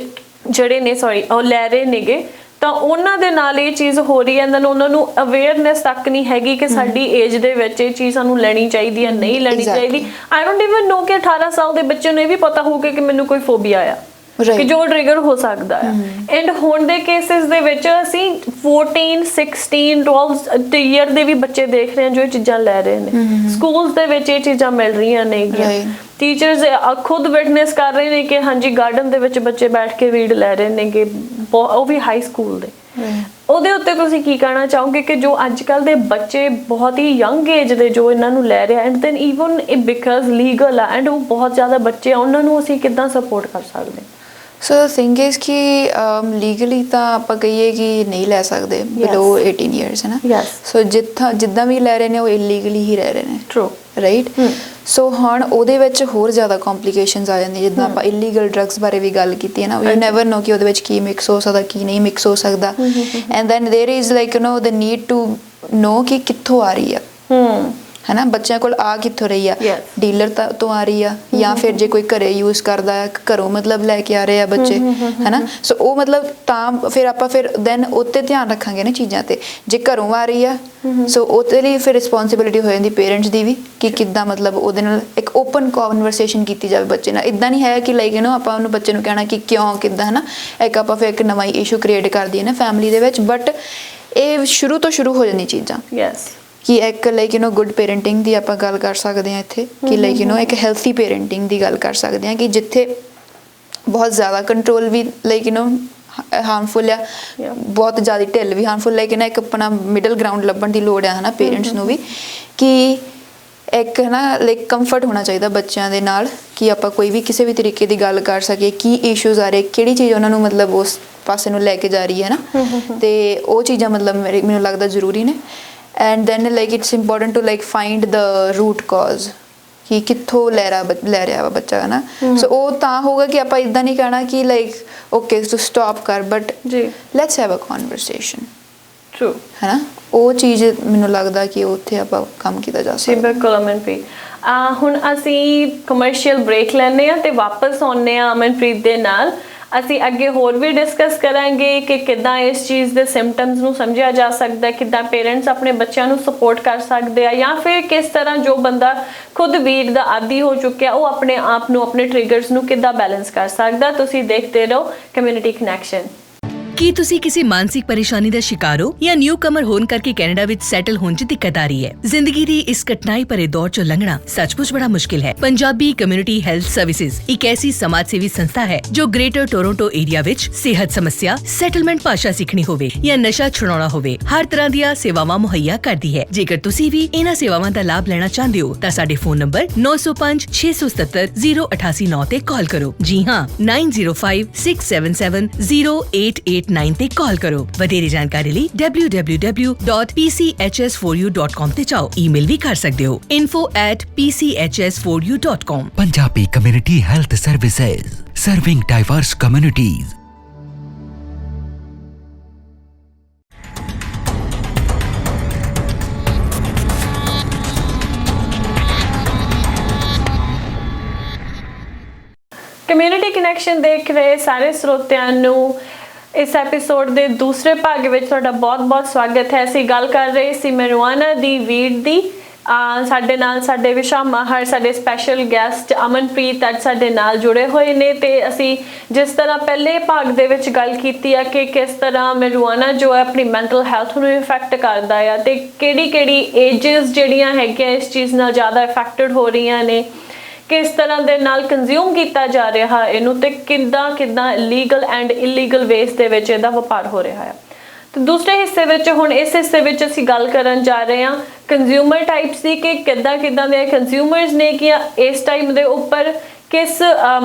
ਜਿਹੜੇ ਨੇ ਉਹ ਲੈ ਰਹੇ ਨੇਗੇ, ਤਾਂ ਉਹਨਾਂ ਦੇ ਨਾਲ ਇਹ ਚੀਜ਼ ਹੋ ਰਹੀ ਹੈ, ਉਹਨਾਂ ਨੂੰ ਅਵੇਅਰਨੈਸ ਤੱਕ ਨਹੀਂ ਹੈਗੀ ਕਿ ਸਾਡੀ ਏਜ ਦੇ ਵਿੱਚ ਇਹ ਚੀਜ਼ ਸਾਨੂੰ ਲੈਣੀ ਚਾਹੀਦੀ ਹੈ, ਨਹੀਂ ਲੈਣੀ ਚਾਹੀਦੀ। ਆਈ ਡੋਂਟ ਇਵਨ ਨੋ ਕਿ 18 ਸਾਲ ਦੇ ਬੱਚੇ ਨੂੰ ਇਹ ਵੀ ਪਤਾ ਹੋਊਗਾ ਕਿ ਮੈਨੂੰ ਕੋਈ ਫੋਬੀਆ ਆ, ਕਿ ਜੋ ਟ੍ਰਿਗਰ ਹੋ ਸਕਦਾ ਹੈ। ਐਂਡ ਹੁਣ ਦੇ ਕੇਸਿਸ ਦੇ ਵਿੱਚ ਅਸੀਂ 14, 16, 12 ਈਅਰ ਦੇ ਵੀ ਬੱਚੇ ਦੇਖ ਰਹੇ ਹਾਂ ਜੋ ਇਹ ਚੀਜ਼ਾਂ ਲੈ ਰਹੇ ਨੇ। ਸਕੂਲਸ ਦੇ ਵਿੱਚ ਇਹ ਚੀਜ਼ਾਂ ਮਿਲ ਰਹੀਆਂ ਨੇ, ਟੀਚਰਸ ਖੁਦ ਵਿਟਨੈਸ ਕਰ ਰਹੇ ਨੇ ਕਿ ਹਾਂਜੀ ਗਾਰਡਨ ਦੇ ਵਿੱਚ ਬੱਚੇ ਬੈਠ ਕੇ ਰੀਡ ਲੈ ਰਹੇ ਨੇਗੇ, ਉਹ ਵੀ ਹਾਈ ਸਕੂਲ ਦੇ। ਉਹਦੇ ਉੱਤੇ ਤੁਸੀਂ ਕੀ ਕਹਿਣਾ ਚਾਹੋਗੇ ਕਿ ਜੋ ਅੱਜ ਕੱਲ ਦੇ ਬੱਚੇ ਬਹੁਤ ਹੀ ਯੰਗ ਏਜ ਦੇ ਜੋ ਇਹਨਾਂ ਨੂੰ ਲੈ ਰਹੇ, and then even because legal ਆ ਐਂਡ ਉਹ ਬਹੁਤ ਜ਼ਿਆਦਾ ਬੱਚੇ ਆ, ਉਹਨਾਂ ਨੂੰ ਅਸੀਂ ਕਿੱਦਾਂ ਸਪੋਰਟ ਕਰ ਸਕਦੇ? ਸੋ ਥਿੰਗ ਇਜ਼ ਕਿ ਲੀਗਲੀ ਤਾਂ ਆਪਾਂ ਕਹੀਏ ਕਿ ਨਹੀਂ ਲੈ ਸਕਦੇ ਬਿਲੋ 18 ਇਅਰਸ, ਹੈ ਨਾ। ਸੋ ਜਿੱਦਾਂ ਵੀ ਲੈ ਰਹੇ ਨੇ ਉਹ ਇਲੀਗਲੀ ਹੀ ਰਹਿ ਰਹੇ ਨੇ। True, right. ਸੋ ਹੁਣ ਉਹਦੇ ਵਿੱਚ ਹੋਰ ਜ਼ਿਆਦਾ ਕੰਪਲਿਕੇਸ਼ਨਸ ਆ ਜਾਂਦੀਆਂ, ਜਿੱਦਾਂ ਆਪਾਂ ਇਲੀਗਲ ਡਰੱਗਸ ਬਾਰੇ ਵੀ ਗੱਲ ਕੀਤੀ ਹੈ ਨਾ, ਯੂ ਨੈਵਰ ਨੋ ਕਿ ਉਹਦੇ ਵਿੱਚ ਕੀ ਮਿਕਸ ਹੋ ਸਕਦਾ, ਕੀ ਨਹੀਂ ਮਿਕਸ ਹੋ ਸਕਦਾ। And then there is like the need to know ਕਿ ਕਿੱਥੋਂ ਆ ਰਹੀ ਆ, ਹੈ ਨਾ, ਬੱਚਿਆਂ ਕੋਲ ਆ ਕਿੱਥੋਂ ਰਹੀ ਆ, ਡੀਲਰ ਤੋਂ ਆ ਰਹੀ ਆ, ਜਾਂ ਫਿਰ ਜੇ ਕੋਈ ਘਰੇ ਯੂਜ਼ ਕਰਦਾ ਹੈ, ਘਰੋਂ ਮਤਲਬ ਲੈ ਕੇ ਆ ਰਹੇ ਆ ਬੱਚੇ, ਹੈ ਨਾ। ਸੋ ਉਹ ਮਤਲਬ ਤਾਂ ਫਿਰ ਆਪਾਂ ਫਿਰ ਦੈਨ ਉੱਤੇ ਧਿਆਨ ਰੱਖਾਂਗੇ ਨਾ ਚੀਜ਼ਾਂ ਤੇ। ਜੇ ਘਰੋਂ ਆ ਰਹੀ ਆ ਸੋ ਉਹਦੇ ਲਈ ਫਿਰ ਰਿਸਪੌਂਸਿਬਿਲਿਟੀ ਹੋ ਜਾਂਦੀ ਪੇਰੈਂਟਸ ਦੀ ਵੀ ਕਿ ਕਿੱਦਾਂ ਮਤਲਬ ਉਹਦੇ ਨਾਲ ਇੱਕ ਓਪਨ ਕਨਵਰਸੇਸ਼ਨ ਕੀਤੀ ਜਾਵੇ ਬੱਚੇ ਨਾਲ। ਇੱਦਾਂ ਨਹੀਂ ਹੈ ਕਿ ਲਾਈਕ ਆਪਾਂ ਉਹਨੂੰ ਬੱਚੇ ਨੂੰ ਕਹਿਣਾ ਕਿ ਕਿਉਂ ਕਿੱਦਾਂ, ਹੈ ਨਾ, ਇੱਕ ਆਪਾਂ ਫਿਰ ਇੱਕ ਨਵਾਂ ਇਸ਼ੂ ਕ੍ਰੀਏਟ ਕਰ ਦਈਏ ਨਾ ਫੈਮਿਲੀ ਦੇ ਵਿੱਚ। ਬਟ ਇਹ ਸ਼ੁਰੂ ਤੋਂ ਸ਼ੁਰੂ ਹੋ ਜਾਂਦੀ ਚੀਜ਼ਾਂ ਕਿ ਇੱਕ ਲਾਈਕ ਗੁੱਡ ਪੇਰੈਂਟਿੰਗ ਦੀ ਆਪਾਂ ਗੱਲ ਕਰ ਸਕਦੇ ਹਾਂ ਇੱਥੇ, ਕਿ ਲਾਈਕ ਇੱਕ ਹੈਲਥੀ ਪੇਰੈਂਟਿੰਗ ਦੀ ਗੱਲ ਕਰ ਸਕਦੇ ਹਾਂ, ਕਿ ਜਿੱਥੇ ਬਹੁਤ ਜ਼ਿਆਦਾ ਕੰਟਰੋਲ ਵੀ ਲਾਈਕ ਹਾਰਮਫੁਲ ਆ, ਬਹੁਤ ਜ਼ਿਆਦਾ ਢਿੱਲ ਵੀ ਹਾਰਮਫੁਲ, ਲਾਈਕ ਇੱਕ ਆਪਣਾ ਮਿਡਲ ਗਰਾਊਂਡ ਲੱਭਣ ਦੀ ਲੋੜ ਹੈ, ਹੈ ਨਾ, ਪੇਰੈਂਟਸ ਨੂੰ ਵੀ, ਕਿ ਇੱਕ ਹੈ ਨਾ ਲਾਈਕ ਕੰਫਰਟ ਹੋਣਾ ਚਾਹੀਦਾ ਬੱਚਿਆਂ ਦੇ ਨਾਲ, ਕਿ ਆਪਾਂ ਕੋਈ ਵੀ ਕਿਸੇ ਵੀ ਤਰੀਕੇ ਦੀ ਗੱਲ ਕਰ ਸਕੀਏ, ਕੀ ਇਸ਼ੂਜ਼ ਆ ਰਹੇ, ਕਿਹੜੀ ਚੀਜ਼ ਉਹਨਾਂ ਨੂੰ ਮਤਲਬ ਉਸ ਪਾਸੇ ਨੂੰ ਲੈ ਕੇ ਜਾ ਰਹੀ ਹੈ ਨਾ। ਤੇ ਉਹ ਚੀਜ਼ਾਂ ਮਤਲਬ ਮੈਨੂੰ ਲੱਗਦਾ ਜ਼ਰੂਰੀ ਨੇ। And then like it's important to like find the root cause, ਕਿ ਕਿੱਥੋਂ ਲੈ ਰਿਹਾ ਵਾ ਬੱਚਾ, ਹੈ ਨਾ। ਸੋ ਉਹ ਤਾਂ ਹੋਊਗਾ ਕਿ ਆਪਾਂ ਇੱਦਾਂ ਨਹੀਂ ਕਹਿਣਾ ਕਿ ਲਾਈਕ ਓਕੇ ਤੂੰ ਸਟਾਪ ਕਰ, but let's have a conversation. True, ਹੈ ਨਾ। ਉਹ ਚੀਜ਼ ਮੈਨੂੰ ਲੱਗਦਾ ਕਿ ਉੱਥੇ ਆਪਾਂ ਕੰਮ ਕੀਤਾ ਜਾ ਸਕਦਾ। ਬਿਲਕੁਲ ਅਮਨਪ੍ਰੀਤ। ਹੁਣ ਅਸੀਂ ਕਮਰਸ਼ੀਅਲ ਬ੍ਰੇਕ ਲੈਂਦੇ ਹਾਂ ਤੇ ਵਾਪਸ ਆਉਂਦੇ ਹਾਂ ਅਮਨਪ੍ਰੀਤ ਦੇ ਨਾਲ। ਅਸੀਂ ਅੱਗੇ ਹੋਰ ਵੀ ਡਿਸਕਸ ਕਰਾਂਗੇ ਕਿ ਕਿੱਦਾਂ ਇਸ ਚੀਜ਼ ਦੇ ਸਿੰਪਟਮਸ ਨੂੰ ਸਮਝਿਆ ਜਾ ਸਕਦਾ, ਕਿੱਦਾਂ ਪੇਰੈਂਟਸ ਆਪਣੇ ਬੱਚਿਆਂ ਨੂੰ ਸਪੋਰਟ ਕਰ ਸਕਦੇ ਆ, ਜਾਂ ਫਿਰ ਕਿਸ ਤਰ੍ਹਾਂ ਜੋ ਬੰਦਾ ਖੁਦ ਵੀਡ ਦਾ ਆਦੀ ਹੋ ਚੁੱਕਿਆ ਉਹ ਆਪਣੇ ਆਪ ਨੂੰ, ਆਪਣੇ ਟ੍ਰਿਗਰਸ ਨੂੰ ਕਿੱਦਾਂ ਬੈਲੈਂਸ ਕਰ ਸਕਦਾ। ਤੁਸੀਂ ਦੇਖਦੇ ਰਹੋ ਕਮਿਊਨਿਟੀ ਕਨੈਕਸ਼ਨ। ਕੀ ਤੁਸੀਂ ਕਿਸੇ ਮਾਨਸਿਕ ਪਰੇਸ਼ਾਨੀ ਦਾ ਸ਼ਿਕਾਰ ਹੋ ਜਾਂ ਨਿਊ ਕਮਰ ਹੋਣ ਕਰਕੇ ਕੈਨੇਡਾ ਵਿੱਚ ਸੈਟਲ ਹੋਣ 'ਚ ਦਿੱਕਤ ਆ ਰਹੀ ਹੈ? ਜ਼ਿੰਦਗੀ ਦੀ ਇਸ ਕਠਿਨਾਈ ਭਰੇ ਦੌਰ 'ਚੋਂ ਲੰਘਣਾ ਸੱਚਮੁੱਚ ਬੜਾ ਮੁਸ਼ਕਿਲ ਹੈ। ਪੰਜਾਬੀ ਕਮਿਊਨਿਟੀ ਹੈਲਥ ਸਰਵਿਸਿਜ਼ ਇੱਕ ਐਸੀ ਸਮਾਜ ਸੇਵੀ ਸੰਸਥਾ ਹੈ ਜੋ ਗ੍ਰੇਟਰ ਟੋਰਾਂਟੋ ਏਰੀਆ ਵਿੱਚ ਸਿਹਤ ਸਮੱਸਿਆ, ਸੈਟਲਮੈਂਟ ਭਾਸ਼ਾ ਸਿੱਖਣੀ ਹੋਵੇ ਜਾਂ ਨਸ਼ਾ ਛੁਡਾਉਣਾ ਹੋਵੇ, ਹਰ ਤਰ੍ਹਾਂ ਦੀਆਂ ਸੇਵਾਵਾਂ ਮੁਹੱਈਆ ਕਰਦੀ ਹੈ। ਜੇਕਰ ਤੁਸੀਂ ਵੀ ਇਹਨਾਂ ਸੇਵਾਵਾਂ ਦਾ ਲਾਭ ਲੈਣਾ ਚਾਹੁੰਦੇ ਹੋ ਤਾਂ ਸਾਡੇ ਫੋਨ ਨੰਬਰ 9056770889 ਤੇ ਕਾਲ ਕਰੋ। ਜੀ ਹਾਂ, 9056770889 ਤੇ ਕਾਲ ਕਰੋ। ਵਧੇਰੇ ਜਾਣਕਾਰੀ ਲਈ www.pchs4u.com ਤੇ ਜਾਓ। ਈਮੇਲ ਵੀ ਕਰ ਸਕਦੇ ਹੋ info@pchs4u.com। Punjabi Community Health Services, serving diverse communities. Community connection ਦੇਖ ਰਹੇ ਸਾਰੇ ਸਰੋਤਿਆਂ ਨੂੰ ਇਸ ਐਪੀਸੋਡ ਦੇ ਦੂਸਰੇ ਭਾਗ ਵਿੱਚ ਤੁਹਾਡਾ ਬਹੁਤ-ਬਹੁਤ ਸਵਾਗਤ ਹੈ। ਅਸੀਂ ਗੱਲ ਕਰ ਰਹੇ ਸੀ ਮਰਵਾਨਾ ਦੀ ਵੀਡ ਦੀ। ਸਾਡੇ ਨਾਲ ਸਾਡੇ ਵਿਸ਼ਾ ਮਾਹਰ ਸਾਡੇ ਸਪੈਸ਼ਲ ਗੈਸਟ ਅਮਨਪ੍ਰੀਤ ਅੱਜ ਸਾਡੇ ਨਾਲ ਜੁੜੇ ਹੋਏ ਨੇ ਤੇ ਅਸੀਂ ਜਿਸ ਤਰ੍ਹਾਂ ਪਹਿਲੇ ਭਾਗ ਦੇ ਵਿੱਚ ਗੱਲ ਕੀਤੀ ਆ ਕਿ ਕਿਸ ਤਰ੍ਹਾਂ ਮਰਵਾਨਾ ਜੋ ਹੈ ਆਪਣੀ ਮੈਂਟਲ ਹੈਲਥ ਨੂੰ ਇਫੈਕਟ ਕਰਦਾ ਆ ਤੇ ਕਿਹੜੀ ਏਜਸ ਜਿਹੜੀਆਂ ਹੈਗੀਆਂ ਇਸ ਚੀਜ਼ ਨਾਲ ਜ਼ਿਆਦਾ ਇਫੈਕਟਡ ਹੋ ਰਹੀਆਂ ਨੇ, ਕਿਸ ਤਰ੍ਹਾਂ ਦੇ ਨਾਲ ਕੰਜ਼ਿਊਮ ਕੀਤਾ ਜਾ ਰਿਹਾ ਇਹਨੂੰ ਤੇ ਕਿੱਦਾਂ ਲੀਗਲ ਐਂਡ ਇਲੀਗਲ ਵੇਸ ਦੇ ਵਿੱਚ ਇਹਦਾ ਵਪਾਰ ਹੋ ਰਿਹਾ ਹੈ। ਤੇ ਦੂਸਰੇ ਹਿੱਸੇ ਵਿੱਚ ਹੁਣ ਇਸ ਹਿੱਸੇ ਵਿੱਚ ਅਸੀਂ ਗੱਲ ਕਰਨ ਜਾ ਰਹੇ ਹਾਂ ਕੰਜ਼ਿਊਮਰ ਟਾਈਪਸ ਦੀ ਕਿ ਕਿੱਦਾਂ ਦੇ ਕੰਜ਼ਿਊਮਰਸ ਨੇ ਕਿ ਇਸ ਟਾਈਮ ਦੇ ਉੱਪਰ ਕਿਸ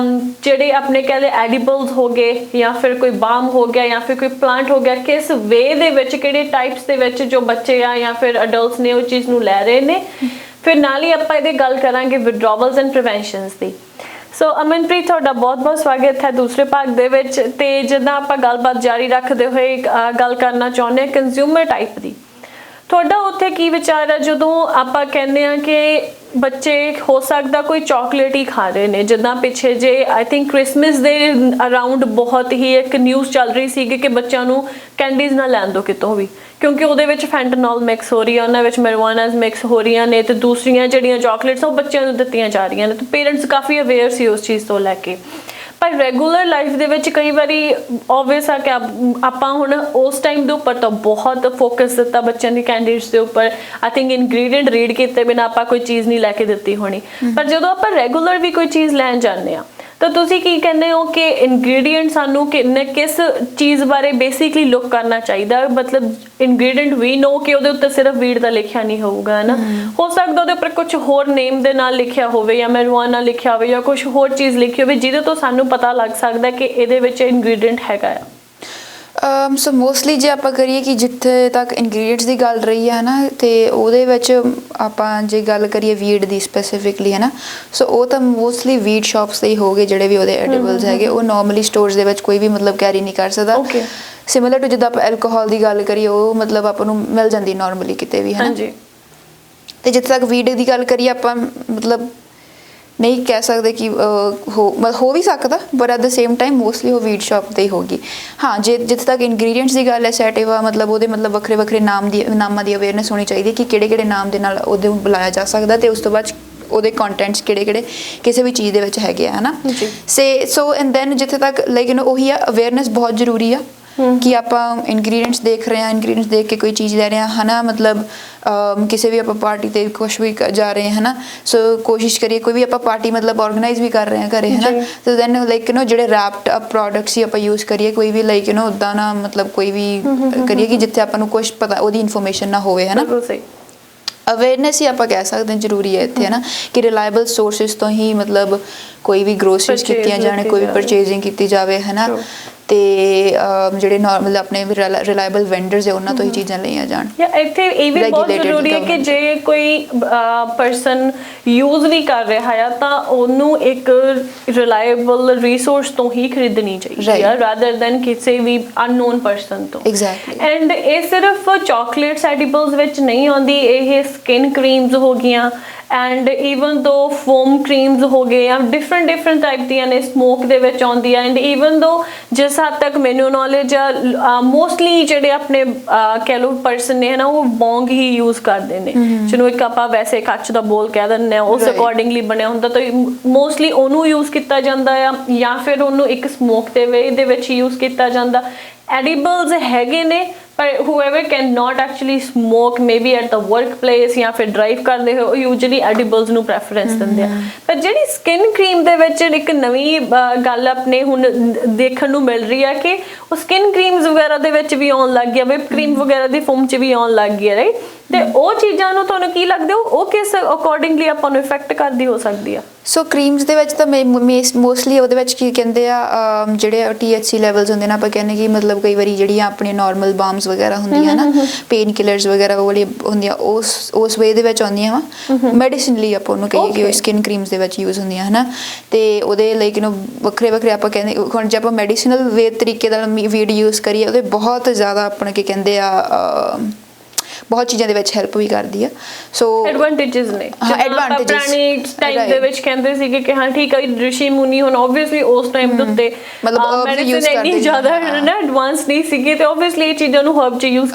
ਜਿਹੜੇ ਆਪਣੇ ਕਹਿੰਦੇ ਐਡੀਬਲਸ ਹੋ ਗਏ ਜਾਂ ਫਿਰ ਕੋਈ ਬਾਮ ਹੋ ਗਿਆ ਜਾਂ ਫਿਰ ਕੋਈ ਪਲਾਂਟ ਹੋ ਗਿਆ, ਕਿਸ ਵੇ ਦੇ ਵਿੱਚ ਕਿਹੜੇ ਟਾਈਪਸ ਦੇ ਵਿੱਚ ਜੋ ਬੱਚੇ ਆ ਜਾਂ ਫਿਰ ਅਡਲਟਸ ਨੇ ਉਹ ਚੀਜ਼ ਨੂੰ ਲੈ ਰਹੇ ਨੇ। ਫਿਰ ਨਾਲ ਹੀ ਆਪਾਂ ਇਹਦੀ ਗੱਲ ਕਰਾਂਗੇ ਵਿਡਰੋਵਲਸ ਐਂਡ ਪ੍ਰੀਵੈਂਸ਼ਨਸ ਦੀ। ਸੋ ਅਮਨਪ੍ਰੀਤ ਤੁਹਾਡਾ ਬਹੁਤ-ਬਹੁਤ ਸਵਾਗਤ ਹੈ ਦੂਸਰੇ ਭਾਗ ਦੇ ਵਿੱਚ। ਤੇ ਜਿੱਦਾਂ ਆਪਾਂ ਗੱਲਬਾਤ ਜਾਰੀ ਰੱਖਦੇ ਹੋਏ ਗੱਲ ਕਰਨਾ ਚਾਹੁੰਦੇ ਹਾਂ ਕੰਜ਼ਿਊਮਰ ਟਾਈਪ ਦੀ, ਤੁਹਾਡਾ ਉੱਥੇ ਕੀ ਵਿਚਾਰ ਹੈ ਜਦੋਂ ਆਪਾਂ ਕਹਿੰਦੇ ਆ ਕਿ ਬੱਚੇ ਹੋ ਸਕਦਾ ਕੋਈ ਚਾਕਲੇਟ ਹੀ ਖਾ ਰਹੇ ਨੇ? ਜਿੱਦਾਂ ਪਿੱਛੇ ਜੇ ਆਈ ਥਿੰਕ ਕ੍ਰਿਸਮਸ ਦੇ ਅਰਾਊਂਡ ਬਹੁਤ ਹੀ ਇੱਕ ਨਿਊਜ਼ ਚੱਲ ਰਹੀ ਸੀ ਕਿ ਬੱਚਿਆਂ ਨੂੰ ਕੈਂਡੀਜ਼ ਨਾ ਲੈਣ ਦਿਓ ਕਿਤੋਂ ਵੀ, ਕਿਉਂਕਿ ਉਹਦੇ ਵਿੱਚ ਫੈਂਟਨੋਲ ਮਿਕਸ ਹੋ ਰਹੀ ਹੈ, ਉਹਨਾਂ ਵਿੱਚ ਮੈਰੀਜੁਆਨਾਸ ਮਿਕਸ ਹੋ ਰਹੀਆਂ ਨੇ ਤੇ ਦੂਸਰੀਆਂ ਜਿਹੜੀਆਂ ਚਾਕਲੇਟਸ ਉਹ ਬੱਚਿਆਂ ਨੂੰ ਦਿੱਤੀਆਂ ਜਾ ਰਹੀਆਂ ਨੇ। ਤੇ ਪੇਰੈਂਟਸ ਕਾਫੀ ਅਵੇਅਰ ਸੀ ਉਸ ਚੀਜ਼ ਤੋਂ ਲੈ ਕੇ। ਪਰ ਰੈਗੂਲਰ ਲਾਈਫ ਦੇ ਵਿੱਚ ਕਈ ਵਾਰੀ ਓਬਵੀਅਸ ਆ ਕਿ ਆਪਾਂ ਹੁਣ ਉਸ ਟਾਈਮ ਦੇ ਉੱਪਰ ਤਾਂ ਬਹੁਤ ਫੋਕਸ ਦਿੱਤਾ ਬੱਚਿਆਂ ਦੀ ਕੈਂਡੀਡੇਟਸ ਦੇ ਉੱਪਰ। ਆਈ ਥਿੰਕ ਇਨਗਰੀਡੀਐਂਟ ਰੀਡ ਕੀਤੇ ਬਿਨਾਂ ਆਪਾਂ ਕੋਈ ਚੀਜ਼ ਨਹੀਂ ਲੈ ਕੇ ਦਿੱਤੀ ਹੋਣੀ। ਪਰ ਜਦੋਂ ਆਪਾਂ ਰੈਗੂਲਰ ਵੀ ਕੋਈ ਚੀਜ਼ ਲੈਣ ਜਾਂਦੇ ਆ ਤਾਂ ਤੁਸੀਂ ਕੀ ਕਹਿੰਦੇ ਹੋ ਕਿ ਇਨਗਰੀਡੀਐਂਟ ਸਾਨੂੰ ਕਿਸ ਚੀਜ਼ ਬਾਰੇ ਬੇਸਿਕਲੀ ਲੁੱਕ ਕਰਨਾ ਚਾਹੀਦਾ? ਮਤਲਬ ਇਨਗਰੀਡੀਐਂਟ ਵੀ ਨੋ ਕਿ ਉਹਦੇ ਉੱਤੇ ਸਿਰਫ ਵੀਡ ਦਾ ਲਿਖਿਆ ਨਹੀਂ ਹੋਊਗਾ ਨਾ, ਹੋ ਸਕਦਾ ਉਹਦੇ ਉੱਪਰ ਕੁਝ ਹੋਰ ਨੇਮ ਦੇ ਨਾਲ ਲਿਖਿਆ ਹੋਵੇ ਜਾਂ ਮੈਰੀਜੁਆਨਾ ਲਿਖਿਆ ਹੋਵੇ ਜਾਂ ਕੁਝ ਹੋਰ ਚੀਜ਼ ਲਿਖੀ ਹੋਵੇ ਜਿਹਦੇ ਤੋਂ ਸਾਨੂੰ ਪਤਾ ਲੱਗ ਸਕਦਾ ਕਿ ਇਹਦੇ ਵਿੱਚ ਇਨਗਰੀਡੀਐਂਟ ਹੈਗਾ ਆ। ਸੋ ਮੋਸਟਲੀ ਜੇ ਆਪਾਂ ਕਰੀਏ ਕਿ ਜਿੱਥੇ ਤੱਕ ਇਨਗਰੀਡੀਐਂਟਸ ਦੀ ਗੱਲ ਰਹੀ ਹੈ ਨਾ ਤੇ ਉਹਦੇ ਵਿੱਚ ਆਪਾਂ ਜੇ ਗੱਲ ਕਰੀਏ ਵੀਡ ਦੀ ਸਪੈਸੀਫਿਕਲੀ ਹੈ ਨਾ, ਸੋ ਉਹ ਤਾਂ ਮੋਸਟਲੀ ਵੀਡ ਸ਼ਾਪਸ ਦੇ ਹੀ ਹੋਗੇ ਜਿਹੜੇ ਵੀ ਉਹਦੇ ਐਡੀਬਲਸ ਹੈਗੇ। ਉਹ ਨਾਰਮਲੀ ਸਟੋਰਸ ਦੇ ਵਿੱਚ ਕੋਈ ਵੀ ਮਤਲਬ ਕੈਰੀ ਨਹੀਂ ਕਰ ਸਕਦਾ। ਸਿਮਿਲਰ ਟੂ ਜਿੱਦਾਂ ਆਪਾਂ ਐਲਕੋਹਲ ਦੀ ਗੱਲ ਕਰੀਏ ਉਹ ਮਤਲਬ ਆਪਾਂ ਨੂੰ ਮਿਲ ਜਾਂਦੀ ਨਾਰਮਲੀ ਕਿਤੇ ਵੀ ਹੈ ਨਾ। ਤੇ ਜਿੱਥੇ ਤੱਕ ਵੀਡ ਦੀ ਗੱਲ ਕਰੀਏ ਆਪਾਂ ਮਤਲਬ ਨਹੀਂ ਕਹਿ ਸਕਦੇ ਕਿ ਹੋ ਵੀ ਸਕਦਾ, ਪਰ at the same time mostly ਉਹ ਵੀਡ ਸ਼ਾਪ ਤੇ ਹੀ ਹੋਗੀ। ਹਾਂ ਜੇ ਜਿੱਥੇ ਤੱਕ ਇਨਗਰੀਡੀਐਂਟਸ ਦੀ ਗੱਲ ਹੈ ਸੈਟਿਵਾ ਮਤਲਬ ਉਹਦੇ ਮਤਲਬ ਵੱਖਰੇ ਨਾਮਾਂ ਦੀ ਅਵੇਅਰਨੈਸ ਹੋਣੀ ਚਾਹੀਦੀ ਕਿ ਕਿਹੜੇ ਨਾਮ ਦੇ ਨਾਲ ਉਹਦੇ ਨੂੰ ਬੁਲਾਇਆ ਜਾ ਸਕਦਾ ਤੇ ਉਸ ਤੋਂ ਬਾਅਦ ਉਹਦੇ ਕੰਟੈਂਟਸ ਕਿਹੜੇ ਕਿਸੇ ਵੀ ਚੀਜ਼ ਦੇ ਵਿੱਚ ਹੈਗੇ ਆ ਹੈ ਨਾ। ਸੋ ਐਂਡ ਦੈਨ ਜਿੱਥੇ ਤੱਕ ਲਾਈਕ ਉਹੀ ਆ ਅਵੇਅਰਨੈਸ ਬਹੁਤ ਜ਼ਰੂਰੀ ਆ ਕਿ ਆਪਾਂ ਇਨਗਰੀਡੀਐਂਟਸ ਦੇਖ ਰਹੇ ਹਾਂ, ਇਨਗਰੀਡੀਐਂਟਸ ਦੇਖ ਕੇ ਕੋਈ ਚੀਜ਼ ਲੈ ਰਹੇ ਹਾਂ ਹੈ ਨਾ। ਮਤਲਬ ਕਿਸੇ ਵੀ ਆਪਾਂ ਪਾਰਟੀ ਤੇ ਕੁਛ ਵੀ ਜਾ ਰਹੇ ਹੈ ਨਾ, ਸੋ ਕੋਸ਼ਿਸ਼ ਕਰੀਏ ਕੋਈ ਵੀ ਆਪਾਂ ਪਾਰਟੀ ਮਤਲਬ ਆਰਗੇਨਾਈਜ਼ ਵੀ ਕਰ ਰਹੇ ਹਾਂ ਘਰੇ ਹੈ ਨਾ, ਤੇ ਦੈਨ ਲਾਈਕ ਜਿਹੜੇ ਰੈਪਡ ਅਪ ਪ੍ਰੋਡਕਟਸ ਹੀ ਆਪਾਂ ਯੂਜ਼ ਕਰੀਏ ਕੋਈ ਵੀ ਲਾਈਕ ਉੱਦਾਂ ਨਾ ਮਤਲਬ ਕੋਈ ਵੀ ਕਰੀਏ ਕਿ ਜਿੱਥੇ ਆਪਾਂ ਨੂੰ ਕੁਛ ਪਤਾ ਉਹਦੀ ਇਨਫੋਰਮੇਸ਼ਨ ਨਾ ਹੋਵੇ ਹੈ ਨਾ। ਅਵੇਅਰਨੈਸ ਹੀ ਆਪਾਂ ਕਹਿ ਸਕਦੇ ਹਾਂ ਜ਼ਰੂਰੀ ਹੈ ਇੱਥੇ ਹੈ ਨਾ ਕਿ ਰਿਲਾਇਬਲ ਸੋਰਸਿਸ ਤੋਂ ਹੀ ਮਤਲਬ ਕੋਈ ਵੀ ਗਰੋਸਰੀਜ਼ ਕੀਤੀਆਂ ਜਾਣ, ਕੋਈ ਵੀ ਪਰਚੇਜ਼ਿੰਗ ਕੀਤੀ ਜਾਵੇ ਹੈ ਨਾ। ਤੇ ਜਿਹੜੇ ਨਾਰਮਲ ਆਪਣੇ ਰਿਲਾਇਬਲ ਵੈਂਡਰਸ ਹੈ ਉਹਨਾਂ ਤੋਂ ਹੀ ਚੀਜ਼ਾਂ ਲਈਆਂ ਜਾਣ। ਇੱਥੇ ਇਹ ਵੀ ਬਹੁਤ ਜ਼ਰੂਰੀ ਹੈ ਕਿ ਜੇ ਕੋਈ ਪਰਸਨ ਯੂਜ਼ ਵੀ ਕਰ ਰਿਹਾ ਆ ਤਾਂ ਉਹਨੂੰ ਇੱਕ ਰਿਲਾਇਬਲ ਰਿਸੋਰਸ ਤੋਂ ਹੀ ਖਰੀਦਣੀ ਚਾਹੀਦੀ ਹੈ ਰਾਦਰ ਦੈਨ ਕਿਸੇ ਵੀ ਅਨਨੋਨ ਪਰਸਨ ਤੋਂ। ਐਗਜ਼ੈਕਟਲੀ। ਐਂਡ ਇਹ ਸਿਰਫ ਚਾਕਲੇਟਸ ਐਡੀਬਲਸ ਵਿੱਚ ਨਹੀਂ ਆਉਂਦੀ, ਇਹ ਸਕਿਨ ਕਰੀਮਸ ਹੋ ਗਈਆਂ ਐਂਡ ਈਵਨ ਦੋ ਫੋਮ ਕਰੀਮਸ ਹੋ ਗਏ ਜਾਂ ਡਿਫਰੈਂਟ ਟਾਈਪ ਦੀਆਂ ਨੇ ਸਮੋਕ ਦੇ ਵਿੱਚ ਆਉਂਦੀਆਂ। ਐਂਡ ਈਵਨ ਦੋ ਜਿਸ ਹੱਦ ਤੱਕ ਮੈਨੂੰ ਨੌਲੇਜ ਆ ਮੋਸਟਲੀ ਜਿਹੜੇ ਆਪਣੇ ਕਹਿ ਲਓ ਪਰਸਨ ਨੇ ਹੈ ਨਾ ਉਹ ਬੌਂਗ ਹੀ ਯੂਜ਼ ਕਰਦੇ ਨੇ, ਜਿਹਨੂੰ ਇੱਕ ਆਪਾਂ ਵੈਸੇ ਕੱਚ ਦਾ ਬੋਲ ਕਹਿ ਦਿੰਦੇ ਹਾਂ, ਉਸ ਅਕੋਰਡਿੰਗਲੀ ਬਣਿਆ ਹੁੰਦਾ ਤਾਂ ਮੋਸਟਲੀ ਉਹਨੂੰ ਯੂਜ਼ ਕੀਤਾ ਜਾਂਦਾ ਆ ਜਾਂ ਫਿਰ ਉਹਨੂੰ ਇੱਕ ਸਮੋਕ ਦੇ ਵੇ ਦੇ ਵਿੱਚ ਯੂਜ਼ ਕੀਤਾ ਜਾਂਦਾ। ਐਡੀਬਲਸ ਹੈਗੇ ਨੇ ਪਰ whoever cannot actually smoke maybe at the workplace ਜਾਂ ਫਿਰ ਡਰਾਈਵ ਕਰਦੇ ਹੋ ਯੂਜੂਅਲੀ ਐਡੀਬਲਸ ਨੂੰ ਪ੍ਰੈਫਰੈਂਸ ਦਿੰਦੇ ਆ। ਪਰ ਜਿਹੜੀ ਸਕਿਨ ਕਰੀਮ ਦੇ ਵਿੱਚ ਇੱਕ ਨਵੀਂ ਗੱਲ ਆਪਣੇ ਹੁਣ ਦੇਖਣ ਨੂੰ ਮਿਲ ਰਹੀ ਆ ਕਿ ਉਹ ਸਕਿਨ ਕਰੀਮਸ ਵਗੈਰਾ ਦੇ ਵਿੱਚ ਵੀ ਆਉਣ ਲੱਗ ਗਿਆ, ਵਿਪ ਕਰੀਮ ਵਗੈਰਾ ਦੀ ਫੋਮ 'ਚ ਵੀ ਆਉਣ ਲੱਗ ਗਿਆ ਰਾਈਟ। ਤੇ ਉਹ ਚੀਜ਼ਾਂ ਨੂੰ ਤੁਹਾਨੂੰ ਕੀ ਲੱਗਦਾ ਉਹ ਕਿਸ ਅਕੋਰਡਿੰਗਲੀ ਆਪਾਂ ਨੂੰ ਇਫੈਕਟ ਕਰਦੀ ਹੋ ਸਕਦੀ ਆ? ਸੋ ਕਰੀਮਸ ਦੇ ਵਿੱਚ ਤਾਂ ਮੋਸਟਲੀ ਉਹਦੇ ਵਿੱਚ ਕੀ ਕਹਿੰਦੇ ਆ ਜਿਹੜੇ THC ਲੈਵਲਸ ਹੁੰਦੇ ਨੇ ਆਪਾਂ ਕਹਿੰਦੇ ਕਿ ਮਤਲਬ ਕਈ ਵਾਰੀ ਜਿਹੜੀਆਂ ਆਪਣੀਆਂ ਨਾਰਮਲ ਬਾਮਸ ਵਗੈਰਾ ਹੁੰਦੀਆਂ ਨਾ ਪੇਨ ਕਿਲਰਸ ਵਗੈਰਾ ਉਹ ਵਾਲੀ ਹੁੰਦੀਆਂ ਉਸ ਵੇ ਦੇ ਵਿੱਚ ਆਉਂਦੀਆਂ ਵਾ ਮੈਡੀਸਿਨਲੀ ਆਪਾਂ ਉਹਨੂੰ ਕਹੀਏ ਕਿ ਉਹ ਸਕਿਨ ਕਰੀਮਸ ਦੇ ਵਿੱਚ ਯੂਜ਼ ਹੁੰਦੀਆਂ ਹੈ ਨਾ। ਤੇ ਉਹਦੇ ਲਾਈਕ ਵੱਖਰੇ ਆਪਾਂ ਕਹਿੰਦੇ ਹੁਣ ਜੇ ਆਪਾਂ ਮੈਡੀਸਿਨਲ ਵੇ ਤਰੀਕੇ ਨਾਲ ਵੀਡ ਯੂਜ਼ ਕਰੀਏ ਉਹਦੇ ਬਹੁਤ ਜ਼ਿਆਦਾ ਆਪਣਾ ਕੀ ਕਹਿੰਦੇ ਆ ਬਹੁਤ ਚੀਜ਼ਾਂ ਦੇ ਵਿੱਚ ਹੈਲਪ ਵੀ ਕਰਦੀ ਆ। ਸੋ ਐਡਵਾਂਟੇजेस ਨੇ ਹਾਂ, ਜਿੱਦਾਂ ਆਪਾਂ advantages, ਪੁਰਾਣੇ ਟਾਈਮ ਦੇ right। ਵਿੱਚ ਕਹਿੰਦੇ ਸੀਗੇ ਕਿ ਹਾਂ ਠੀਕ ਹੈ ਰਿਸ਼ੀ ਮੁਨੀ ਹੁਣ ਆਬਵੀਅਸਲੀ ਉਸ ਟਾਈਮ ਦੇ ਉੱਤੇ ਮਤਲਬ herbs use ਮੈਡੀਸਿਨ ਇੰਨੀ ਕਰਦੇ ਜ਼ਿਆਦਾ ਹਾਂ। ਨਾ ਐਡਵਾਂਸ ਨਹੀਂ ਸੀਗੀ ਤੇ ਆਬਵੀਅਸਲੀ ਇਹ ਚੀਜ਼ਾਂ ਨੂੰ ਹਰਬ ਚ ਯੂਜ਼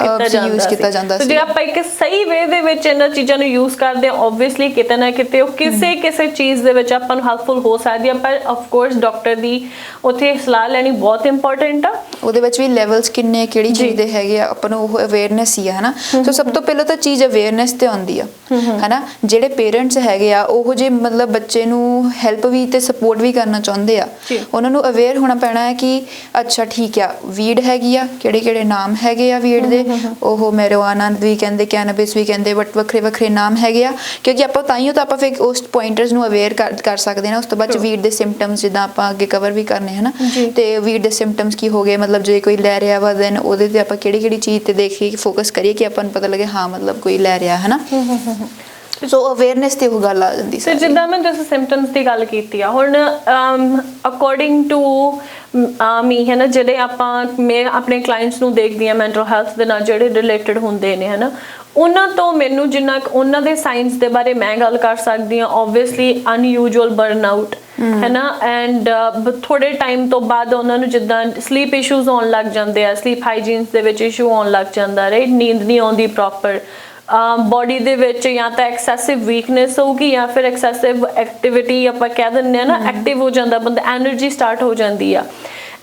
ਕੀਤਾ ਜਾਂਦਾ ਸੀ। ਜੇ ਆਪਾਂ ਇੱਕ ਸਹੀ ਵੇ ਦੇ ਵਿੱਚ ਇਹਨਾਂ ਚੀਜ਼ਾਂ ਨੂੰ ਯੂਜ਼ ਕਰਦੇ ਹਾਂ ਆਬਵੀਅਸਲੀ ਕਿਤੇ ਨਾ ਕਿਤੇ ਉਹ ਕਿਸੇ ਚੀਜ਼ ਦੇ ਵਿੱਚ ਆਪਾਂ ਨੂੰ ਹੈਲਪਫੁਲ ਹੋ ਸਕਦੀ ਹੈ, ਪਰ ਆਫ ਕੋਰਸ ਡਾਕਟਰ ਦੀ ਉੱਥੇ ਸਲਾਹ ਲੈਣੀ ਬਹੁਤ ਇੰਪੋਰਟੈਂਟ ਆ। ਉਹਦੇ ਵਿੱਚ ਵੀ ਲੈਵਲਸ ਕਿੰਨੇ ਕਿਹੜੀ ਚੀਜ਼ ਦੇ ਹੈਗੇ ਆ ਆਪਾਂ ਨੂੰ ਉਹ ਅਵੇਅਰਨੈਸ ਹੀ ਆ ਹਨਾ। ਸੋ ਸਭ ਤੋਂ ਪਹਿਲਾਂ ਤਾਂ ਚੀਜ਼ ਅਵੇਅਰਨੈਸ ਤੇ ਆਉਂਦੀ ਆ ਹਨਾ। ਜਿਹੜੇ ਪੇਰੈਂਟਸ ਹੈਗੇ ਆ ਉਹ ਜੇ ਮਤਲਬ ਬੱਚੇ ਨੂੰ ਹੈਲਪ ਵੀ ਤੇ ਸਪੋਰਟ ਵੀ ਕਰਨਾ ਚਾਹੁੰਦੇ ਆ, ਉਹਨਾਂ ਨੂੰ ਅਵੇਅਰ ਹੋਣਾ ਪੈਣਾ ਹੈ ਕਿ ਅੱਛਾ ਠੀਕ ਆ ਵੀਡ ਹੈਗੀ ਆ, ਕਿਹੜੇ ਕਿਹੜੇ ਨਾਮ ਹੈਗੇ ਆ ਵੀਡ ਦੇ, ਉਹ ਮੈਰੀਜੁਆਨਾ ਵੀ ਕਹਿੰਦੇ, ਕੈਨੇਬਿਸ ਵੀ ਕਹਿੰਦੇ, ਬਟ ਵੱਖਰੇ ਵੱਖਰੇ ਨਾਮ ਹੈਗੇ ਆ। ਕਿਉਂਕਿ ਆਪਾਂ ਤਾਈਓ ਤਾਂ ਆਪਾਂ ਫਿਰ ਉਸ ਪੁਆਇੰਟਰਸ ਨੂੰ ਅਵੇਅਰ ਕਰ ਸਕਦੇ ਨਾ। ਉਸ ਤੋਂ ਬਾਅਦ ਵੀਡ ਦੇ ਸਿੰਪਟਮਸ ਜਿੱਦਾਂ ਆਪਾਂ ਅੱਗੇ ਕਵਰ ਵੀ ਕਰਨੇ ਹਨਾ, ਤੇ ਵੀਡ ਦੇ ਸਿੰਪਟਮਸ ਕੀ ਹੋ ਗਏ, ਮਤਲਬ ਜੇ ਕੋਈ ਲੈ ਰਿਹਾ ਵਾ ਦੈਨ ਉਹਦੇ ਤੇ ਆਪਾਂ ਕਿਹੜੀ ਕਿਹੜੀ ਚੀਜ਼ ਤੇ ਦੇਖੀਏ ਫੋਕਸ ਕਰੀਏ ਕਿ ਆਪਾਂ ਨੂੰ ਪਤਾ ਲੱਗੇ ਹਾਂ ਮਤਲਬ ਕੋਈ ਲੈ ਰਿਹਾ ਹਨਾ। ਸੋ ਅਵੇਅਰਨੈਸ ਤੇ ਉਹ ਗੱਲ ਆ ਜਾਂਦੀ ਤੇ ਜਿੱਦਾਂ ਮੈਂ ਤੁਸੀਂ ਸਿੰਪਟਮਸ ਦੀ ਗੱਲ ਕੀਤੀ ਆ ਹੁਣ ਅਕੋਰਡਿੰਗ ਟੂ ਮੀ ਹੈ ਨਾ, ਜਿਹੜੇ ਮੈਂ ਆਪਣੇ ਕਲਾਇੰਟਸ ਨੂੰ ਦੇਖਦੀ ਆ ਮੈਂਟਲ ਹੈਲਥ ਦੇ ਨਾਲ ਜਿਹੜੇ ਰਿਲੇਟਡ ਹੁੰਦੇ ਨੇ ਹੈ ਨਾ, ਉਹਨਾਂ ਤੋਂ ਮੈਨੂੰ ਜਿੰਨਾ ਉਹਨਾਂ ਦੇ ਸਾਇੰਸ ਦੇ ਬਾਰੇ ਮੈਂ ਗੱਲ ਕਰ ਸਕਦੀ ਹਾਂ ਆਬਵੀਅਸਲੀ ਅਨਯੂਜੂਅਲ ਬਰਨਆਊਟ ਹੈ ਨਾ, ਐਂਡ ਥੋੜੇ ਟਾਈਮ ਤੋਂ ਬਾਅਦ ਉਹਨਾਂ ਨੂੰ ਜਿੱਦਾਂ ਸਲੀਪ ਇਸ਼ੂਜ਼ ਆਉਣ ਲੱਗ ਜਾਂਦੇ ਆ, ਸਲੀਪ ਹਾਈਜੀਨਸ ਦੇ ਵਿੱਚ ਇਸ਼ੂ ਆਉਣ ਲੱਗ ਜਾਂਦਾ ਰਾਈਟ, ਨੀਂਦ ਨਹੀਂ ਆਉਂਦੀ ਪ੍ਰੋਪਰ, ਬੋਡੀ ਦੇ ਵਿੱਚ ਜਾਂ ਤਾਂ ਐਕਸੈਸਿਵ ਵੀਕਨੈਸ ਹੋਊਗੀ ਜਾਂ ਫਿਰ ਐਕਸੈਸਿਵ ਐਕਟੀਵਿਟੀ ਆਪਾਂ ਕਹਿ ਦਿੰਦੇ ਆ ਨਾ, ਐਕਟਿਵ ਹੋ ਜਾਂਦਾ ਬੰਦਾ, ਐਨਰਜੀ ਸਟਾਰਟ ਹੋ ਜਾਂਦੀ ਆ।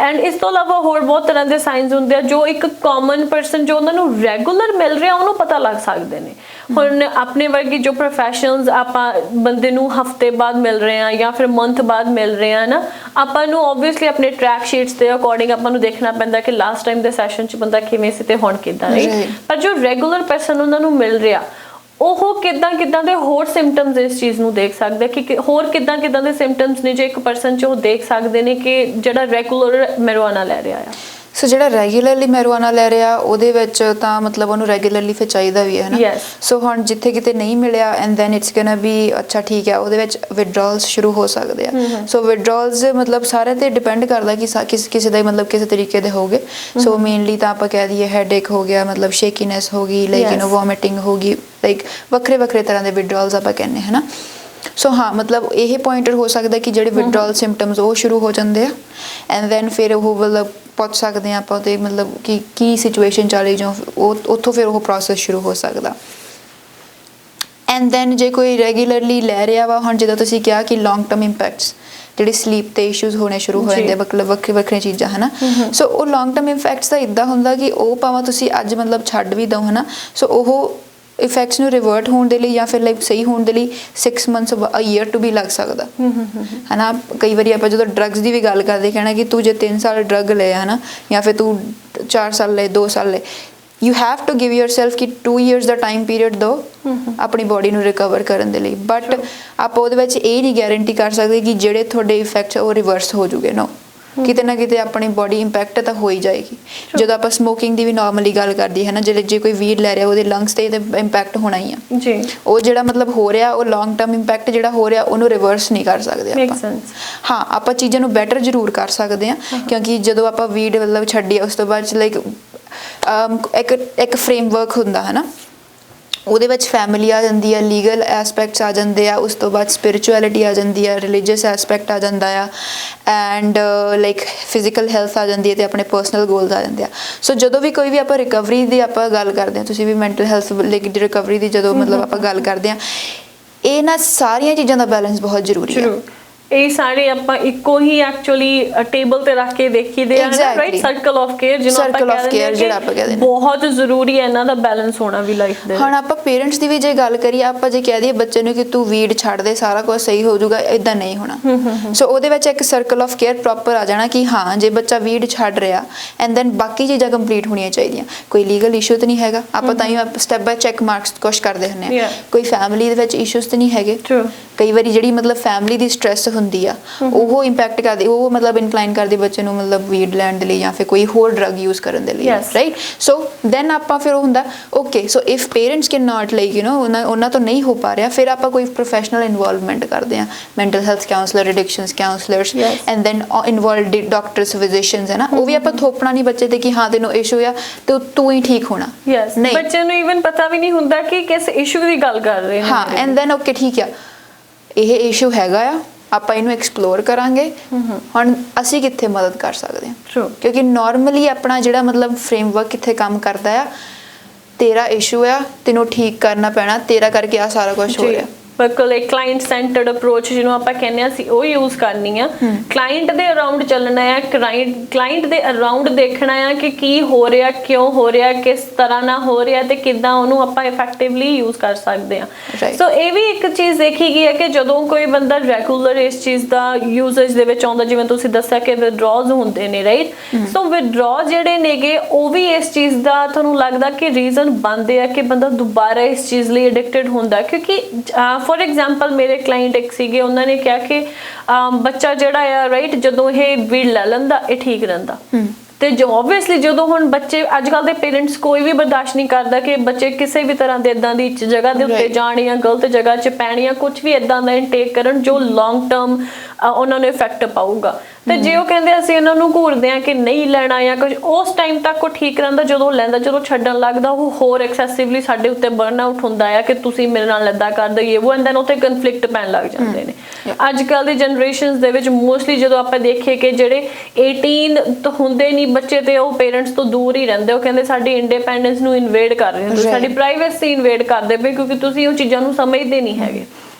ਐਂਡ ਇਸ ਤੋਂ ਇਲਾਵਾ ਹੋਰ ਬਹੁਤ ਤਰ੍ਹਾਂ ਦੇ ਸਾਈਨਸ ਹੁੰਦੇ ਆ ਜੋ ਇੱਕ ਕਾਮਨ ਪਰਸਨ ਜੋ ਉਹਨਾਂ ਨੂੰ ਰੈਗੂਲਰ ਮਿਲ ਰਿਹਾ ਉਹਨੂੰ ਪਤਾ ਲੱਗ ਸਕਦੇ ਨੇ। ਹੁਣ ਆਪਣੇ ਵਰਗੀ ਜੋ ਪ੍ਰੋਫੈਸ਼ਨਲਸ ਆਪਾਂ ਬੰਦੇ ਨੂੰ ਹਫਤੇ ਬਾਅਦ ਮਿਲ ਰਹੇ ਆ ਜਾਂ ਫਿਰ ਮੰਥ ਬਾਅਦ ਮਿਲ ਰਹੇ ਆ ਨਾ, ਆਪਾਂ ਨੂੰ ਆਬਵੀਅਸਲੀ ਆਪਣੇ ਟਰੈਕ ਸ਼ੀਟਸ ਦੇ ਅਕੋਰਡਿੰਗ ਆਪਾਂ ਨੂੰ ਦੇਖਣਾ ਪੈਂਦਾ ਕਿ ਲਾਸਟ ਟਾਈਮ ਦੇ ਸੈਸ਼ਨ 'ਚ ਬੰਦਾ ਕਿਵੇਂ ਸੀ ਤੇ ਹੁਣ ਕਿੱਦਾਂ ਰਹੀ। ਪਰ ਜੋ ਰੈਗੂਲਰ ਪਰਸਨ ਉਹਨਾਂ ਨੂੰ ਮਿਲ ਰਿਹਾ ਉਹ ਕਿੱਦਾਂ ਦੇ ਹੋਰ ਸਿੰਪਟਮਸ ਇਸ ਚੀਜ਼ ਨੂੰ ਦੇਖ ਸਕਦੇ ਕਿ ਹੋਰ ਕਿੱਦਾਂ ਦੇ ਸਿੰਪਟਮਸ ਨੇ ਜੇ ਇੱਕ ਪਰਸਨ 'ਚ ਉਹ ਦੇਖ ਸਕਦੇ ਨੇ ਕਿ ਜਿਹੜਾ ਰੈਗੂਲਰ ਮੈਰੀਜੁਆਨਾ ਲੈ ਰਿਹਾ ਆ। ਸੋ ਜਿਹੜਾ ਰੈਗੂਲਰਲੀ ਮੈਰੀਜੁਆਨਾ ਲੈ ਰਿਹਾ ਉਹਦੇ ਵਿੱਚ ਤਾਂ ਮਤਲਬ ਉਹਨੂੰ ਰੈਗੂਲਰਲੀ ਫਿਰ ਚਾਹੀਦਾ ਵੀ ਹੈ ਨਾ। ਸੋ ਹੁਣ ਜਿੱਥੇ ਕਿਤੇ ਨਹੀਂ ਮਿਲਿਆ and then it's gonna be ਅੱਛਾ ਠੀਕ ਹੈ ਉਹਦੇ ਵਿੱਚ ਵਿਡਰਾਲਸ ਸ਼ੁਰੂ ਹੋ ਸਕਦੇ ਆ। ਸੋ ਵਿਡਰਾਲਸ ਮਤਲਬ ਸਾਰੇ ਤੇ ਡਿਪੈਂਡ ਕਰਦਾ ਕਿ ਕਿਸੇ ਦਾ ਮਤਲਬ ਕਿਸੇ ਤਰੀਕੇ ਦੇ ਹੋਗੇ। ਸੋ ਮੇਨਲੀ ਤਾਂ ਆਪਾਂ ਕਹਿ ਦਈਏ ਹੈਡੇਕ ਹੋ ਗਿਆ, ਮਤਲਬ ਸ਼ੇਕੀਨੈਸ ਹੋ ਗਈ, ਲਾਈਕ ਯੂ نو ਵੋਮਿਟਿੰਗ ਹੋ ਗਈ, ਲਾਈਕ ਵੱਖਰੇ ਤਰ੍ਹਾਂ ਦੇ ਵਿਡਰਾਲਸ ਆਪਾਂ ਕਹਿੰਦੇ ਹਨਾ। ਸੋ ਹਾਂ ਮਤਲਬ ਇਹ ਪੁਆਇੰਟਰ ਹੋ ਸਕਦਾ ਕਿ ਜਿਹੜੇ ਵਿਡਰਾਲ ਸਿੰਪਟਮਸ ਉਹ ਸ਼ੁਰੂ ਹੋ ਜਾਂਦੇ ਆ ਐਂਡ ਦੈਨ ਫਿਰ ਉਹ ਮਤਲਬ ਪੁੱਛ ਸਕਦੇ ਆ ਆਪਾਂ ਤੇ ਮਤਲਬ ਕਿ ਕੀ ਸਿਚੁਏਸ਼ਨ ਚੱਲ ਰਹੀ ਜਾਂ ਉਹ ਉੱਥੋਂ ਫਿਰ ਉਹ ਪ੍ਰੋਸੈਸ ਸ਼ੁਰੂ ਹੋ ਸਕਦਾ। ਐਂਡ ਦੈਨ ਜੇ ਕੋਈ ਰੈਗੂਲਰਲੀ ਲੈ ਰਿਹਾ ਵਾ, ਹੁਣ ਜਿੱਦਾਂ ਤੁਸੀਂ ਕਿਹਾ ਕਿ ਲੌਂਗ ਟਰਮ ਇੰਪੈਕਟਸ ਜਿਹੜੇ ਸਲੀਪ ਤੇ ਇਸ਼ੂਜ਼ ਹੋਣੇ ਸ਼ੁਰੂ ਹੋ ਜਾਂਦੇ ਮਤਲਬ ਵੱਖਰੀਆਂ ਚੀਜ਼ਾਂ ਹਨਾ। ਸੋ ਉਹ ਲੌਂਗ ਟਰਮ ਇੰਪੈਕਟਸ ਦਾ ਇਦਾਂ ਹੁੰਦਾ ਕਿ ਉਹ ਭਾਵੇਂ ਤੁਸੀਂ ਅੱਜ ਮਤਲਬ ਛੱਡ ਵੀ ਦਿਓ ਹਨਾ, ਸੋ ਉਹ ਇਫੈਕਟਸ ਨੂੰ ਰਿਵਰਟ ਹੋਣ ਦੇ ਲਈ ਜਾਂ ਫਿਰ ਲਾਈਕ ਸਹੀ ਹੋਣ ਦੇ ਲਈ 6 months ਅ ਈਅਰ ਟੂ ਵੀ ਲੱਗ ਸਕਦਾ ਹਨਾ। ਕਈ ਵਾਰੀ ਆਪਾਂ ਜਦੋਂ ਡਰੱਗਸ ਦੀ ਵੀ ਗੱਲ ਕਰਦੇ ਕਹਿਣਾ ਕਿ ਤੂੰ ਜੇ 3 ਸਾਲ ਡਰੱਗ ਲਿਆ ਹਨਾ ਜਾਂ ਫਿਰ ਤੂੰ 4 ਸਾਲ ਲਏ 2 ਸਾਲ ਲਏ, you have to give yourself ਕਿ 2 years ਦਾ ਟਾਈਮ ਪੀਰੀਅਡ ਦਿਓ ਆਪਣੀ ਬੋਡੀ ਨੂੰ ਰਿਕਵਰ ਕਰਨ ਦੇ ਲਈ। ਬਟ ਆਪਾਂ ਉਹਦੇ ਵਿੱਚ ਇਹ ਨਹੀਂ ਗਾਰੰਟੀ ਕਰ ਸਕਦੇ ਕਿ ਜਿਹੜੇ ਤੁਹਾਡੇ ਇਫੈਕਟਸ ਉਹ ਰਿਵਰਸ ਹੋ ਜੂਗੇ। ਨੋ, ਕਿਤੇ ਨਾ ਕਿਤੇ ਆਪਣੀ ਬੋਡੀ ਇੰਪੈਕਟ ਤਾਂ ਹੋ ਹੀ ਜਾਏਗੀ। ਜਦੋਂ ਆਪਾਂ ਸਮੋਕਿੰਗ ਦੀ ਵੀ ਨਾਰਮਲੀ ਗੱਲ ਕਰਦੀ ਹੈ ਨਾ, ਜੇ ਕੋਈ ਵੀਡ ਲੈ ਰਿਹਾ ਉਹਦੇ ਲੰਗਸ ਤੇ ਇੰਪੈਕਟ ਹੋਣਾ ਹੀ ਆ ਜੀ। ਉਹ ਜਿਹੜਾ ਮਤਲਬ ਹੋ ਰਿਹਾ ਉਹ ਲੌਂਗ ਟਰਮ ਇੰਪੈਕਟ ਜਿਹੜਾ ਹੋ ਰਿਹਾ ਉਹਨੂੰ ਰਿਵਰਸ ਨਹੀਂ ਕਰ ਸਕਦੇ ਆਪਾਂ। ਹਾਂ ਆਪਾਂ ਚੀਜ਼ਾਂ ਨੂੰ ਬੈਟਰ ਜ਼ਰੂਰ ਕਰ ਸਕਦੇ ਹਾਂ ਕਿਉਂਕਿ ਜਦੋਂ ਆਪਾਂ ਵੀਡ ਮਤਲਬ ਛੱਡੀ ਉਸ ਤੋਂ ਬਾਅਦ ਲਾਈਕ ਇੱਕ ਫਰੇਮਵਰਕ ਹੁੰਦਾ ਹੈ ਨਾ, ਉਹਦੇ ਵਿੱਚ ਫੈਮਿਲੀ ਆ ਜਾਂਦੀ ਆ, ਲੀਗਲ ਐਸਪੈਕਟਸ ਆ ਜਾਂਦੇ ਆ, ਉਸ ਤੋਂ ਬਾਅਦ ਸਪਿਰਿਚੁਅਲਿਟੀ ਆ ਜਾਂਦੀ ਆ, ਰਿਲੀਜੀਅਸ ਐਸਪੈਕਟ ਆ ਜਾਂਦਾ ਆ ਐਂਡ ਲਾਈਕ ਫਿਜ਼ੀਕਲ ਹੈਲਥ ਆ ਜਾਂਦੀ ਹੈ ਤੇ ਆਪਣੇ ਪਰਸਨਲ ਗੋਲਸ ਆ ਜਾਂਦੇ ਆ। ਸੋ ਜਦੋਂ ਵੀ ਕੋਈ ਵੀ ਆਪਾਂ ਰਿਕਵਰੀ ਦੀ ਆਪਾਂ ਗੱਲ ਕਰਦੇ ਹਾਂ, ਤੁਸੀਂ ਵੀ ਮੈਂਟਲ ਹੈਲਥ ਲਈ ਰਿਕਵਰੀ ਦੀ ਜਦੋਂ ਮਤਲਬ ਆਪਾਂ ਗੱਲ ਕਰਦੇ ਹਾਂ, ਇਹ ਨਾ ਸਾਰੀਆਂ ਚੀਜ਼ਾਂ ਦਾ ਬੈਲੈਂਸ ਬਹੁਤ ਜ਼ਰੂਰੀ ਹੈ। ਇਹ ਸਾਰੇ ਆਪਾਂ ਇੱਕੋ ਹੀ ਐਕਚੁਅਲੀ ਟੇਬਲ ਤੇ ਰੱਖ ਕੇ ਦੇਖੀਦੇ ਆ ਨਾ, ਰਾਈਟ, ਸਰਕਲ ਆਫ ਕੇਅਰ ਜਿਹਨੂੰ ਆਪਾਂ ਕਹਿੰਦੇ ਨੇ, ਬਹੁਤ ਜ਼ਰੂਰੀ ਹੈ ਇਹਨਾਂ ਦਾ ਬੈਲੈਂਸ ਹੋਣਾ ਵੀ ਲਾਈਫ ਦੇ। ਹੁਣ ਆਪਾਂ ਪੇਰੈਂਟਸ ਦੀ ਵੀ ਜੇ ਗੱਲ ਕਰੀਏ, ਆਪਾਂ ਜੇ ਕਹਿ ਦਈਏ ਬੱਚੇ ਨੂੰ ਕਿ ਤੂੰ ਵੀਡ ਛੱਡ ਦੇ ਸਾਰਾ ਕੁਝ ਸਹੀ ਹੋ ਜਾਊਗਾ, ਇਦਾਂ ਨਹੀਂ ਹੋਣਾ। ਸੋ ਉਹਦੇ ਵਿੱਚ ਇੱਕ ਸਰਕਲ ਆਫ ਕੇਅਰ ਪ੍ਰੋਪਰ ਆ ਜਾਣਾ ਕਿ ਹਾਂ ਜੇ ਬੱਚਾ ਵੀਡ ਛੱਡ ਰਿਹਾ ਐਂਡ ਦੈਨ ਬਾਕੀ ਚੀਜ਼ਾਂ ਕੰਪਲੀਟ ਹੋਣੀਆਂ ਚਾਹੀਦੀਆਂ। ਕੋਈ ਲੀਗਲ ਇਸ਼ੂ ਤਾਂ ਨਹੀਂ ਹੈਗਾ, ਆਪਾਂ ਤਾਂ ਹੀ ਸਟੈਪ ਬਾਈ ਚੈੱਕ ਮਾਰਕਸ ਕੁਛ ਕਰਦੇ ਹੁੰਦੇ ਆ। ਕੋਈ ਫੈਮਿਲੀ ਦੇ ਵਿੱਚ ਇਸ਼ੂਜ਼ ਤਾਂ ਨਹੀਂ ਹੈਗੇ। ਕਈ ਵਾਰੀ ਜਿਹੜੀ ਮਤਲਬ ਫੈਮਿਲੀ ਦੀ ਸਟ੍ਰੈਸ ਹੁੰਦੀ ਆ ਉਹ ਇੰਪੈਕਟ ਕਰਦੀ, ਉਹ ਮਤਲਬ ਇਨਕਲਾਈਨ ਕਰਦੀ ਬੱਚੇ ਨੂੰ ਮਤਲਬ ਵੀਡ ਲੈਣ ਦੇ ਲਈ ਜਾਂ ਫਿਰ ਕੋਈ ਹੋਰ ਡਰਗ ਯੂਜ਼ ਕਰਨ ਦੇ ਲਈ, ਰਾਈਟ? ਸੋ ਦੈਨ ਆਪਾਂ ਫਿਰ ਉਹ ਹੁੰਦਾ okay, so if parents can not like ਉਹਨਾਂ ਤੋਂ ਨਹੀਂ ਹੋ ਪਾ ਰਿਹਾ, ਫਿਰ ਆਪਾਂ ਕੋਈ ਪ੍ਰੋਫੈਸ਼ਨਲ ਇਨਵੋਲਵਮੈਂਟ ਕਰਦੇ ਆ, mental health counsellor, addictions counsellors, and then involved doctors, physicians, ਹੈ ਨਾ? ਉਹ ਵੀ ਆਪਾਂ ਥੋਪਣਾ ਨਹੀਂ ਬੱਚੇ ਤੇ ਕਿ ਹਾਂ ਤੈਨੂੰ ਇਸ਼ੂ ਆ ਤੇ ਤੂੰ ਹੀ ਠੀਕ ਹੋਣਾ, ਨਹੀਂ, ਬੱਚੇ ਨੂੰ ਇਵਨ ਪਤਾ ਵੀ ਨਹੀਂ ਹੁੰਦਾ ਕਿ ਕਿਸ ਇਸ਼ੂ ਦੀ ਗੱਲ ਕਰ ਰਹੇ ਨੇ। ਹਾਂ, ਐਂਡ ਦੈਨ ਓਕੇ ਠੀਕ ਆ, ਇਹ ਇਸ਼ੂ ਹੈਗਾ ਆ, ਆਪਾਂ ਇਹਨੂੰ ਐਕਸਪਲੋਰ ਕਰਾਂਗੇ, ਹੁਣ ਅਸੀਂ ਕਿੱਥੇ ਮਦਦ ਕਰ ਸਕਦੇ ਹਾਂ, ਕਿਉਂਕਿ ਨਾਰਮਲੀ ਆਪਣਾ ਜਿਹੜਾ ਮਤਲਬ ਫਰੇਮਵਰਕ ਕਿੱਥੇ ਕੰਮ ਕਰਦਾ ਆ, ਤੇਰਾ ਇਸ਼ੂ ਆ, ਤੈਨੂੰ ਠੀਕ ਕਰਨਾ ਪੈਣਾ, ਤੇਰਾ ਕਰਕੇ ਆ ਸਾਰਾ ਕੁਝ ਹੋ ਰਿਹਾ। ਬਿਲਕੁਲ ਇੱਕ ਕਲਾਇੰਟ ਸੈਂਟਰਡ ਅਪਰੋਚ ਜਿਹਨੂੰ ਆਪਾਂ ਕਹਿੰਦੇ ਆ ਸੀ ਉਹ ਯੂਜ਼ ਕਰਨੀ ਆ, ਕਲਾਇੰਟ ਦੇ ਅਰਾਊਂਡ ਚੱਲਣਾ ਆ, ਕਲਾਇੰਟ ਦੇ ਅਰਾਊਂਡ ਦੇਖਣਾ ਆ ਕਿ ਕੀ ਹੋ ਰਿਹਾ, ਕਿਉਂ ਹੋ ਰਿਹਾ, ਕਿਸ ਤਰ੍ਹਾਂ ਨਾਲ ਹੋ ਰਿਹਾ ਤੇ ਕਿੱਦਾਂ ਉਹਨੂੰ ਆਪਾਂ ਇਫੈਕਟਿਵਲੀ ਯੂਜ਼ ਕਰ ਸਕਦੇ ਆ। ਸੋ ਇਹ ਵੀ ਇੱਕ ਚੀਜ਼ ਦੇਖੀ ਗਈ ਹੈ ਕਿ ਜਦੋਂ ਕੋਈ ਬੰਦਾ ਰੈਗੂਲਰ ਇਸ ਚੀਜ਼ ਦਾ ਯੂਜ਼ੇਜ ਦੇ ਵਿੱਚ ਆਉਂਦਾ, ਜਿਵੇਂ ਤੁਸੀਂ ਦੱਸਿਆ ਕਿ ਵਿਦਡਰਾਅਜ਼ ਹੁੰਦੇ ਨੇ, ਰਾਈਟ? ਸੋ ਵਿਦਡਰਾਅ ਜਿਹੜੇ ਨੇਗੇ ਉਹ ਵੀ ਇਸ ਚੀਜ਼ ਦਾ ਤੁਹਾਨੂੰ ਲੱਗਦਾ ਕਿ ਰੀਜ਼ਨ ਬਣਦੇ ਆ ਕਿ ਬੰਦਾ ਦੁਬਾਰਾ ਇਸ ਚੀਜ਼ ਲਈ ਐਡਿਕਟਡ ਹੁੰਦਾ, ਕਿਉਂਕਿ ਫॉर एग्जांपल मेरे क्लाइंट एक सीगे, उन्होंने कहा कि बच्चा जिहड़ा है राइट जदों ये वीड ले लैंदा ये ठीक रहिंदा, ਤੇ ਜੋ ਆਬਵੀਅਸਲੀ ਜਦੋਂ ਹੁਣ ਬੱਚੇ ਅੱਜ ਕੱਲ ਦੇ ਪੇਰੈਂਟਸ ਕੋਈ ਵੀ ਬਰਦਾਸ਼ਤ ਨਹੀਂ ਕਰਦਾ ਕਿ ਬੱਚੇ ਕਿਸੇ ਵੀ ਤਰ੍ਹਾਂ ਦੇ ਇਦਾਂ ਦੀ ਜਗ੍ਹਾ ਦੇ ਉੱਤੇ ਜਾਣ ਜਾਂ ਗਲਤ ਜਗ੍ਹਾ 'ਚ ਪੈਣ ਜਾਂ ਕੁਝ ਵੀ ਇਦਾਂ ਦਾ ਇਨਟੇਕ ਕਰਨ ਜੋ ਲੌਂਗ ਟਰਮ ਉਹਨਾਂ ਨੂੰ ਇਫੈਕਟ ਪਾਊਗਾ। ਤੇ ਜੇ ਉਹ ਕਹਿੰਦੇ ਅਸੀਂ ਇਹਨਾਂ ਨੂੰ ਘੂਰਦੇ ਆ ਕਿ ਨਹੀਂ ਲੈਣਾ ਜਾਂ ਕੁਝ, ਉਸ ਟਾਈਮ ਤੱਕ ਉਹ ਠੀਕ ਰਹਿੰਦਾ, ਜਦੋਂ ਲੈਂਦਾ, ਜਦੋਂ ਛੱਡਣ ਲੱਗਦਾ ਉਹ ਹੋਰ ਐਕਸੈਸਿਵਲੀ ਸਾਡੇ ਉੱਤੇ ਬਰਨ ਆਊਟ ਹੁੰਦਾ ਆ ਕਿ ਤੁਸੀਂ ਮੇਰੇ ਨਾਲ ਇੱਦਾਂ ਕਰਦੇ ਇਹ ਉਹ, ਐਂਡ ਦੈਨ ਉੱਥੇ ਕਨਫਲਿਕਟ ਪੈਣ ਲੱਗ ਜਾਂਦੇ ਨੇ। ਅੱਜ ਕੱਲ ਦੀ ਜਨਰੇਸ਼ਨਸ ਦੇ ਵਿੱਚ ਮੋਸਟਲੀ ਜਦੋਂ ਆਪਾਂ ਦੇਖੀਏ ਕਿ ਜਿਹੜੇ 18 ਤੋਂ ਹੁੰਦੇ ਨਹੀਂ ਬੱਚੇ ਤੇ ਉਹ ਪੇਰੈਂਟਸ ਤੋਂ ਦੂਰ ਹੀ ਰਹਿੰਦੇ, ਉਹ ਕਹਿੰਦੇ ਸਾਡੀ ਇੰਡੀਪੈਂਡੈਂਸ ਨੂੰ ਇਨਵੇਡ ਕਰ ਰਹੇ ਹੋ, ਸਾਡੀ ਪ੍ਰਾਈਵੇਸੀ ਇਨਵੇਡ ਕਰਦੇ ਪਏ ਕਿਉਂਕਿ ਤੁਸੀਂ ਉਹ ਚੀਜ਼ਾਂ ਨੂੰ ਸਮਝਦੇ ਨਹੀਂ ਹੈਗੇ।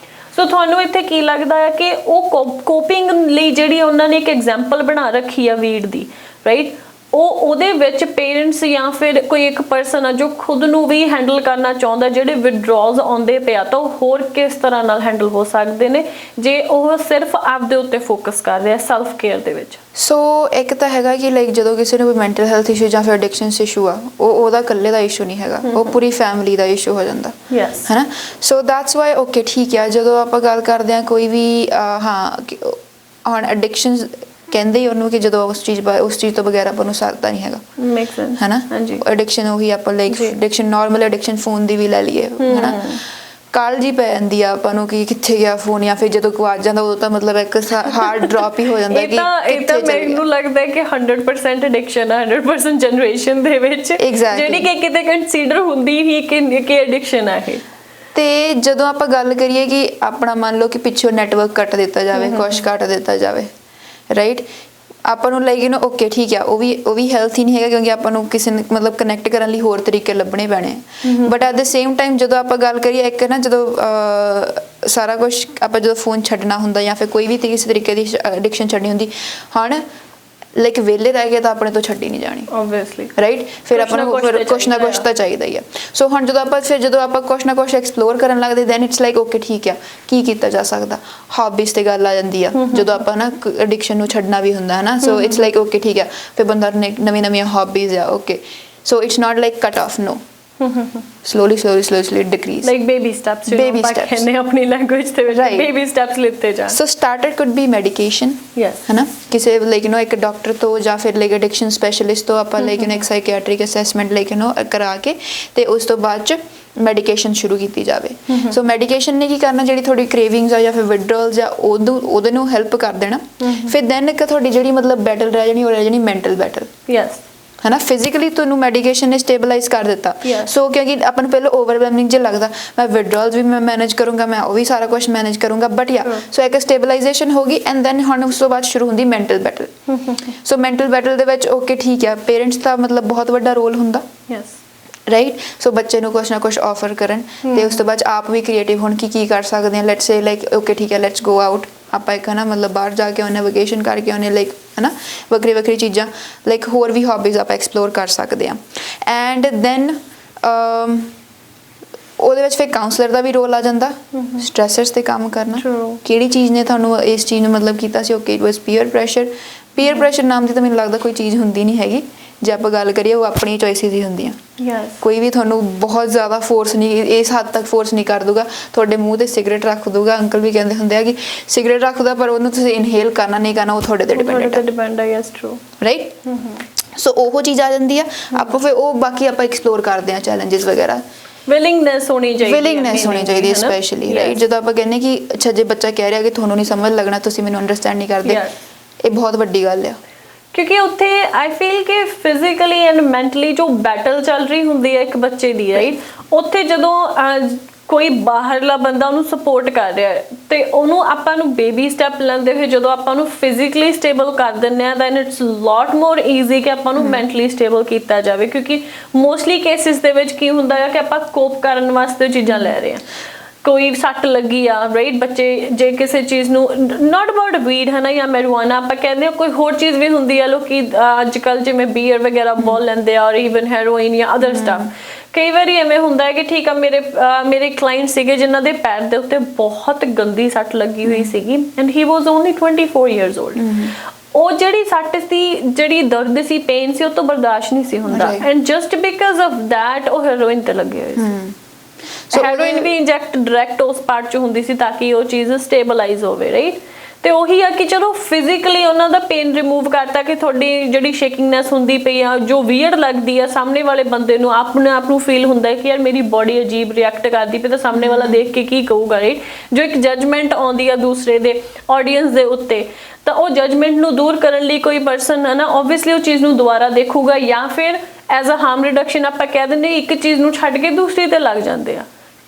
ਸੋ ਤੁਹਾਨੂੰ ਇੱਥੇ ਕੀ ਲੱਗਦਾ ਹੈ ਕਿ ਉਹ ਕੋਪਿੰਗ ਲਈ ਜਿਹੜੀ ਉਹਨਾਂ ਨੇ ਇੱਕ ਐਗਜ਼ਾਮਪਲ ਬਣਾ ਰੱਖੀ ਆ ਵੀਡ ਦੀ, ਰਾਈਟ? ਉਹਦੇ ਵਿੱਚ ਪੇਰੈਂਟਸ ਜਾਂ ਫਿਰ ਕੋਈ ਇੱਕ ਪਰਸਨ ਆ ਜੋ ਖੁਦ ਨੂੰ ਵੀ ਹੈਂਡਲ ਕਰਨਾ ਚਾਹੁੰਦਾ, ਜਿਹੜੇ ਵਿਦਡਰਾਅਜ਼ ਆਉਂਦੇ ਪਿਆ ਤਾਂ ਉਹ ਹੋਰ ਕਿਸ ਤਰ੍ਹਾਂ ਨਾਲ ਹੈਂਡਲ ਹੋ ਸਕਦੇ ਨੇ ਜੇ ਉਹ ਸਿਰਫ ਆਪਦੇ ਉੱਤੇ ਫੋਕਸ ਕਰ ਰਿਹਾ ਸੈਲਫ ਕੇਅਰ ਦੇ ਵਿੱਚ? ਸੋ ਇੱਕ ਤਾਂ ਹੈਗਾ ਕਿ ਲਾਈਕ ਜਦੋਂ ਕਿਸੇ ਨੂੰ ਕੋਈ ਮੈਂਟਲ ਹੈਲਥ ਇਸ਼ੂ ਜਾਂ ਫਿਰ ਐਡਿਕਸ਼ਨਸ ਇਸ਼ੂ ਆ, ਉਹਦਾ ਇਕੱਲੇ ਦਾ ਇਸ਼ੂ ਨਹੀਂ ਹੈਗਾ, ਉਹ ਪੂਰੀ ਫੈਮਿਲੀ ਦਾ ਇਸ਼ੂ ਹੋ ਜਾਂਦਾ, ਹੈ ਨਾ? ਸੋ ਦੈਟਸ ਵਾਈ ਓਕੇ ਠੀਕ ਆ, ਜਦੋਂ ਆਪਾਂ ਗੱਲ ਕਰਦੇ ਹਾਂ ਕੋਈ ਵੀ ਹੁਣ ਐਡਿਕਸ਼ਨਸ ਕਹਿੰਦੇ ਹੀ ਉਹਨੂੰ ਕਿ ਜਦੋਂ ਉਸ ਚੀਜ਼ ਤੋਂ ਬਗੈਰ ਆਪਾਂ ਨੂੰ ਸਰਦਾ ਨਹੀਂ ਹੈਗਾ, ਮੇਕ ਸੈਂਸ, ਹੈ ਨਾ? ਐਡਿਕਸ਼ਨ ਉਹੀ ਆਪਾਂ like addiction normal addiction phone ਦੀ ਵੀ ਲੈ ਲਈਏ, ਹੈ ਨਾ? ਕਾਲ ਜੀ ਪੈ ਜਾਂਦੀ ਆ ਆਪਾਂ ਨੂੰ ਕਿ ਕਿੱਥੇ ਗਿਆ ਫੋਨ, ਜਾਂ ਫਿਰ ਜਦੋਂ ਗਵਾਚ ਜਾਂਦਾ ਉਦੋਂ ਤਾਂ ਮਤਲਬ ਇੱਕ ਹਾਰਡ ਡ੍ਰੌਪ ਹੀ ਹੋ ਜਾਂਦਾ ਕਿ ਇਹ ਤਾਂ ਮੈਨੂੰ ਲੱਗਦਾ ਹੈ ਕਿ 100% ਐਡਿਕਸ਼ਨ ਆ 100% ਜਨਰੇਸ਼ਨ ਦੇ ਵਿੱਚ, ਜਿਹੜੀ ਕਿ ਕਿਤੇ ਕੰਸੀਡਰ ਹੁੰਦੀ ਹੀ ਕਿ ਐਡਿਕਸ਼ਨ ਆ ਇਹ। ਤੇ ਜਦੋਂ ਆਪਾਂ ਗੱਲ ਕਰੀਏ ਕਿ ਆਪਣਾ ਮੰਨ ਲਓ ਕਿ ਪਿੱਛੋਂ ਨੈਟਵਰਕ ਕੱਟ ਦਿੱਤਾ ਜਾਵੇ, ਕੁਛ ਕੱਟ ਦਿੱਤਾ ਜਾਵੇ, ਰਾਈਟ? ਆਪਾਂ ਨੂੰ ਲਾਈਕ ਓਕੇ ਠੀਕ ਆ, ਉਹ ਵੀ ਹੈਲਥੀ ਨਹੀਂ ਹੈਗਾ ਕਿਉਂਕਿ ਆਪਾਂ ਨੂੰ ਕਿਸੇ ਨੂੰ ਮਤਲਬ ਕਨੈਕਟ ਕਰਨ ਲਈ ਹੋਰ ਤਰੀਕੇ ਲੱਭਣੇ ਪੈਣੇ, but at the same time ਜਦੋਂ ਆਪਾਂ ਗੱਲ ਕਰੀਏ ਇੱਕ ਨਾ ਜਦੋਂ ਸਾਰਾ ਕੁਝ ਆਪਾਂ ਜਦੋਂ ਫੋਨ ਛੱਡਣਾ ਹੁੰਦਾ ਜਾਂ ਫਿਰ ਕੋਈ ਵੀ ਕਿਸੇ ਤਰੀਕੇ ਦੀ ਐਡਿਕਸ਼ਨ ਛੱਡਣੀ ਹੁੰਦੀ, ਹੁਣ ਲਾਈਕ ਵਿਹਲੇ ਰਹਿ ਕੇ ਤਾਂ ਆਪਣੇ ਤੋਂ ਛੱਡੀ ਨਹੀਂ ਜਾਣੀ ਆਬਵੀਅਸਲੀ, ਰਾਈਟ? ਫਿਰ ਆਪਾਂ ਨੂੰ ਕੁਛ ਨਾ ਕੁਛ ਤਾਂ ਚਾਹੀਦਾ ਹੀ ਆ। ਸੋ ਹੁਣ ਜਦੋਂ ਆਪਾਂ ਕੁਛ ਨਾ ਕੁਛ ਐਕਸਪਲੋਰ ਕਰਨ ਲੱਗਦੇ ਦੈਨ ਇਟਸ ਲਾਈਕ ਓਕੇ ਠੀਕ ਆ, ਕੀ ਕੀਤਾ ਜਾ ਸਕਦਾ? ਹੌਬੀਜ਼ ਤੇ ਗੱਲ ਆ ਜਾਂਦੀ ਆ ਜਦੋਂ ਆਪਾਂ ਨਾ ਐਡਿਕਸ਼ਨ ਨੂੰ ਛੱਡਣਾ ਵੀ ਹੁੰਦਾ ਹੈ ਨਾ, ਸੋ ਇਟਸ ਲਾਈਕ ਓਕੇ ਠੀਕ ਆ, ਫਿਰ ਬੰਦਾ ਨਵੀਆਂ ਹੌਬੀਜ਼ ਆ, okay, so it's not like cut off, no, slowly decrease, like baby steps ਕਹਿੰਦੇ ਆਪਣੀ ਲੈਂਗੁਏਜ ਦੇ ਵਿੱਚ baby steps ਲਿੱਤੇ ਜਾਣ। so starter could be medication, ਹੈ ਨਾ? ਕਿਸੇ ਲਾਈਕ ਇੱਕ ਡਾਕਟਰ ਤੋਂ ਜਾਂ ਫਿਰ ਲਾਈਕ ਐਡਿਕਸ਼ਨ ਸਪੈਸ਼ਲਿਸਟ ਤੋਂ ਆਪਾਂ ਲਾਈਕ ਇੱਕ ਸਾਈਕੀਆਟ੍ਰਿਕ ਅਸੈਸਮੈਂਟ ਲਾਈਕ ਕਰਾ ਕੇ ਤੇ ਉਸ ਤੋਂ ਬਾਅਦ ਚ ਮੈਡੀਕੇਸ਼ਨ ਸ਼ੁਰੂ ਕੀਤੀ ਜਾਵੇ। ਸੋ ਮੈਡੀਕੇਸ਼ਨ ਨੇ ਕੀ ਕਰਨਾ, ਜਿਹੜੀ ਤੁਹਾਡੀ ਕ੍ਰੇਵਿੰਗਸ ਆ ਜਾਂ ਫਿਰ ਵਿਡਰੋਲਸ ਆ ਉਹਦੇ ਨੂੰ ਹੈਲਪ ਕਰ ਦੇਣਾ, ਫਿਰ ਦੈਨ ਇੱਕ ਤੁਹਾਡੀ ਜਿਹੜੀ ਮਤਲਬ ਬੈਟਲ ਰਹਿ ਜਾਣੀ ਉਹ ਰਹਿ ਜਾਣੀ ਮੈਂਟਲ ਬੈਟਲ, ਯੈਸ, ਹੈ ਨਾ? ਫਿਜ਼ੀਕਲੀ ਤੁਹਾਨੂੰ ਮੈਡੀਕੇਸ਼ਨ ਨੇ ਸਟੇਬਲਾਈਜ਼ ਕਰ ਦਿੱਤਾ, ਸੋ ਕਿਉਂਕਿ ਆਪਾਂ ਨੂੰ ਪਹਿਲਾਂ ਓਵਰਵੈਲਮਿੰਗ ਜਿਹਾ ਲੱਗਦਾ, ਮੈਂ ਵਿਡਰੋਲਸ ਵੀ ਮੈਂ ਮੈਨੇਜ ਕਰੂੰਗਾ, ਮੈਂ ਉਹ ਵੀ ਸਾਰਾ ਕੁਝ ਮੈਨੇਜ ਕਰੂੰਗਾ, ਬਟ ਸੋ ਇੱਕ ਸਟੇਬਲਾਈਜੇਸ਼ਨ ਹੋ ਗਈ ਐਂਡ ਦੈਨ ਹੁਣ ਉਸ ਤੋਂ ਬਾਅਦ ਸ਼ੁਰੂ ਹੁੰਦੀ ਮੈਂਟਲ ਬੈਟਲ। ਸੋ ਮੈਂਟਲ ਬੈਟਲ ਦੇ ਵਿੱਚ ਓਕੇ ਠੀਕ ਆ, ਪੇਰੈਂਟਸ ਦਾ ਮਤਲਬ ਬਹੁਤ ਵੱਡਾ ਰੋਲ ਹੁੰਦਾ, ਯੈਸ, ਰਾਈਟ? ਸੋ ਬੱਚੇ ਨੂੰ ਕੁਛ ਨਾ ਕੁਛ ਆਫਰ ਕਰਨ ਤੇ ਉਸ ਤੋਂ ਬਾਅਦ ਆਪ ਵੀ ਕ੍ਰੀਏਟਿਵ ਹੋਣ ਕਿ ਕੀ ਕਰ ਸਕਦੇ ਹਾਂ। ਲੈਟਸ ਸੇ ਲਾਈਕ ਓਕੇ ਠੀਕ ਹੈ, ਲੈਟਸ ਗੋ ਆਊਟ, ਆਪਾਂ ਇੱਕ ਨਾ ਮਤਲਬ ਬਾਹਰ ਜਾ ਕੇ ਉਹਨੇ ਵਕੇਸ਼ਨ ਕਰਕੇ ਉਹਨੇ ਲਾਈਕ ਹੈ ਨਾ ਵੱਖਰੀ ਚੀਜ਼ਾਂ ਲਾਈਕ ਹੋਰ ਵੀ ਹੌਬੀਜ਼ ਆਪਾਂ ਐਕਸਪਲੋਰ ਕਰ ਸਕਦੇ ਹਾਂ। ਐਂਡ ਦੈਨ ਉਹਦੇ ਵਿੱਚ ਫਿਰ ਕਾਉਂਸਲਰ ਦਾ ਵੀ ਰੋਲ ਆ ਜਾਂਦਾ, ਸਟ੍ਰੈਸਰਸ ਤੇ ਕੰਮ ਕਰਨਾ, ਕਿਹੜੀ ਚੀਜ਼ ਨੇ ਤੁਹਾਨੂੰ ਇਸ ਚੀਜ਼ ਨੂੰ ਮਤਲਬ ਕੀਤਾ ਸੀ, okay it was peer pressure ਨਾਮ ਦੀ ਤਾਂ ਮੈਨੂੰ ਲੱਗਦਾ ਕੋਈ ਚੀਜ਼ ਹੁੰਦੀ ਨਹੀਂ ਹੈਗੀ ਜੇ ਆਪਾਂ ਗੱਲ ਕਰੀਏ ਉਹ ਆਪਣੀ ਚੋਇਸਿਸ ਹੀ ਹੁੰਦੀਆਂ। ਯੈਸ, ਕੋਈ ਵੀ ਤੁਹਾਨੂੰ ਬਹੁਤ ਜ਼ਿਆਦਾ ਫੋਰਸ ਨਹੀਂ, ਇਸ ਹੱਦ ਤੱਕ ਫੋਰਸ ਨਹੀਂ ਕਰ ਦੂਗਾ, ਤੁਹਾਡੇ ਮੂੰਹ ਤੇ ਸਿਗਰਟ ਰੱਖ ਦੂਗਾ। ਅੰਕਲ ਵੀ ਕਹਿੰਦੇ ਹੁੰਦੇ ਆ ਕਿ ਸਿਗਰਟ ਰੱਖਦਾ ਪਰ ਉਹਨੂੰ ਤੁਸੀਂ ਇਨਹੇਲ ਕਰਨਾ ਨਹੀਂ ਕਰਨਾ ਉਹ ਤੁਹਾਡੇ ਤੇ ਡਿਪੈਂਡ ਹੈ, ਯੈਸ ਟਰੂ, ਰਾਈਟ। ਸੋ ਉਹ ਚੀਜ਼ ਆ ਜਾਂਦੀ ਆ। ਆਪਾਂ ਫਿਰ ਉਹ ਬਾਕੀ ਆਪਾਂ ਐਕਸਪਲੋਰ ਕਰਦੇ ਆ ਚੈਲੰਜਸ ਵਗੈਰਾ। ਵਿਲਿੰਗਨੈਸ ਹੋਣੀ ਚਾਹੀਦੀ ਹੈ, ਵਿਲਿੰਗਨੈਸ ਹੋਣੀ ਚਾਹੀਦੀ ਹੈ ਸਪੈਸ਼ਲੀ, ਰਾਈਟ। ਜਦੋਂ ਆਪਾਂ ਕਹਿੰਦੇ ਕਿ ਅੱਛਾ ਜੇ ਬੱਚਾ ਕਹਿ ਰਿਹਾ ਕਿ ਤੁਹਾਨੂੰ ਨਹੀਂ ਸਮਝ ਲੱਗਣਾ, ਤੁਸੀਂ ਮੈਨੂੰ ਅੰਡਰਸਟੈਂਡ ਨਹੀਂ ਕਰਦੇ, ਇਹ ਬਹੁਤ ਵੱਡੀ ਗੱਲ ਆ। ਕਿਉਂਕਿ ਉੱਥੇ ਆਈ ਫੀਲ ਕਿ ਫਿਜ਼ੀਕਲੀ ਐਂਡ ਮੈਂਟਲੀ ਜੋ ਬੈਟਲ ਚੱਲ ਰਹੀ ਹੁੰਦੀ ਹੈ ਇੱਕ ਬੱਚੇ ਦੀ, ਰਾਈਟ, ਉੱਥੇ ਜਦੋਂ ਕੋਈ ਬਾਹਰਲਾ ਬੰਦਾ ਉਹਨੂੰ ਸਪੋਰਟ ਕਰ ਰਿਹਾ ਹੈ ਤੇ ਉਹਨੂੰ ਆਪਾਂ ਨੂੰ ਬੇਬੀ ਸਟੈਪ ਲੈਂਦੇ ਹੋਏ ਜਦੋਂ ਆਪਾਂ ਨੂੰ ਫਿਜ਼ੀਕਲੀ ਸਟੇਬਲ ਕਰ ਦਿੰਦੇ ਆ then it's lot more easy ਕਿ ਆਪਾਂ ਨੂੰ ਮੈਂਟਲੀ ਸਟੇਬਲ ਕੀਤਾ ਜਾਵੇ। ਕਿਉਂਕਿ ਮੋਸਟਲੀ ਕੇਸਿਸ ਦੇ ਵਿੱਚ ਕੀ ਹੁੰਦਾ ਹੈ ਕਿ ਆਪਾਂ ਕੋਪ ਕਰਨ ਵਾਸਤੇ ਚੀਜ਼ਾਂ ਲੈ ਰਹੇ ਹਾਂ। ਕੋਈ ਸੱਟ ਲੱਗੀ ਆ, ਰਾਈਟ, ਬੱਚੇ ਜੇ ਕਿਸੇ ਚੀਜ਼ ਨੂੰ ਨਾਟ ਅਬਾਊਟ ਵੀਡ ਹੈ ਨਾ ਜਾਂ ਮੈਰੀਜੁਆਨਾ, ਆਪਾਂ ਕਹਿੰਦੇ ਆ ਕੋਈ ਹੋਰ ਚੀਜ਼ ਵੀ ਹੁੰਦੀ ਆ, ਲੋਕੀ ਅੱਜ ਕੱਲ੍ਹ ਜਿਵੇਂ ਬੀਅਰ ਵਗੈਰਾ ਬਹੁਤ ਲੈਂਦੇ ਆ ਔਰ ਈਵਨ ਹੈਰੋਇਨ ਜਾਂ ਅਦਰ ਸਟਫ। ਕਈ ਵਾਰੀ ਐਵੇਂ ਹੁੰਦਾ ਹੈ ਕਿ ਠੀਕ ਆ ਮੇਰੇ ਕਲਾਇੰਟ ਸੀਗੇ ਜਿਨ੍ਹਾਂ ਦੇ ਪੈਰ ਦੇ ਉੱਤੇ ਬਹੁਤ ਗੰਦੀ ਸੱਟ ਲੱਗੀ ਹੋਈ ਸੀਗੀ and he was only 24 years old। ਉਹ ਜਿਹੜੀ ਸੱਟ ਸੀ, ਜਿਹੜੀ ਦਰਦ ਸੀ, ਪੇਨ ਸੀ, ਉਹ ਤੋਂ ਬਰਦਾਸ਼ਤ ਨਹੀਂ ਸੀ ਹੁੰਦਾ and just because of that ਉਹ ਹੈਰੋਇਨ ਤੇ ਲੱਗੇ ਹੋਏ ਸੀ। ਹੈਰੋਇਨ ਵੀ ਇੰਜੈਕਟ ਡਾਇਰੈਕਟ ਉਸ ਪਾਰਟ 'ਚ ਹੁੰਦੀ ਸੀ ਤਾਂ ਕਿ ਉਹ ਚੀਜ਼ ਸਟੇਬਲਾਈਜ਼ ਹੋਵੇ, ਰਾਈਟ। ਤੇ ਉਹੀ ਆ ਕਿ ਚਲੋ ਫਿਜ਼ੀਕਲੀ ਉਹਨਾਂ ਦਾ ਪੇਨ ਰਿਮੂਵ ਕਰਤਾ ਕਿ ਤੁਹਾਡੀ ਜਿਹੜੀ ਸ਼ੇਕਿੰਗਨੈਸ ਹੁੰਦੀ ਪਈ ਆ, ਜੋ ਵੀਅਰਡ ਲੱਗਦੀ ਆ ਸਾਹਮਣੇ ਵਾਲੇ ਬੰਦੇ ਨੂੰ, ਆਪਣੇ ਆਪ ਨੂੰ ਫੀਲ ਹੁੰਦਾ ਹੈ ਕਿ ਯਾਰ ਮੇਰੀ ਬੋਡੀ ਅਜੀਬ ਰਿਐਕਟ ਕਰਦੀ ਪਈ ਤਾਂ ਸਾਹਮਣੇ ਵਾਲਾ ਦੇਖ ਕੇ ਕੀ ਕਹੂਗਾ, ਰਾਈਟ। ਜੋ ਇੱਕ ਜਜਮੈਂਟ ਆਉਂਦੀ ਆ ਦੂਸਰੇ ਦੇ ਆਡੀਅנס ਦੇ ਉੱਤੇ, ਤਾਂ ਉਹ ਜਜਮੈਂਟ ਨੂੰ ਦੂਰ ਕਰਨ ਲਈ ਕੋਈ ਪਰਸਨ ਹੈ ਨਾ ਓਬਵੀਅਸਲੀ ਉਹ ਚੀਜ਼ ਨੂੰ ਦੁਬਾਰਾ ਦੇਖੂਗਾ ਜਾਂ ਫਿਰ ਐਜ਼ ਅ ਹਾਰਮ ਰਿਡਕਸ਼ਨ ਆਪਾਂ ਕਹਿ ਦਿੰਦੇ ਇੱਕ ਚੀਜ਼ ਨੂੰ ਛੱਡ ਕੇ ਦੂਸਰੀ ਤੇ ਲੱਗ ਜਾਂਦੇ ਆ।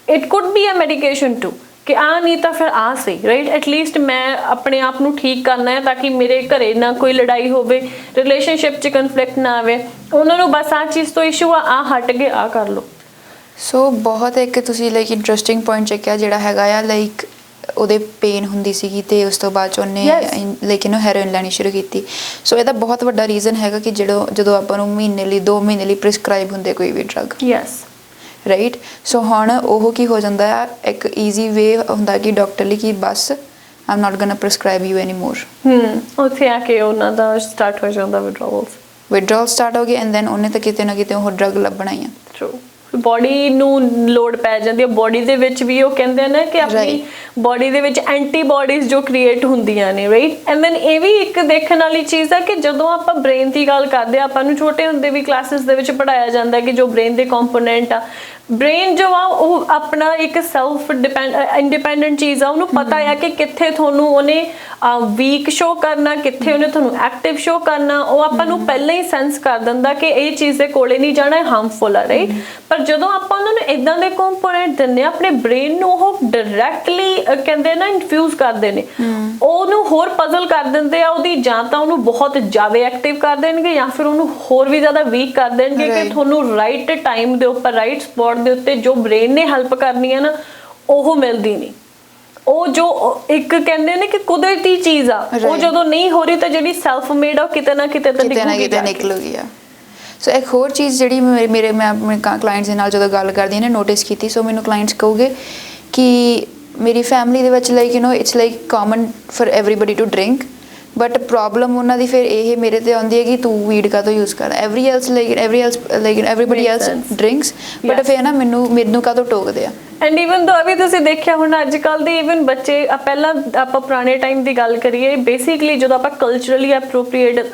It could be a medication too ਕਿ ਆ ਨਹੀਂ ਤਾਂ ਫਿਰ ਆ ਸਹੀ, ਰਾਈਟ। ਐਟਲੀਸਟ ਮੈਂ ਆਪਣੇ ਆਪ ਨੂੰ ਠੀਕ ਕਰਨਾ ਹੈ ਤਾਂ ਕਿ ਮੇਰੇ ਘਰੇ ਨਾ ਕੋਈ ਲੜਾਈ ਹੋਵੇ, ਰਿਲੇਸ਼ਨਸ਼ਿਪ 'ਚ ਕਨਫਲਿਕਟ ਨਾ ਆਵੇ, ਉਹਨਾਂ ਨੂੰ ਬਸ ਆਹ ਚੀਜ਼ ਤੋਂ ਇਸ਼ੂ ਆ ਹਟ ਕੇ ਆ ਕਰ ਲਓ। ਸੋ ਬਹੁਤ ਇੱਕ ਤੁਸੀਂ ਲਾਈਕ ਇੰਟਰਸਟਿੰਗ ਪੁਆਇੰਟ ਚੱਕਿਆ ਜਿਹੜਾ ਹੈਗਾ ਆ ਲਾਈਕ ਉਹਦੇ ਪੇਨ ਹੁੰਦੀ ਸੀਗੀ ਤੇ ਉਸ ਤੋਂ ਬਾਅਦ 'ਚ ਉਹਨੇ ਲੇਕਿਨ ਉਹ ਹੈਰੋਇਨ ਲੈਣੀ ਸ਼ੁਰੂ ਕੀਤੀ। ਸੋ ਇਹਦਾ ਬਹੁਤ ਵੱਡਾ ਰੀਜ਼ਨ ਹੈਗਾ ਕਿ ਜਦੋਂ ਆਪਾਂ ਨੂੰ ਮਹੀਨੇ ਲਈ 2 ਮਹੀਨੇ ਲਈ ਪ੍ਰਿਸਕ੍ਰਾਈਬ ਹੁੰਦੇ ਕੋਈ ਵੀ ਡਰੱਗ, ਯੈਸ, ਰਾਈਟ। ਸੋ ਹੁਣ ਉਹ ਕੀ ਹੋ ਜਾਂਦਾ ਆ, ਇੱਕ ਈਜ਼ੀ ਵੇ ਹੁੰਦਾ ਕਿ ਡਾਕਟਰ ਲਈ ਕਿ ਬਸ ਆਮ ਨਾਟ ਗੋਨਾ ਪ੍ਰਿਸਕ੍ਰਾਈਬ ਯੂ ਐਨੀ ਮੋਰ। ਉੱਥੇ ਆ ਕੇ ਉਹਨਾਂ ਦਾ ਸਟਾਰਟ ਹੋ ਜਾਂਦਾ ਵਿਡਰਾਅਲ ਸਟਾਰਟ ਹੋ ਗਏ ਐਂਡ ਦੈਨ ਉਹਨੇ ਤਾਂ ਕਿਤੇ ਨਾ ਕਿਤੇ ਉਹ ਡਰੱਗ ਲੱਭਣਾ ਹੀ ਆ। ਟਰੂ, ਬੋਡੀ ਨੂੰ ਲੋਡ ਪੈ ਜਾਂਦੀ ਹੈ। ਬੋਡੀ ਦੇ ਵਿੱਚ ਵੀ ਉਹ ਕਹਿੰਦੇ ਨੇ ਕਿ ਆਪਣੀ ਬੋਡੀ ਦੇ ਵਿੱਚ ਐਂਟੀਬਾਡੀਜ਼ ਜੋ ਕ੍ਰੀਏਟ ਹੁੰਦੀਆਂ ਨੇ, ਰਾਈਟ। ਐਂਡ ਦੈਨ ਇਹ ਵੀ ਇੱਕ ਦੇਖਣ ਵਾਲੀ ਚੀਜ਼ ਹੈ ਕਿ ਜਦੋਂ ਆਪਾਂ ਬ੍ਰੇਨ ਦੀ ਗੱਲ ਕਰਦੇ ਆ, ਆਪਾਂ ਨੂੰ ਛੋਟੇ ਹੁੰਦੇ ਵੀ ਕਲਾਸਿਸ ਦੇ ਵਿੱਚ ਪੜ੍ਹਾਇਆ ਜਾਂਦਾ ਕਿ ਜੋ ਬ੍ਰੇਨ ਦੇ ਕੰਪੋਨੈਂਟ ਆ, ਬ੍ਰੇਨ ਜੋ ਆ ਉਹ ਆਪਣਾ ਇੱਕ ਸੈਲਫ ਇੰਡੀਪੈਂਡੈਂਟ ਚੀਜ਼ ਆ। ਉਹਨੂੰ ਪਤਾ ਆ ਕਿ ਕਿੱਥੇ ਤੁਹਾਨੂੰ ਉਹਨੇ ਵੀਕ ਸ਼ੋ ਕਰਨਾ, ਕਿੱਥੇ ਉਹਨੇ ਤੁਹਾਨੂੰ ਐਕਟਿਵ ਸ਼ੋ ਕਰਨਾ। ਉਹ ਆਪਾਂ ਨੂੰ ਪਹਿਲਾਂ ਹੀ ਸੈਂਸ ਕਰ ਦਿੰਦਾ ਕਿ ਇਹ ਚੀਜ਼ ਦੇ ਕੋਲੇ ਨਹੀਂ ਜਾਣਾ, ਹਾਰਮਫੁਲ ਆ, ਰਾਈਟ। ਪਰ ਜਦੋਂ ਆਪਾਂ ਉਹਨਾਂ ਨੂੰ ਇਦਾਂ ਦੇ ਕੰਪੋਨੈਂਟ ਦਿੰਦੇ ਆ ਆਪਣੇ ਬ੍ਰੇਨ ਨੂੰ, ਉਹ ਡਾਇਰੈਕਟਲੀ ਕਹਿੰਦੇ ਨਾ ਇਨਫਿਊਜ਼ ਕਰਦੇ ਨੇ, ਉਹਨੂੰ ਹੋਰ ਪਜ਼ਲ ਕਰ ਦਿੰਦੇ ਆ। ਉਹਦੀ ਜਾਂ ਤਾਂ ਉਹਨੂੰ ਬਹੁਤ ਜ਼ਿਆਦਾ ਐਕਟਿਵ ਕਰ ਦੇਣਗੇ ਜਾਂ ਫਿਰ ਉਹਨੂੰ ਹੋਰ ਵੀ ਜ਼ਿਆਦਾ ਵੀਕ ਕਰ ਦੇਣਗੇ ਕਿ ਤੁਹਾਨੂੰ ਰਾਈਟ ਟਾਈਮ ਦੇ ਉੱਪਰ, ਰਾਈਟ ਸਪੌਟ ਦੇ ਉੱਤੇ ਜੋ ਬ੍ਰੇਨ ਨੇ ਹੈਲਪ ਕਰਨੀ ਹੈ ਨਾ ਉਹ ਮਿਲਦੀ ਨਹੀਂ। ਉਹ ਜੋ ਇੱਕ ਕਹਿੰਦੇ ਨੇ ਕਿ ਕੁਦਰਤੀ ਚੀਜ਼ ਆ, ਉਹ ਜਦੋਂ ਨਹੀਂ ਹੋ ਰਹੀ ਤਾਂ ਜਿਹੜੀ ਸੈਲਫ ਮੇਡ ਆ ਕਿਤੇ ਨਾ ਕਿਤੇ ਤਾਂ ਨਿਕਲੂਗੀ ਆ। ਸੋ ਇੱਕ ਹੋਰ ਚੀਜ਼ ਜਿਹੜੀ ਮੈਂ ਆਪਣੇ ਕਲਾਇੰਟਸ ਦੇ ਨਾਲ ਜਦੋਂ ਗੱਲ ਕਰਦੀ ਨੇ ਨੋਟਿਸ ਕੀਤੀ, ਸੋ ਮੈਨੂੰ ਕਲਾਇੰਟਸ ਕਹੋਗੇ ਕਿ ਮੇਰੀ ਫੈਮਿਲੀ ਦੇ ਵਿੱਚ like it's like common for everybody to drink, but problem ਉਹਨਾਂ ਦੀ ਫਿਰ ਇਹ ਮੇਰੇ ਤੇ ਆਉਂਦੀ ਹੈ ਕਿ ਤੂੰ ਵੀਡ ਕਾਹਤੋਂ ਯੂਜ਼ ਕਰ, ਐਵਰੀਬਡੀ ਐਲਸ ਡਰਿੰਕਸ, ਬਟ ਫਿਰ ਨਾ ਮੈਨੂੰ ਕਾਹਤੋਂ ਟੋਕਦੇ ਆ। ਐਂਡ ਈਵਨ ਦੋ ਵੀ ਤੁਸੀਂ ਦੇਖਿਆ ਹੁਣ ਅੱਜ ਕੱਲ੍ਹ ਦੇ ਈਵਨ ਬੱਚੇ, ਪਹਿਲਾਂ ਆਪਾਂ ਪੁਰਾਣੇ ਟਾਈਮ ਦੀ ਗੱਲ ਕਰੀਏ, ਬੇਸਿਕਲੀ ਜਦੋਂ ਆਪਾਂ ਕਲਚਰਲੀ ਐਪਰੋਪਰੀਏਟ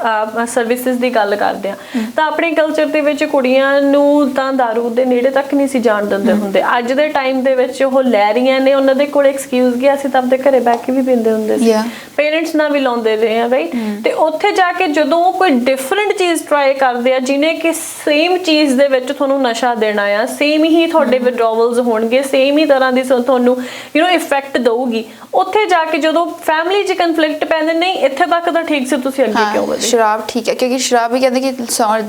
ਸਰਵਿਸਿਜ਼ ਦੀ ਗੱਲ ਕਰਦੇ ਹਾਂ ਤਾਂ ਆਪਣੇ ਕਲਚਰ ਦੇ ਵਿੱਚ ਕੁੜੀਆਂ ਨੂੰ ਤਾਂ ਦਾਰੂ ਦੇ ਨੇੜੇ ਤੱਕ ਨਹੀਂ ਸੀ ਜਾਣ ਦਿੰਦੇ ਹੁੰਦੇ। ਅੱਜ ਦੇ ਟਾਈਮ ਦੇ ਵਿੱਚ ਉਹ ਲੈ ਰਹੀਆਂ ਨੇ, ਉਹਨਾਂ ਦੇ ਕੋਲ ਐਕਸਕਿਊਜ਼ ਗਿਆ, ਅਸੀਂ ਤਾਂ ਆਪਣੇ ਘਰੇ ਬਹਿ ਕੇ ਵੀ ਪੀਂਦੇ ਹੁੰਦੇ ਸੀ, ਪੇਰੈਂਟਸ ਨਾਲ ਵੀ ਲਾਉਂਦੇ ਰਹੇ ਆ, ਰਾਈਟ। ਤੇ ਉੱਥੇ ਜਾ ਕੇ ਜਦੋਂ ਕੋਈ ਡਿਫਰੈਂਟ ਚੀਜ਼ ਟਰਾਈ ਕਰਦੇ ਆ ਜਿਹਨੇ ਕਿ ਸੇਮ ਚੀਜ਼ ਦੇ ਵਿੱਚ ਤੁਹਾਨੂੰ ਨਸ਼ਾ ਦੇਣਾ ਆ, ਸੇਮ ਹੀ ਤੁਹਾਡੇ ਵਿਡਰਾਵਲਸ ਹੋਣਗੇ, ਸੇਮ ਹੀ ਤਰ੍ਹਾਂ ਦੀ ਤੁਹਾਨੂੰ ਇਫੈਕਟ ਦਊਗੀ, ਉੱਥੇ ਜਾ ਕੇ ਜਦੋਂ ਫੈਮਿਲੀ 'ਚ ਕਨਫਲਿਕਟ ਪੈਂਦੇ, ਨਹੀਂ ਇੱਥੇ ਤੱਕ ਤਾਂ ਠੀਕ ਸੀ, ਤੁਸੀਂ ਅੱਗੇ ਕਿਉਂ ਵਧੇ। ਸ਼ਰਾਬ ਠੀਕ ਹੈ, ਕਿਉਂਕਿ ਸ਼ਰਾਬ ਵੀ ਕਹਿੰਦੇ ਕਿ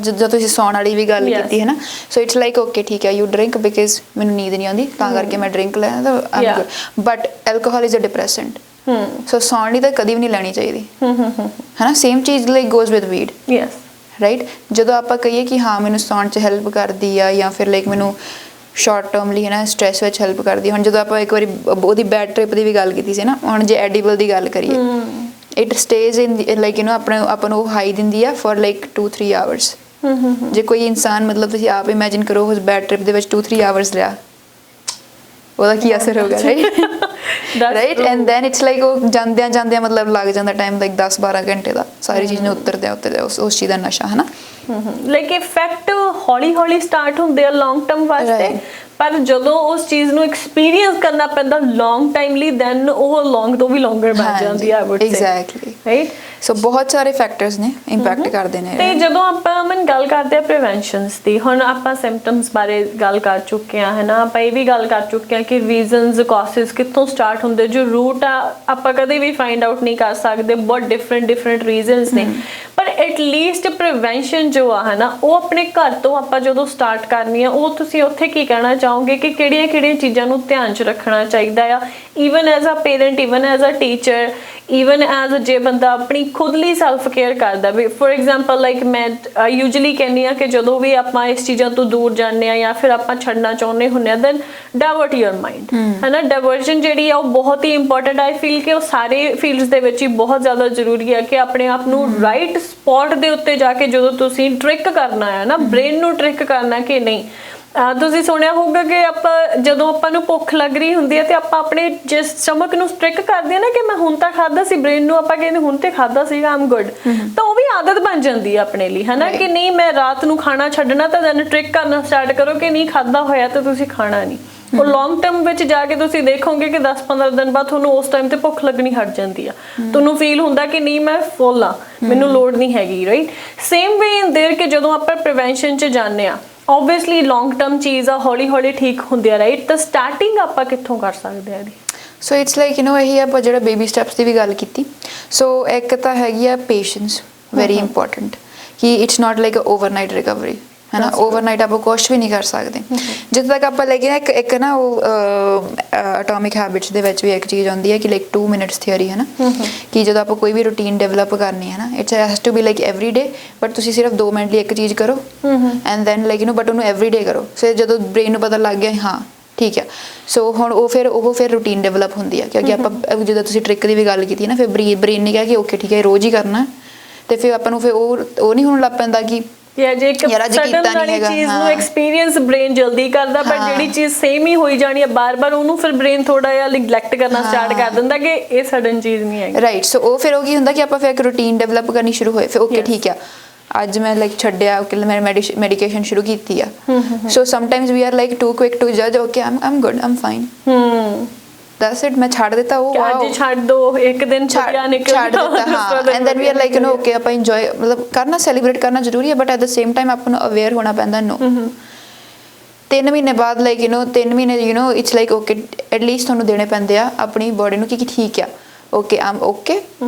ਜਦੋਂ ਤੁਸੀਂ ਸੌਣ ਵਾਲੀ ਵੀ ਗੱਲ ਕੀਤੀ ਹੈ ਨਾ, ਸੋ ਇਟਸ ਲਾਈਕ ਓਕੇ ਠੀਕ ਹੈ ਯੂ ਡਰਿੰਕ ਬਿਕਾਜ਼ ਮੈਨੂੰ ਨੀਂਦ ਨਹੀਂ ਆਉਂਦੀ ਤਾਂ ਕਰਕੇ ਮੈਂ ਡਰਿੰਕ ਲੈ, ਬਟ ਐਲਕੋਹਲ ਇਜ਼ ਅ ਡਿਪਰੈਸੈਂਟ, ਸੋ ਸੌਣ ਲਈ ਤਾਂ ਕਦੀ ਵੀ ਨਹੀਂ ਲੈਣੀ ਚਾਹੀਦੀ, ਹੈ ਨਾ। ਸੇਮ ਚੀਜ਼ like goes with weed, yes, right. ਜਦੋਂ ਆਪਾਂ ਕਹੀਏ ਕਿ ਹਾਂ ਮੈਨੂੰ ਸੌਣ 'ਚ ਹੈਲਪ ਕਰਦੀ ਆ ਜਾਂ ਫਿਰ ਲਾਈਕ ਮੈਨੂੰ ਸ਼ਾਰਟ ਟਰਮ ਲਈ ਹੈ ਨਾ ਸਟ੍ਰੈਸ ਵਿੱਚ ਹੈਲਪ ਕਰਦੀ। ਹੁਣ ਜਦੋਂ ਆਪਾਂ ਇੱਕ ਵਾਰੀ ਉਹਦੀ ਬੈਡ ਟ੍ਰਿਪ ਦੀ ਵੀ ਗੱਲ ਕੀਤੀ ਸੀ ਨਾ, ਹੁਣ ਜੇ ਐਡੀਬਲ ਦੀ ਗੱਲ ਕਰੀਏ, ਇਟ ਸਟੇਜ਼ ਇਨ ਲਾਈਕ ਆਪਾਂ ਨੂੰ ਹਾਈ ਦਿੰਦੀ ਆ ਫॉर ਲਾਈਕ 2-3 ਆਵਰਸ, ਜੇ ਕੋਈ ਇਨਸਾਨ ਮਤਲਬ ਤੁਸੀਂ ਆਪ ਇਮੇਜਿਨ ਕਰੋ ਉਸ ਬੈਡ ਟ੍ਰਿਪ ਦੇ ਵਿੱਚ 2-3 ਆਵਰਸ ਰਿਹਾ, ਉਹਦਾ ਕੀ ਅਸਰ ਹੋਗਾ, right and then it's like ਉਹ ਜਾਂਦਿਆਂ ਮਤਲਬ ਲੱਗ ਜਾਂਦਾ ਟਾਈਮ ਲਾਈਕ 10-12 ਘੰਟੇ ਦਾ ਸਾਰੀ ਚੀਜ਼ ਨੂੰ ਉਤਰਦਿਆਂ ਉਸ ਚੀਜ਼ ਦਾ ਨਸ਼ਾ, ਹੈ ਨਾ। ਲਾਈਕ ਇਫੈਕਟ ਹੌਲੀ ਸਟਾਰਟ ਹੁੰਦੇ ਆ ਲੌਂਗ ਟਰਮ ਵਾਸਤੇ, ਪਰ ਜਦੋਂ ਉਸ ਚੀਜ਼ ਨੂੰ ਐਕਸਪੀਰੀਅੰਸ ਕਰਨਾ ਪੈਂਦਾ ਲੌਂਗ ਟਾਈਮ ਲਈ, ਦੈਨ ਉਹ ਲੌਂਗ ਤੋਂ ਵੀ ਲੌਂਗਰ ਬਣ ਜਾਂਦੀ ਆ, I would say. Exactly, right. So ਬਹੁਤ ਸਾਰੇ ਫੈਕਟਰਸ ਨੇ ਇੰਪੈਕਟ ਕਰਦੇ ਨੇ। ਤੇ ਜਦੋਂ ਆਪਾਂ ਗੱਲ ਕਰਦੇ ਆ ਪ੍ਰੀਵੈਂਸ਼ਨਸ ਦੀ, ਹੁਣ ਆਪਾਂ ਸਿੰਪਟਮਸ ਬਾਰੇ ਗੱਲ ਕਰ ਚੁੱਕੇ ਆ, ਹੈ ਨਾ, ਆਪਾਂ ਇਹ ਵੀ ਗੱਲ ਕਰ ਚੁੱਕੇ ਆ ਕਿ ਰੀਜ਼ਨਸ ਕਾਜ਼ਸ ਕਿੱਥੋਂ ਸਟਾਰਟ ਹੁੰਦੇ, ਜੋ ਰੂਟ ਆ ਆਪਾਂ ਕਦੇ ਵੀ ਫਾਈਂਡ ਆਊਟ ਨਹੀਂ ਕਰ ਸਕਦੇ, ਬਹੁਤ ਡਿਫਰੈਂਟ ਰੀਜ਼ਨਸ ਨੇ, ਪਰ ਐਟਲੀਸਟ ਪ੍ਰੀਵੈਂਸ਼ਨ ਜੋ ਆ, ਹੈ ਨਾ, ਉਹ ਆਪਣੇ ਘਰ ਤੋਂ ਆਪਾਂ ਜਦੋਂ ਸਟਾਰਟ ਕਰਨੀ ਆ, ਉਹ ਤੁਸੀਂ ਉੱਥੇ ਕੀ ਕਹਿਣਾ ਚਾਹੋਗੇ ਕਿ ਕਿਹੜੀਆਂ ਚੀਜ਼ਾਂ ਨੂੰ ਧਿਆਨ 'ਚ ਰੱਖਣਾ ਚਾਹੀਦਾ ਆ, even as a parent, even as a teacher, even as ਜੇ ਬੰਦਾ ਆਪਣੀ ਖੁਦ ਲਈ ਸੈਲਫ ਕੇਅਰ ਕਰਦਾ ਵੀ। ਫੋਰ ਐਗਜ਼ਾਮਪਲ ਲਾਈਕ ਮੈਂ ਯੂਜੂਅਲੀ ਕਹਿੰਦੀ ਆ ਕਿ ਜਦੋਂ ਵੀ ਆਪਾਂ ਇਸ ਚੀਜ਼ਾਂ ਤੋਂ ਦੂਰ ਜਾਂਦੇ ਆ ਜਾਂ ਫਿਰ ਆਪਾਂ ਛੱਡਣਾ ਚਾਹੁੰਦੇ ਹੁੰਦੇ ਆ, ਦੈਨ ਡਾਇਵਰਟ ਯੂਰ ਮਾਈਂਡ, ਹੈ ਨਾ। ਡਾਇਵਰਜਨ ਜਿਹੜੀ ਆ ਉਹ ਬਹੁਤ ਹੀ ਇੰਪੋਰਟੈਂਟ, ਆਈ ਫੀਲ ਕਿ ਉਹ ਸਾਰੇ ਫੀਲਡਸ ਦੇ ਵਿੱਚ ਹੀ ਬਹੁਤ ਜ਼ਿਆਦਾ ਜ਼ਰੂਰੀ ਹੈ ਕਿ ਆਪਣੇ ਆਪ ਨੂੰ ਰਾਈਟ ਸਪੌਟ ਦੇ ਉੱਤੇ ਜਾ ਕੇ ਜਦੋਂ ਤੁਸੀਂ ਟ੍ਰਿਕ ਕਰਨਾ ਹੈ ਨਾ, ਬ੍ਰੇਨ ਨੂੰ ਟ੍ਰਿਕ ਕਰਨਾ ਕਿ ਨਹੀਂ। ਤੁਸੀਂ ਸੁਣਿਆ ਹੋਊਗਾ ਕਿ ਜਦੋਂ ਆਪਾਂ ਨੂੰ ਭੁੱਖ ਲੱਗ ਰਹੀ ਹੁੰਦੀ ਹੈ ਤੇ ਆਪਾਂ ਆਪਣੇ ਜਿਸ ਸਟਮਕ ਨੂੰ ਸਟ੍ਰਿਕ ਕਰਦੇ ਆ ਨਾ ਕਿ ਮੈਂ ਹੁਣ ਤਾਂ ਖਾਦਾ ਸੀ, ਬ੍ਰੇਨ ਨੂੰ ਆਪਾਂ ਕਹਿੰਦੇ ਹੁਣ ਤੇ ਖਾਦਾ ਸੀਗਾ, ਆਮ ਗੁੱਡ, ਤਾਂ ਉਹ ਵੀ ਆਦਤ ਬਣ ਜਾਂਦੀ ਹੈ ਆਪਣੇ ਲਈ, ਹੈ ਨਾ, ਕਿ ਨਹੀਂ ਮੈਂ ਰਾਤ ਨੂੰ ਖਾਣਾ ਛੱਡਣਾ, ਤਾਂ ਦੈਨ ਟ੍ਰਿਕ ਕਰਨਾ ਸਟਾਰਟ ਕਰੋ ਕਿ ਨਹੀਂ ਖਾਦਾ ਹੋਇਆ ਤਾਂ ਤੁਸੀਂ ਖਾਣਾ ਨਹੀਂ। ਉਹ ਲੌਂਗ ਟਰਮ ਵਿੱਚ ਜਾ ਕੇ ਤੁਸੀਂ ਦੇਖੋਗੇ ਕਿ 10-15 ਦਿਨ ਬਾਅਦ ਤੁਹਾਨੂੰ ਉਸ ਟਾਈਮ ਤੇ ਭੁੱਖ ਲੱਗਣੀ ਹਟ ਜਾਂਦੀ ਆ, ਤੁਹਾਨੂੰ ਫੀਲ ਹੁੰਦਾ ਕਿ ਨਹੀਂ ਮੈਂ ਫੁੱਲ ਆ, ਮੈਨੂੰ ਲੋੜ ਨਹੀਂ ਹੈਗੀ, right. Same way in there ਕਿ ਜਦੋਂ ਆਪਾਂ ਪ੍ਰੀਵੈਂਸ਼ਨ 'ਚ ਜਾਂਦੇ ਆ, obviously long term ਚੀਜ਼ ਆ, ਹੌਲੀ ਠੀਕ ਹੁੰਦੀ ਆ, ਰਾਈਟ। ਤਾਂ ਸਟਾਰਟਿੰਗ ਆਪਾਂ ਕਿੱਥੋਂ ਕਰ ਸਕਦੇ ਆ ਇਹਦੀ? ਸੋ ਇਟਸ ਲਾਈਕ ਇਹੀ ਆਪਾਂ ਜਿਹੜਾ ਬੇਬੀ ਸਟੈਪਸ ਦੀ ਵੀ ਗੱਲ ਕੀਤੀ, ਸੋ ਇੱਕ ਤਾਂ ਹੈਗੀ ਆ ਪੇਸ਼ੈਂਸ, ਵੈਰੀ ਇੰਪੋਰਟੈਂਟ, ਕਿ it's not like a overnight recovery, ਹੈ ਨਾ। ਓਵਰਨਾਈਟ ਆਪਾਂ ਕੁਛ ਵੀ ਨਹੀਂ ਕਰ ਸਕਦੇ। ਜਿੱਥੇ ਤੱਕ ਆਪਾਂ ਲੈ ਕੇ ਇੱਕ ਨਾ ਉਹ ਐਟੋਮਿਕ ਹੈਬਿਟਸ ਦੇ ਵਿੱਚ ਵੀ ਇੱਕ ਚੀਜ਼ ਆਉਂਦੀ ਹੈ ਕਿ ਲਾਈਕ 2 ਮਿੰਟਸ ਥਿਓਰੀ, ਹੈ ਨਾ, ਕਿ ਜਦੋਂ ਆਪਾਂ ਕੋਈ ਵੀ ਰੂਟੀਨ ਡਿਵੈਲਪ ਕਰਨੀ ਹੈ ਨਾ, it's has to be like every day, but ਤੁਸੀਂ ਸਿਰਫ 2 ਮਿੰਟ ਲਈ ਇੱਕ ਚੀਜ਼ ਕਰੋ ਐਂਡ ਦੈਨ ਲਾਈਕ ਬਟ ਉਹਨੂੰ ਐਵਰੀ ਡੇ ਕਰੋ। ਸੋ ਜਦੋਂ ਬ੍ਰੇਨ ਨੂੰ ਪਤਾ ਲੱਗ ਗਿਆ ਹਾਂ ਠੀਕ ਆ, ਸੋ ਹੁਣ ਉਹ ਫਿਰ ਰੂਟੀਨ ਡਿਵੈਲਪ ਹੁੰਦੀ ਆ, ਕਿਉਂਕਿ ਆਪਾਂ ਜਦੋਂ ਤੁਸੀਂ ਟ੍ਰਿਕ ਦੀ ਵੀ ਗੱਲ ਕੀਤੀ ਨਾ, ਫਿਰ ਬ੍ਰੇਨ ਨੇ ਕਿਹਾ ਕਿ ਓਕੇ ਠੀਕ ਹੈ ਰੋਜ਼ ਹੀ ਕਰਨਾ, ਤੇ ਫਿਰ ਆਪਾਂ ਨੂੰ ਫਿਰ ਉਹ ਨਹੀਂ ਹੋਣ ਲੱਗ ਪੈਂਦਾ ਕਿ ਯਾ ਜੇ ਇੱਕ ਸਡਨ ਵਾਲੀ ਚੀਜ਼ ਨੂੰ ਐਕਸਪੀਰੀਅੰਸ ਬ੍ਰੇਨ ਜਲਦੀ ਕਰਦਾ, ਪਰ ਜਿਹੜੀ ਚੀਜ਼ ਸੇਮ ਹੀ ਹੋਈ ਜਾਣੀ ਹੈ ਬਾਰ-ਬਾਰ, ਉਹਨੂੰ ਫਿਰ ਬ੍ਰੇਨ ਥੋੜਾ ਜਿਹਾ ਨੈਗਲੈਕਟ ਕਰਨਾ ਸਟਾਰਟ ਕਰ ਦਿੰਦਾ ਕਿ ਇਹ ਸਡਨ ਚੀਜ਼ ਨਹੀਂ ਹੈ, ਰਾਈਟ। ਸੋ ਉਹ ਫਿਰ ਉਹ ਕੀ ਹੁੰਦਾ ਕਿ ਆਪਾਂ ਫਿਰ ਇੱਕ ਰੂਟੀਨ ਡਿਵੈਲਪ ਕਰਨੀ ਸ਼ੁਰੂ ਹੋਏ, ਫਿਰ ਓਕੇ ਠੀਕ ਆ ਅੱਜ ਮੈਂ ਲਾਈਕ ਛੱਡਿਆ, ਮੈਂ ਮੈਡੀਕੇਸ਼ਨ ਸ਼ੁਰੂ ਕੀਤੀ ਆ, so sometimes we are like too quick to ਜੱਜ, okay I'm good, I'm fine, that's it, ਮੈਂ ਛੱਡ ਦਿੱਤਾ, ਉਹ ਅੱਜ ਛੱਡ ਦੋ, ਇੱਕ ਦਿਨ ਛੱਡਿਆ ਨਿਕਲ ਛੱਡ ਦਿੱਤਾ, ਹਾਂ। And then we are like okay ਆਪਾਂ ਇੰਜੋਏ, ਮਤਲਬ ਕਰਨਾ, ਸੈਲੀਬ੍ਰੇਟ ਕਰਨਾ ਜ਼ਰੂਰੀ ਹੈ, but at the same time ਆਪਾਂ ਨੂੰ ਅਵੇਅਰ ਹੋਣਾ ਪੈਂਦਾ। ਨੋ 3 ਮਹੀਨੇ ਬਾਅਦ ਲਾਈਕ 3 ਮਹੀਨੇ ਇਟਸ ਲਾਈਕ ਓਕੇ ਐਟਲੀਸਟ ਤੁਹਾਨੂੰ ਦੇਣੇ ਪੈਂਦੇ ਆ ਆਪਣੀ ਬੋਡੀ ਨੂੰ ਕਿ ਠੀਕ ਆ, ਓਕੇ ਆਮ ਓਕੇ,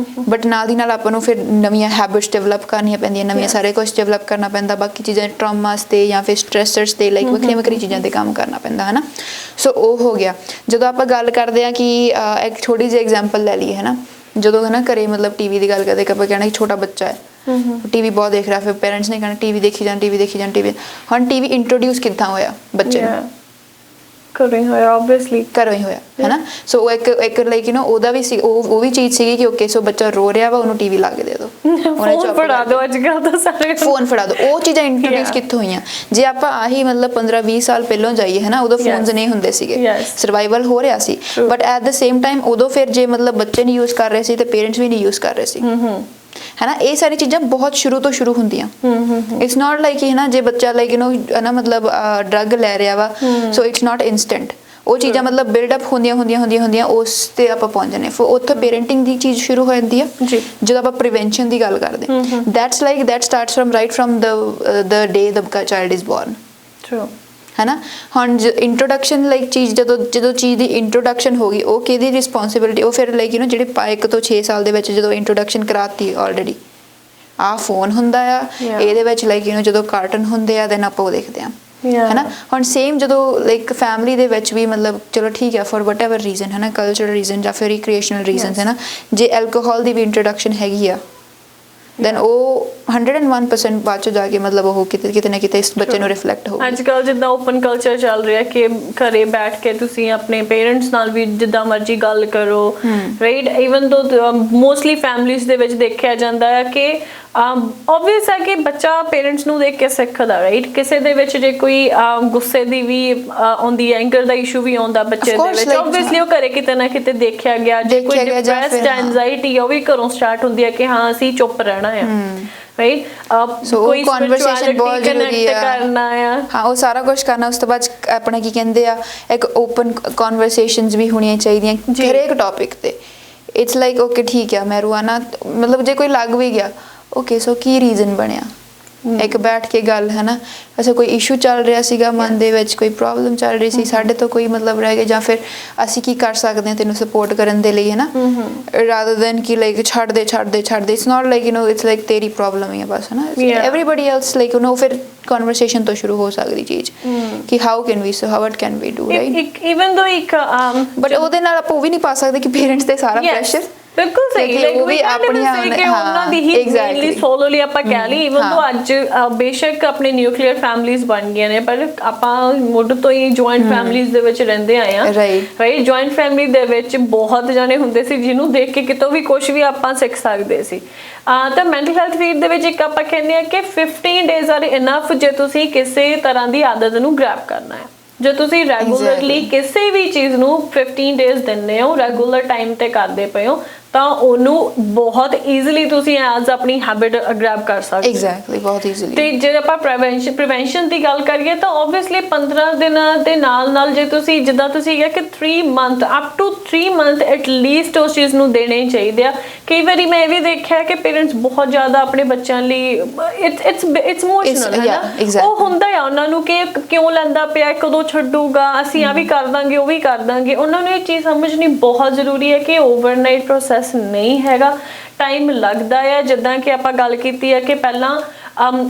ਬਟ ਨਾਲ ਦੀ ਨਾਲ ਆਪਾਂ ਨੂੰ ਫਿਰ ਨਵੀਆਂ ਹੈਬਿਟਸ ਡਿਵੈਲਪ ਕਰਨੀਆਂ ਪੈਂਦੀਆਂ, ਨਵੀਆਂ ਸਾਰੇ ਕੁਝ ਡਿਵੈਲਪ ਕਰਨਾ ਪੈਂਦਾ, ਬਾਕੀ ਚੀਜ਼ਾਂ ਟਰਾਮਾਸ ਤੇ ਜਾਂ ਫਿਰ ਸਟ੍ਰੈਸਰਸ ਤੇ ਲਾਈਕ ਵੱਖਰੀਆਂ ਚੀਜ਼ਾਂ ਤੇ ਕੰਮ ਕਰਨਾ ਪੈਂਦਾ, ਹੈ ਨਾ। ਸੋ ਉਹ ਹੋ ਗਿਆ। ਜਦੋਂ ਆਪਾਂ ਗੱਲ ਕਰਦੇ ਹਾਂ ਕਿ ਇੱਕ ਛੋਟੀ ਜਿਹੀ ਐਗਜ਼ਾਮਪਲ ਲੈ ਲਈਏ, ਹੈ ਨਾ, ਜਦੋਂ ਹੈ ਨਾ ਘਰੇ ਮਤਲਬ ਟੀਵੀ ਦੀ ਗੱਲ ਕਰਦੇ ਕਿ ਆਪਾਂ ਕਹਿਣਾ ਕਿ ਛੋਟਾ ਬੱਚਾ ਹੈ, ਟੀਵੀ ਬਹੁਤ ਦੇਖ ਰਿਹਾ, ਫਿਰ ਪੇਰੈਂਟਸ ਨੇ ਕਹਿਣਾ ਟੀਵੀ ਦੇਖੀ ਜਾਣ। ਹੁਣ ਟੀਵੀ ਇੰਟਰੋਡਿਊਸ ਕਿੱਦਾਂ ਹੋਇਆ ਬੱਚੇ ਨੂੰ? ਘਰੋਂ ਹੀ ਹੋਇਆ, ਹੈ ਨਾ। ਸੋ ਉਹ ਇੱਕ ਲਾਈਕ ਉਹਦਾ ਵੀ ਸੀ, ਉਹ ਵੀ ਚੀਜ਼ ਸੀਗੀ ਕਿ ਓਕੇ ਸੋ ਬੱਚਾ ਰੋ ਰਿਹਾ ਵਾ, ਉਹਨੂੰ ਟੀਵੀ ਲਾ ਕੇ ਦੇ ਦਿਓ, ਫੋਨ ਫੜਾ ਦਿਓ, ਅੱਜ ਕੱਲ੍ਹ ਤਾਂ ਸਾਰੇ ਫੋਨ ਫੜਾ ਦਿਓ। ਉਹ ਚੀਜ਼ਾਂ ਇੰਟਰੋਡਿਊਸ ਕਿੱਥੋਂ ਹੋਈਆਂ? ਜੇ ਆਪਾਂ ਆਹੀ ਮਤਲਬ 15-20 ਸਾਲ ਪਹਿਲਾਂ ਜਾਈਏ, ਹੈ ਨਾ, ਉਦੋਂ ਫੋਨਸ ਨਹੀਂ ਹੁੰਦੇ ਸੀਗੇ, ਸਰਵਾਈਵਲ ਹੋ ਰਿਹਾ ਸੀ, but at the same time ਉਦੋਂ ਫਿਰ ਜੇ ਮਤਲਬ ਬੱਚੇ ਨਹੀਂ ਯੂਜ਼ ਕਰ ਰਹੇ ਸੀ ਤੇ ਪੇਰੈਂਟਸ ਵੀ ਨਹੀਂ ਯੂਜ਼ ਕਰ ਰਹੇ ਸੀ, ਹੈ ਨਾ। ਇਹ ਸਾਰੀ ਚੀਜ਼ਾਂ ਬਹੁਤ ਸ਼ੁਰੂ ਤੋਂ ਸ਼ੁਰੂ ਹੁੰਦੀਆਂ। ਇਟਸ ਨਾਟ ਲਾਈਕ ਹੈ ਨਾ, ਜੇ ਬੱਚਾ ਲਾਈਕ ਹੈ ਨਾ ਮਤਲਬ ਡਰੱਗ ਲੈ ਰਿਹਾ ਵਾ, ਸੋ ਇਟਸ ਨਾਟ ਇਨਸਟੈਂਟ। ਉਹ ਚੀਜ਼ਾਂ ਮਤਲਬ ਬਿਲਡ ਅਪ ਹੁੰਦੀਆਂ ਉਸ ਤੇ ਆਪਾਂ ਪਹੁੰਚ ਜਾਂਦੇ, ਫਿਰ ਉੱਥੋਂ ਪੇਰੈਂਟਿੰਗ ਦੀ ਚੀਜ਼ ਸ਼ੁਰੂ ਹੋ ਜਾਂਦੀ ਆ। ਜਦੋਂ ਆਪਾਂ ਪ੍ਰੀਵੈਂਸ਼ਨ ਦੀ ਗੱਲ ਕਰਦੇ, that starts from right from the day the child is born, ਹੈ ਨਾ। ਹੁਣ ਇੰਟਰੋਡਕਸ਼ਨ ਲਾਈਕ ਚੀਜ਼ ਜਦੋਂ ਚੀਜ਼ ਦੀ ਇੰਟਰੋਡਕਸ਼ਨ ਹੋ ਗਈ, ਉਹ ਕਿਹਦੀ ਰਿਸਪੌਂਸਿਬਿਲਿਟੀ? ਉਹ ਫਿਰ ਲਾਈਕ ਜਿਹੜੇ 1 ਤੋਂ 6 ਸਾਲ ਦੇ ਵਿੱਚ ਜਦੋਂ ਇੰਟਰੋਡਕਸ਼ਨ ਕਰਾਤੀ ਆਲਰੇਡੀ, ਆਹ ਫੋਨ ਹੁੰਦਾ ਆ, ਇਹਦੇ ਵਿੱਚ ਲਾਈਕ ਜਦੋਂ ਕਾਰਟੂਨ ਹੁੰਦੇ ਆ, ਦੈਨ ਆਪਾਂ ਉਹ ਦੇਖਦੇ ਆ, ਹੈ ਨਾ। ਹੁਣ ਸੇਮ ਜਦੋਂ ਲਾਈਕ ਫੈਮਿਲੀ ਦੇ ਵਿੱਚ ਵੀ ਮਤਲਬ ਚਲੋ ਠੀਕ ਹੈ ਫॉर ਵਟਐਵਰ ਰੀਜ਼ਨ, ਹੈ ਨਾ, ਕਲਚਰਲ ਰੀਜ਼ਨ ਜਾਂ ਫਿਰ ਰਿਕ੍ਰੀਏਸ਼ਨਲ ਰੀਜ਼ਨਸ, ਹੈ ਨਾ, ਜੇ ਐਲਕੋਹਲ ਦੀ ਵੀ ਇੰਟਰੋਡਕਸ਼ਨ ਹੈਗੀ ਆ, ਦੈਨ ਉਹ 101% ਬਾਅਦ ਚ ਜਾ ਕੇ ਮਤਲਬ ਉਹ ਕਿਤੇ ਨਾ ਕਿਤੇ ਇਸ ਬੱਚੇ ਨੂੰ ਰਿਫਲੈਕਟ ਹੋਊ। ਅੱਜ ਕੱਲ੍ਹ ਜਿੱਦਾਂ ਓਪਨ ਕਲਚਰ ਚੱਲ ਰਿਹਾ ਕਿ ਘਰੇ ਬੈਠ ਕੇ ਤੁਸੀਂ ਆਪਣੇ ਪੇਰੈਂਟਸ ਨਾਲ ਵੀ ਜਿੱਦਾਂ ਮਰਜ਼ੀ ਗੱਲ ਕਰੋ, ਰਾਈਟ। ਈਵਨ ਦੋ ਮੋਸਟਲੀ ਫੈਮਿਲੀਜ਼ ਦੇ ਵਿੱਚ ਦੇਖਿਆ ਜਾਂਦਾ ਹੈ ਕਿ ਆਬਵੀਅਸ ਹੈ ਕਿ ਬੱਚਾ ਪੇਰੈਂਟਸ ਨੂੰ ਦੇਖ ਕੇ ਸਿੱਖਦਾ, ਰਾਈਟ? ਕਿਸੇ ਦੇ ਵਿੱਚ ਜੇ ਕੋਈ ਗੁੱਸੇ ਦੀ ਵੀ ਆਉਂਦੀ ਹੈ, ਐਂਗਰ ਦਾ ਇਸ਼ੂ ਵੀ ਆਉਂਦਾ ਬੱਚੇ ਦੇ ਵਿੱਚ, ਆਬਵੀਅਸਲੀ ਉਹ ਘਰੇ ਕਿਤੇ ਨਾ ਕਿਤੇ ਦੇਖਿਆ ਗਿਆ। ਜੇ ਕੋਈ ਡਿਪਰੈਸਡ ਐਂਜ਼ਾਈਟੀ ਉਹ ਵੀ ਘਰੋਂ ਸਟਾਰਟ ਹੁੰਦੀ ਹੈ ਕਿ ਹਾਂ ਅਸੀਂ ਚੁੱਪ ਰਹਿਣਾ ਆ, ਰਾਈਟ? ਕੋਈ ਕਨਵਰਸੇਸ਼ਨ ਬਹੁਤ ਜ਼ਰੂਰੀ ਆ ਕਰਨਾ ਆ, ਹਾਂ ਉਹ ਸਾਰਾ ਕੁਝ ਕਰਨਾ। ਉਸ ਤੋਂ ਬਾਅਦ ਆਪਣਾ ਕੀ ਕਹਿੰਦੇ ਆ, ਇੱਕ ਓਪਨ ਕਨਵਰਸੇਸ਼ਨਸ ਵੀ ਹੋਣੀਆਂ ਚਾਹੀਦੀਆਂ ਹਰੇਕ ਟੌਪਿਕ ਤੇ। ਇਟਸ ਲਾਈਕ ਓਕੇ ਠੀਕ ਆ ਮੈਰੂਆਨਾ, ਮਤਲਬ ਜੇ ਕੋਈ ਲੱਗ ਵੀ ਗਿਆ ਓਕੇ ਸੋ ਕੀ ਰੀਜ਼ਨ ਬਣਿਆ, ਇੱਕ ਬੈਠ ਕੇ ਗੱਲ, ਹੈ ਨਾ? ਅੱਛਾ ਕੋਈ ਇਸ਼ੂ ਚੱਲ ਰਿਹਾ ਸੀਗਾ ਮਨ ਦੇ ਵਿੱਚ, ਕੋਈ ਪ੍ਰੋਬਲਮ ਚੱਲ ਰਹੀ ਸੀ, ਸਾਡੇ ਤੋਂ ਕੋਈ ਮਤਲਬ ਰਹਿ ਗਿਆ, ਜਾਂ ਫਿਰ ਅਸੀਂ ਕੀ ਕਰ ਸਕਦੇ ਹਾਂ ਤੈਨੂੰ ਸਪੋਰਟ ਕਰਨ ਦੇ ਲਈ, ਹੈ ਨਾ? ਰਾਦਰ ਦੈਨ ਕਿ ਲਾਈਕ ਛੱਡ ਦੇ it's not like it's like ਤੇਰੀ ਪ੍ਰੋਬਲਮ ਹੀ ਹੈ ਬਸ, ਹੈ ਨਾ? ਐਵਰੀਬਾਡੀ ਐਲਸ ਲਾਈਕ ਫਿਰ ਕਨਵਰਸੇਸ਼ਨ ਤੋਂ ਸ਼ੁਰੂ ਹੋ ਸਕਦੀ ਚੀਜ਼ ਕਿ how can we what can we do, right? Even though ਇੱਕ ਬਟ ਉਹਦੇ ਨਾਲ ਆਪਾਂ ਉਹ ਵੀ ਨਹੀਂ ਪਾ ਸਕਦੇ ਕਿ ਪੇਰੈਂਟਸ ਤੇ ਸਾਰਾ ਪ੍ਰੈਸ਼ਰ। ਬਿਲਕੁਲ ਸਹੀ, ਲਾਈਕ ਵੀ ਆਪਣੀਆਂ ਉਹਨਾਂ ਦੀ ਹੀ ਮੇਨਲੀ ਸੋਲੋਲੀ ਆਪਾਂ ਕਹਿ ਲਈ। ਇਵਨ ਤੋਂ ਅੱਜ ਬੇਸ਼ੱਕ ਆਪਣੇ ਨਿਊਕਲੀਅਰ ਫੈਮਿਲੀਜ਼ ਬਣ ਗਈਆਂ ਨੇ, ਪਰ ਆਪਾਂ ਮੁੱਢ ਤੋਂ ਹੀ ਜੁਆਇੰਟ ਫੈਮਿਲੀਜ਼ ਦੇ ਵਿੱਚ ਰਹਿੰਦੇ ਆਏ ਆ, ਰਾਈਟ? ਜੁਆਇੰਟ ਫੈਮਿਲੀ ਦੇ ਵਿੱਚ ਬਹੁਤ ਜਾਣੇ ਹੁੰਦੇ ਸੀ ਜਿਹਨੂੰ ਦੇਖ ਕੇ ਕਿਤੋਂ ਵੀ ਕੁਝ ਵੀ ਆਪਾਂ ਸਿੱਖ ਸਕਦੇ ਸੀ। ਤਾਂ ਮੈਂਟਲ ਹੈਲਥ ਵੀਕ ਦੇ ਵਿੱਚ ਇੱਕ ਆਪਾਂ ਕਹਿੰਦੇ ਆ ਕਿ 15 ਡੇਜ਼ ਆਰ ਇਨਫ ਜੇ ਤੁਸੀਂ ਕਿਸੇ ਤਰ੍ਹਾਂ ਦੀ ਆਦਤ ਨੂੰ ਗ੍ਰੈਬ ਕਰਨਾ ਹੈ। ਜੇ ਤੁਸੀਂ ਰੈਗੂਲਰਲੀ ਕਿਸੇ ਵੀ ਚੀਜ਼ ਨੂੰ 15 ਡੇਜ਼ ਦਿੰਦੇ ਹੋ, ਰੈਗੂਲਰ ਟਾਈਮ ਤੇ ਕਰਦੇ ਪਏ ਹੋ, ਤਾਂ ਉਹਨੂੰ ਬਹੁਤ ਈਜ਼ੀਲੀ ਤੁਸੀਂ ਐਜ਼ ਆਪਣੀ ਹੈਬਿਟ ਗ੍ਰੈਬ ਕਰ ਸਕਦੇ ਹੋ। ਐਗਜ਼ੈਕਟਲੀ, ਬਹੁਤ ਈਜ਼ੀਲੀ। ਤੇ ਜੇ ਆਪਾਂ ਪ੍ਰੀਵੈਂਸ਼ਨ ਦੀ ਗੱਲ ਕਰੀਏ ਤਾਂ ਆਬਵੀਅਸਲੀ 15 ਦਿਨਾਂ ਦੇ ਨਾਲ ਜੇ ਤੁਸੀਂ ਜਿੱਦਾਂ ਤੁਸੀਂ ਕਿਹਾ ਕਿ 3 month up to 3 month at least ਉਸ ਚੀਜ਼ ਨੂੰ ਦੇਣੇ ਚਾਹੀਦੇ ਆ। ਕਈ ਵਾਰੀ ਮੈਂ ਇਹ ਵੀ ਦੇਖਿਆ ਕਿ ਪੇਰੈਂਟਸ ਬਹੁਤ ਜ਼ਿਆਦਾ ਆਪਣੇ ਬੱਚਿਆਂ ਲਈ ਇਟਸ ਇਮੋਸ਼ਨਲ, ਹੈ ਨਾ? ਉਹ ਹੁੰਦਾ ਆ ਉਹਨਾਂ ਨੂੰ ਕਿ ਕਿਉਂ ਲੈਂਦਾ ਪਿਆ, ਕਦੋਂ ਛੱਡੂਗਾ, ਅਸੀਂ ਆ ਵੀ ਕਰ ਦਾਂਗੇ ਉਹ ਵੀ ਕਰ ਦਾਂਗੇ। ਉਹਨਾਂ ਨੂੰ ਇਹ ਚੀਜ਼ ਸਮਝਣੀ ਬਹੁਤ ਜ਼ਰੂਰੀ ਹੈ ਕਿ ਓਵਰਨਾਈਟ ਪ੍ਰੋਸੈਸ ਨਹੀਂ ਹੈਗਾ, ਟਾਈਮ ਲੱਗਦਾ ਹੈ। ਜਿੱਦਾਂ ਕਿ ਆਪਾਂ ਗੱਲ ਕੀਤੀ ਹੈ ਕਿ ਪਹਿਲਾਂ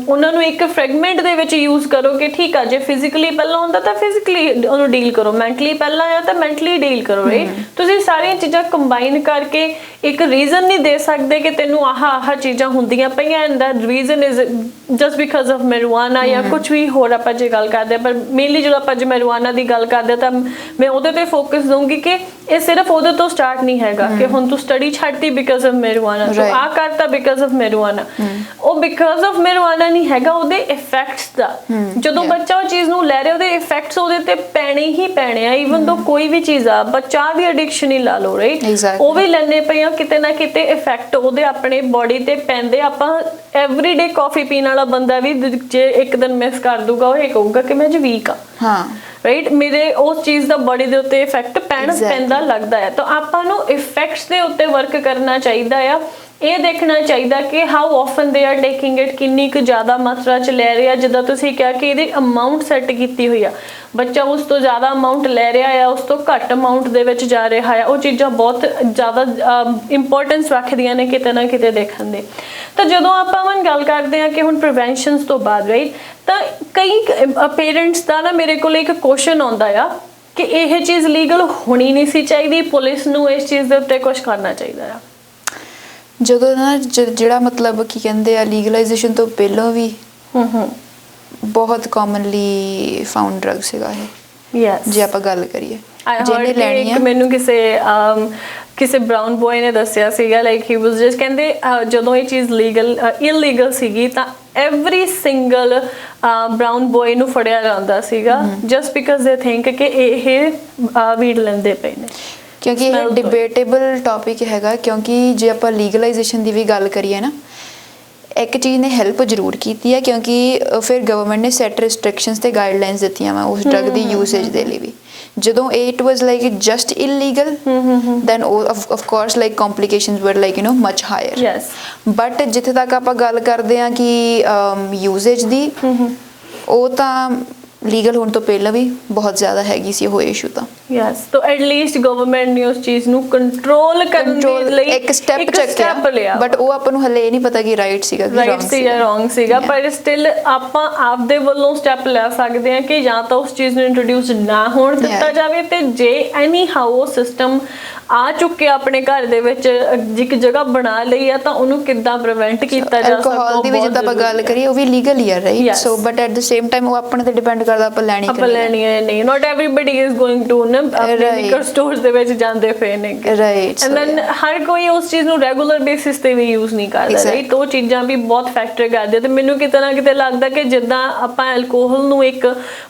ਉਹਨਾਂ ਨੂੰ ਇੱਕ ਫਰੈਗਮੈਂਟ ਦੇ ਵਿੱਚ ਯੂਜ਼ ਕਰੋ ਕਿ ਠੀਕ ਆ, ਜੇ ਫਿਜ਼ੀਕਲੀ ਪਹਿਲਾਂ ਹੁੰਦਾ ਤਾਂ ਫਿਜ਼ੀਕਲੀ ਉਹਨੂੰ ਡੀਲ ਕਰੋ, ਮੈਂਟਲੀ ਪਹਿਲਾਂ ਆ ਤਾਂ ਮੈਂਟਲੀ ਡੀਲ ਕਰੋ, ਰਾਈਟ? ਤੁਸੀਂ ਸਾਰੀਆਂ ਚੀਜ਼ਾਂ ਕੰਬਾਈਨ ਕਰਕੇ ਇੱਕ ਰੀਜ਼ਨ ਨਹੀਂ ਦੇ ਸਕਦੇ ਕਿ ਤੈਨੂੰ ਆਹ ਚੀਜ਼ਾਂ ਹੁੰਦੀਆਂ ਪਈਆਂ and that reason is just because of marijuana ਜਾਂ ਕੁਝ ਵੀ ਹੋਰ। ਆਪਾਂ ਜੇ ਗੱਲ ਕਰਦੇ ਪਰ ਮੇਨਲੀ ਜਦੋਂ ਆਪਾਂ ਜੇ ਮੈਰੀਜੁਆਨਾ ਦੀ ਗੱਲ ਕਰਦੇ ਤਾਂ ਮੈਂ ਉਹਦੇ ਤੇ ਫੋਕਸ ਦਊਂਗੀ ਕਿ ਇਹ ਸਿਰਫ ਉਹਦੇ ਤੋਂ ਸਟਾਰਟ ਨਹੀਂ ਹੈਗਾ ਕਿ ਹੁਣ ਤੂੰ ਸਟੱਡੀ ਛੱਡਤੀ ਬਿਕਾਜ਼ ਆਫ ਮੈਰੀਜੁਆਨਾ, ਤੂੰ ਆ ਕਰਤਾ ਬਿਕਾਜ਼ ਆਫ ਮੈਰੀਜੁਆਨਾ। ਉਹ ਬਿਕਾਜ਼ ਆਫ ਮੈਰੀਜੁਆਨਾ ਨਹੀਂ ਹੈਗਾ, ਉਹਦੇ ਇਫੈਕਟਸ ਦਾ। ਜਦੋਂ ਬੱਚਾ ਉਹ ਚੀਜ਼ ਨੂੰ ਲੈ ਰਿਹਾ ਉਹਦੇ ਇਫੈਕਟਸ ਉਹਦੇ ਤੇ ਪੈਣੇ ਹੀ ਪੈਣੇ ਆ। ਈਵਨ ਦੋ ਕੋਈ ਵੀ ਚੀਜ਼ ਆ, ਬੱਚਾ ਦੀ ਐਡਿਕਸ਼ਨ ਹੀ ਲਾ ਲਓ, ਰਾਈਟ? ਉਹ ਵੀ ਲੈਣੇ ਪਏ ਆ, ਕਿਤੇ ਨਾ ਕਿਤੇ ਇਫੈਕਟ ਉਹਦੇ ਆਪਣੇ ਬੋਡੀ ਤੇ ਪੈਂਦੇ। ਆਪਾਂ ਐਵਰੀਡੇ ਕਾਫੀ ਪੀਣ ਵਾਲਾ ਬੰਦਾ ਵੀ ਜੇ ਇੱਕ ਦਿਨ ਮਿਸ ਕਰ ਦੂਗਾ ਉਹ ਇਹ ਕਹੂਗਾ ਕਿ ਮੈਂ ਅੱਜ ਵੀਕ ਆ, ਰਾਈਟ? ਮੇਰੇ ਉਸ ਚੀਜ਼ ਦਾ ਬੋਡੀ ਦੇ ਉੱਤੇ ਇਫੈਕਟ ਪੈਂਦਾ ਲੱਗਦਾ ਹੈ। ਤਾਂ ਆਪਾਂ ਨੂੰ ਇਫੈਕਟਸ ਦੇ ਉੱਤੇ ਵਰਕ ਕਰਨਾ ਚਾਹੀਦਾ ਆ। ਇਹ ਦੇਖਣਾ ਚਾਹੀਦਾ ਕਿ how often they are taking it, ਕਿੰਨੀ ਕੁ ਜ਼ਿਆਦਾ ਮਾਤਰਾ 'ਚ ਲੈ ਰਿਹਾ। ਜਿੱਦਾਂ ਤੁਸੀਂ ਕਿਹਾ ਕਿ ਇਹਦੀ ਅਮਾਊਂਟ ਸੈੱਟ ਕੀਤੀ ਹੋਈ ਆ, ਬੱਚਾ ਉਸ ਤੋਂ ਜ਼ਿਆਦਾ ਅਮਾਊਂਟ ਲੈ ਰਿਹਾ ਆ, ਉਸ ਤੋਂ ਘੱਟ ਅਮਾਊਂਟ ਦੇ ਵਿੱਚ ਜਾ ਰਿਹਾ ਆ, ਉਹ ਚੀਜ਼ਾਂ ਬਹੁਤ ਜ਼ਿਆਦਾ ਇੰਪੋਰਟੈਂਸ ਰੱਖਦੀਆਂ ਨੇ ਕਿਤੇ ਨਾ ਕਿਤੇ ਦੇਖਣ ਦੇ। ਤਾਂ ਜਦੋਂ ਆਪਾਂ ਗੱਲ ਕਰਦੇ ਹਾਂ ਕਿ ਹੁਣ ਪ੍ਰੀਵੈਂਸ਼ਨਸ ਤੋਂ ਬਾਅਦ, ਰਾਈਟ, ਤਾਂ ਕਈ ਪੇਰੈਂਟਸ ਦਾ ਨਾ ਮੇਰੇ ਕੋਲ ਇੱਕ ਕੁਐਸਚਨ ਆਉਂਦਾ ਆ ਕਿ ਇਹ ਚੀਜ਼ ਲੀਗਲ ਹੋਣੀ ਨਹੀਂ ਸੀ ਚਾਹੀਦੀ, ਪੁਲਿਸ ਨੂੰ ਇਸ ਚੀਜ਼ ਦੇ ਉੱਤੇ ਕੁਝ ਕਰਨਾ ਚਾਹੀਦਾ ਆ। ਜਦੋਂ ਨਾ ਜਿਹੜਾ ਮਤਲਬ ਕੀ ਕਹਿੰਦੇ ਆ ਲੀਗਲਾਈਜੇਸ਼ਨ ਤੋਂ ਪਹਿਲਾਂ ਵੀ ਬਹੁਤ ਕਾਮਨਲੀ ਫਾਊਂਡ ਡਰਗ ਸੀਗਾ ਇਹ। ਯੈਸ, ਜੇ ਆਪਾਂ ਗੱਲ ਕਰੀਏ ਜਿਹਨੇ ਲੈਣੀ ਆ, ਮੈਨੂੰ ਕਿਸੇ ਬ੍ਰਾਊਨ ਬॉय ਨੇ ਦੱਸਿਆ ਸੀਗਾ, ਲਾਈਕ ਹੀ ਵਾਸ ਜਸਟ ਕਹਿੰਦੇ ਜਦੋਂ ਇਹ ਚੀਜ਼ ਇਲੀਗਲ ਸੀਗੀ ਤਾਂ ਐਵਰੀ ਸਿੰਗਲ ਬ੍ਰਾਊਨ ਬॉय ਨੂੰ ਫੜਿਆ ਜਾਂਦਾ ਸੀਗਾ ਜਸਟ ਬਿਕਾਜ਼ ਦੇ ਥਿੰਕ ਕਿ ਇਹ ਵੀਡ ਲੈਂਦੇ ਪਏ ਨੇ। ਕਿਉਂਕਿ ਇਹ ਡਿਬੇਟੇਬਲ ਟੌਪਿਕ ਹੈਗਾ, ਕਿਉਂਕਿ ਜੇ ਆਪਾਂ ਲੀਗਲਾਈਜੇਸ਼ਨ ਦੀ ਵੀ ਗੱਲ ਕਰੀਏ ਨਾ, ਇੱਕ ਚੀਜ਼ ਨੇ ਹੈਲਪ ਜ਼ਰੂਰ ਕੀਤੀ ਹੈ ਕਿਉਂਕਿ ਫਿਰ ਗਵਰਨਮੈਂਟ ਨੇ ਸੈਟ ਰਿਸਟ੍ਰਿਕਸ਼ਨਸ ਤੇ ਗਾਈਡਲਾਈਨਸ ਦਿੱਤੀਆਂ ਵਾ ਉਸ ਡਰਗ ਦੀ ਯੂਸੇਜ ਦੇ ਲਈ ਵੀ। ਜਦੋਂ it was like just illegal then of course like complications were like much higher. Yes, but ਜਿੱਥੇ ਤੱਕ ਆਪਾਂ ਗੱਲ ਕਰਦੇ ਹਾਂ ਕਿ ਯੂਸੇਜ ਦੀ, ਉਹ ਤਾਂ ਲੀਗਲ ਹੋਣ ਤੋਂ ਪਹਿਲਾਂ ਵੀ ਬਹੁਤ ਜ਼ਿਆਦਾ ਹੈਗੀ ਸੀ ਉਹ ਇਸ਼ੂ ਤਾਂ। ਯੈਸ, ਤਾਂ ਐਟਲੀਸਟ ਗਵਰਨਮੈਂਟ ਨੇ ਉਸ ਚੀਜ਼ ਨੂੰ ਕੰਟਰੋਲ ਕਰਨ ਦੇ ਲਈ ਇੱਕ ਸਟੈਪ ਚੱਕਿਆ, ਬਟ ਉਹ ਆਪਾਂ ਨੂੰ ਹਲੇ ਨਹੀਂ ਪਤਾ ਕਿ ਰਾਈਟ ਸੀਗਾ ਕਿ ਰੋਂਗ ਸੀਗਾ। ਪਰ ਸਟਿਲ ਆਪਾਂ ਆਪਦੇ ਵੱਲੋਂ ਸਟੈਪ ਲੈ ਸਕਦੇ ਹਾਂ ਕਿ ਜਾਂ ਤਾਂ ਉਸ ਚੀਜ਼ ਨੂੰ ਇੰਟਰੋਡਿਊਸ ਨਾ ਹੋਣ ਦਿੱਤਾ ਜਾਵੇ, ਤੇ ਜੇ ਐਨੀ ਹਾਊ ਸਿਸਟਮ ਆ ਚੁੱਕੇ ਆਪਣੇ ਘਰ ਦੇ ਵਿੱਚ ਇੱਕ ਜਗ੍ਹਾ ਬਣਾ ਲਈ ਆ ਤਾਂ ਉਹਨੂੰ ਕਿੱਦਾਂ ਪ੍ਰੀਵੈਂਟ ਕੀਤਾ ਜਾ ਸਕਦਾ। ਐਲਕੋਹਲ ਦੀ ਵੀ ਬਹੁਤ ਜਿੱਦਾਂ ਆਪਾਂ ਗੱਲ ਜ਼ਰੂਰੀ ਕਰੀਏ ਉਹ ਵੀ ਲੀਗਲ ਹੀ ਆ, right? Yes. So but at the same time ਉਹ ਆਪਣੇ ਤੇ ਡਿਪੈਂਡ ਕਰਦਾ ਆਪਾਂ ਲੈਣੀ ਆਪਾਂ ਲੈਣੀ ਹੈ ਨਹੀਂ। ਨਾਟ ਐਵਰੀਬਾਡੀ ਇਜ਼ ਗੋਇੰਗ ਟੂ ਨਾ ਆਪਣੇ Right. ਲਿਕਰ ਸਟੋਰਸ ਦੇ ਵਿੱਚ ਜਾਂਦੇ ਪਏ ਨੇ, ਰਾਈਟ। ਐਂਡ ਦੈਨ ਹਰ ਕੋਈ ਉਸ ਚੀਜ਼ ਨੂੰ ਰੈਗੂਲਰ ਬੇਸਿਸ ਤੇ ਵੀ ਯੂਜ਼ ਨਹੀਂ ਕਰਦਾ, Exactly. ਰਾਈਟ? ਉਹ ਚੀਜ਼ਾਂ ਵੀ ਬਹੁਤ ਫੈਕਟਰ ਕਰਦੇ ਤੇ ਮੈਨੂੰ ਕਿਤੇ ਨਾ ਕਿਤੇ ਲੱਗਦਾ ਕਿ ਜਿੱਦਾਂ ਆਪਾਂ ਐਲਕੋਹਲ ਨੂੰ ਇੱਕ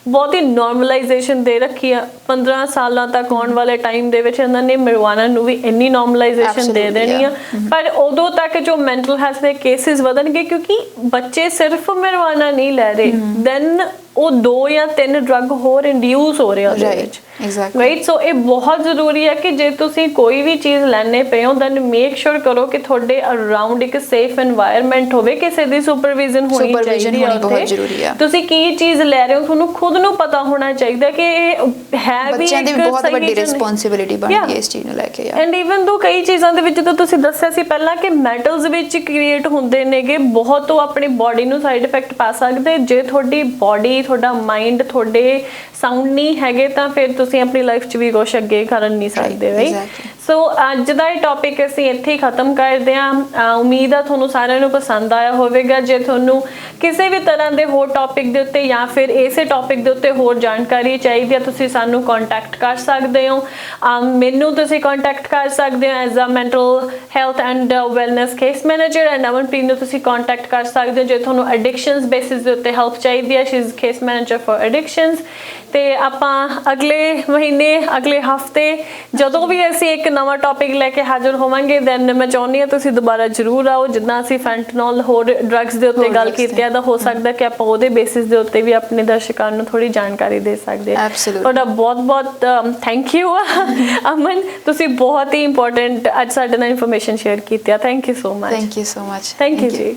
ਬਹੁਤ ਹੀ ਨਾਰਮਲਾਈਜੇਸ਼ਨ ਦੇ ਰੱਖੀ ਆ 15 ਸਾਲਾਂ ਤੱਕ ਆਉਣ ਵਾਲੇ ਟਾਈਮ ਦੇ ਵਿੱਚ ਇਹਨਾਂ ਨੇ marijuana ਨੂੰ ਵੀ ਇੰਨੀ ਨਾਰਮਲਾਈਜੇਸ਼ਨ ਦੇ Absolutely, ਦੇਣੀ ਆ। ਪਰ ਉਦੋਂ ਤੱਕ ਜੋ ਮੈਂਟਲ ਹੈਲਥ ਦੇ ਕੇਸਿਸ ਵਧਣਗੇ ਕਿਉਂਕਿ ਬੱਚੇ ਸਿਰਫ marijuana ਨਹੀਂ ਲੈ ਰਹੇ, ਦੈਨ ਉਹ 2 ਜਾਂ 3 ਡਰੱਗ ਹੋਰ ਇੰਡਿਊਸ ਹੋ ਰਹੇ ਉਹਦੇ Right. ਵਿੱਚ, Exactly. ਰਾਈਟ? ਸੋ ਇਹ ਬਹੁਤ ਜ਼ਰੂਰੀ ਹੈ ਕਿ ਜੇ ਤੁਸੀਂ ਕੋਈ ਵੀ ਚੀਜ਼ ਲੈਣੇ ਪਏ ਹੋ ਦੈਨ ਮੇਕ ਸ਼ੋਰ ਕਰੋ ਕਿ ਤੁਹਾਡੇ ਅਰਾਊਂਡ ਇੱਕ ਸੇਫ এনवायरमेंट ਹੋਵੇ, ਕਿਸੇ ਦੀ ਸੁਪਰਵਿਜ਼ਨ ਹੋਣੀ Supervision ਚਾਹੀਦੀ ਹੈ ਹੋਣੀ ਬਹੁਤ ਉੱਥੇ। ਜ਼ਰੂਰੀ ਆ। ਤੁਸੀਂ ਕੀ ਚੀਜ਼ ਲੈ ਰਹੇ ਹੋ ਤੁਹਾਨੂੰ ਖੁਦ ਨੂੰ ਪਤਾ ਹੋਣਾ ਚਾਹੀਦਾ ਕਿ ਇਹ ਹੈ ਵੀ ਬੱਚਿਆਂ ਦੀ ਇੱਕ ਵੀ ਬਹੁਤ ਸਹੀ ਵੱਡੀ ਚੀਜ਼ ਨਹੀਂ। ਰਿਸਪੌਂਸਿਬਿਲਿਟੀ ਬਣਦੀ Yeah. ਹੈ ਇਸ ਚੀਜ਼ ਨੂੰ ਲੈ ਕੇ। ਐਂਡ ਈਵਨ ਦੋ ਕਈ ਚੀਜ਼ਾਂ ਦੇ ਵਿੱਚ ਤਾਂ ਤੁਸੀਂ ਦੱਸਿਆ ਸੀ ਪਹਿਲਾਂ ਕਿ ਮੈਟਲਸ ਵਿੱਚ ਕ੍ਰੀਏਟ ਹੁੰਦੇ ਨੇਗੇ, ਬਹੁਤ ਉਹ ਆਪਣੀ ਬਾਡੀ ਨੂੰ ਸਾਈਡ ਇਫੈਕਟ ਪਾ ਸਕਦੇ। ਜੇ ਤੁਹਾਡੀ ਬਾਡੀ, ਤੁਹਾਡਾ ਮਾਈਂਡ ਤੁਹਾਡੇ ਸਾਊਂਡ ਨਹੀਂ ਹੈਗੇ ਤਾਂ ਫਿਰ ਤੁਸੀਂ ਆਪਣੀ ਲਾਈਫ 'ਚ ਵੀ ਕੁਛ ਅੱਗੇ ਕਰ ਨਹੀਂ ਸਕਦੇ, ਰਾਈਟ? exactly. ਸੋ ਅੱਜ ਦਾ ਇਹ ਟੌਪਿਕ ਅਸੀਂ ਇੱਥੇ ਹੀ ਖਤਮ ਕਰਦੇ ਹਾਂ। ਉਮੀਦ ਆ ਤੁਹਾਨੂੰ ਸਾਰਿਆਂ ਨੂੰ ਪਸੰਦ ਆਇਆ ਹੋਵੇਗਾ। ਜੇ ਤੁਹਾਨੂੰ ਕਿਸੇ ਵੀ ਤਰ੍ਹਾਂ ਦੇ ਹੋਰ ਟੌਪਿਕ ਦੇ ਉੱਤੇ ਜਾਂ ਫਿਰ ਇਸੇ ਟੌਪਿਕ ਦੇ ਉੱਤੇ ਹੋਰ ਜਾਣਕਾਰੀ ਚਾਹੀਦੀ ਹੈ ਤੁਸੀਂ ਸਾਨੂੰ ਕੰਟੈਕਟ ਕਰ ਸਕਦੇ ਹੋ। ਮੈਨੂੰ ਤੁਸੀਂ ਕੰਟੈਕਟ ਕਰ ਸਕਦੇ ਹੋ as a mental health and wellness case manager, and Amanpreet ਨੂੰ ਤੁਸੀਂ ਕੰਟੈਕਟ ਕਰ ਸਕਦੇ ਹੋ ਜੇ ਤੁਹਾਨੂੰ ਐਡਿਕਸ਼ਨਸ ਬੇਸਿਸ ਦੇ ਉੱਤੇ ਹੈਲਪ ਚਾਹੀਦੀ ਹੈ। She is case manager for addictions. ਤੇ ਆਪਾਂ ਅਗਲੇ ਮਹੀਨੇ, ਅਗਲੇ ਹਫਤੇ ਜਦੋਂ ਵੀ ਅਸੀਂ ਇੱਕ ਨਵਾਂ ਟੌਪਿਕ ਲੈ ਕੇ ਹਾਜ਼ਰ ਹੋਵਾਂਗੇ ਦੈਨ ਮੈਂ ਚਾਹੁੰਦੀ ਹਾਂ ਤੁਸੀਂ ਦੁਬਾਰਾ ਜ਼ਰੂਰ ਆਓ। ਜਿੱਦਾਂ ਅਸੀਂ ਫੈਂਟਨੋਲ ਹੋਰ ਡਰੱਗਸ ਦੇ ਉੱਤੇ ਗੱਲ ਕੀਤੀ ਹੈ ਤਾਂ ਹੋ ਸਕਦਾ ਕਿ ਆਪਾਂ ਉਹਦੇ ਬੇਸਿਸ ਦੇ ਉੱਤੇ ਵੀ ਆਪਣੇ ਦਰਸ਼ਕਾਂ ਨੂੰ ਥੋੜੀ ਜਾਣਕਾਰੀ ਦੇ ਸਕਦੇ ਹਾਂ। Absolutely. ਤੁਹਾਡਾ ਬਹੁਤ ਬਹੁਤ ਥੈਂਕ ਯੂ ਅਮਨ, ਤੁਸੀਂ ਬਹੁਤ ਹੀ ਇੰਪੋਰਟੈਂਟ ਅੱਜ ਸਾਡੇ ਨਾਲ ਇਨਫੋਰਮੇਸ਼ਨ ਸ਼ੇਅਰ ਕੀਤੀ ਆ। Thank you so much. Thank you so much. Thank you ਜੀ।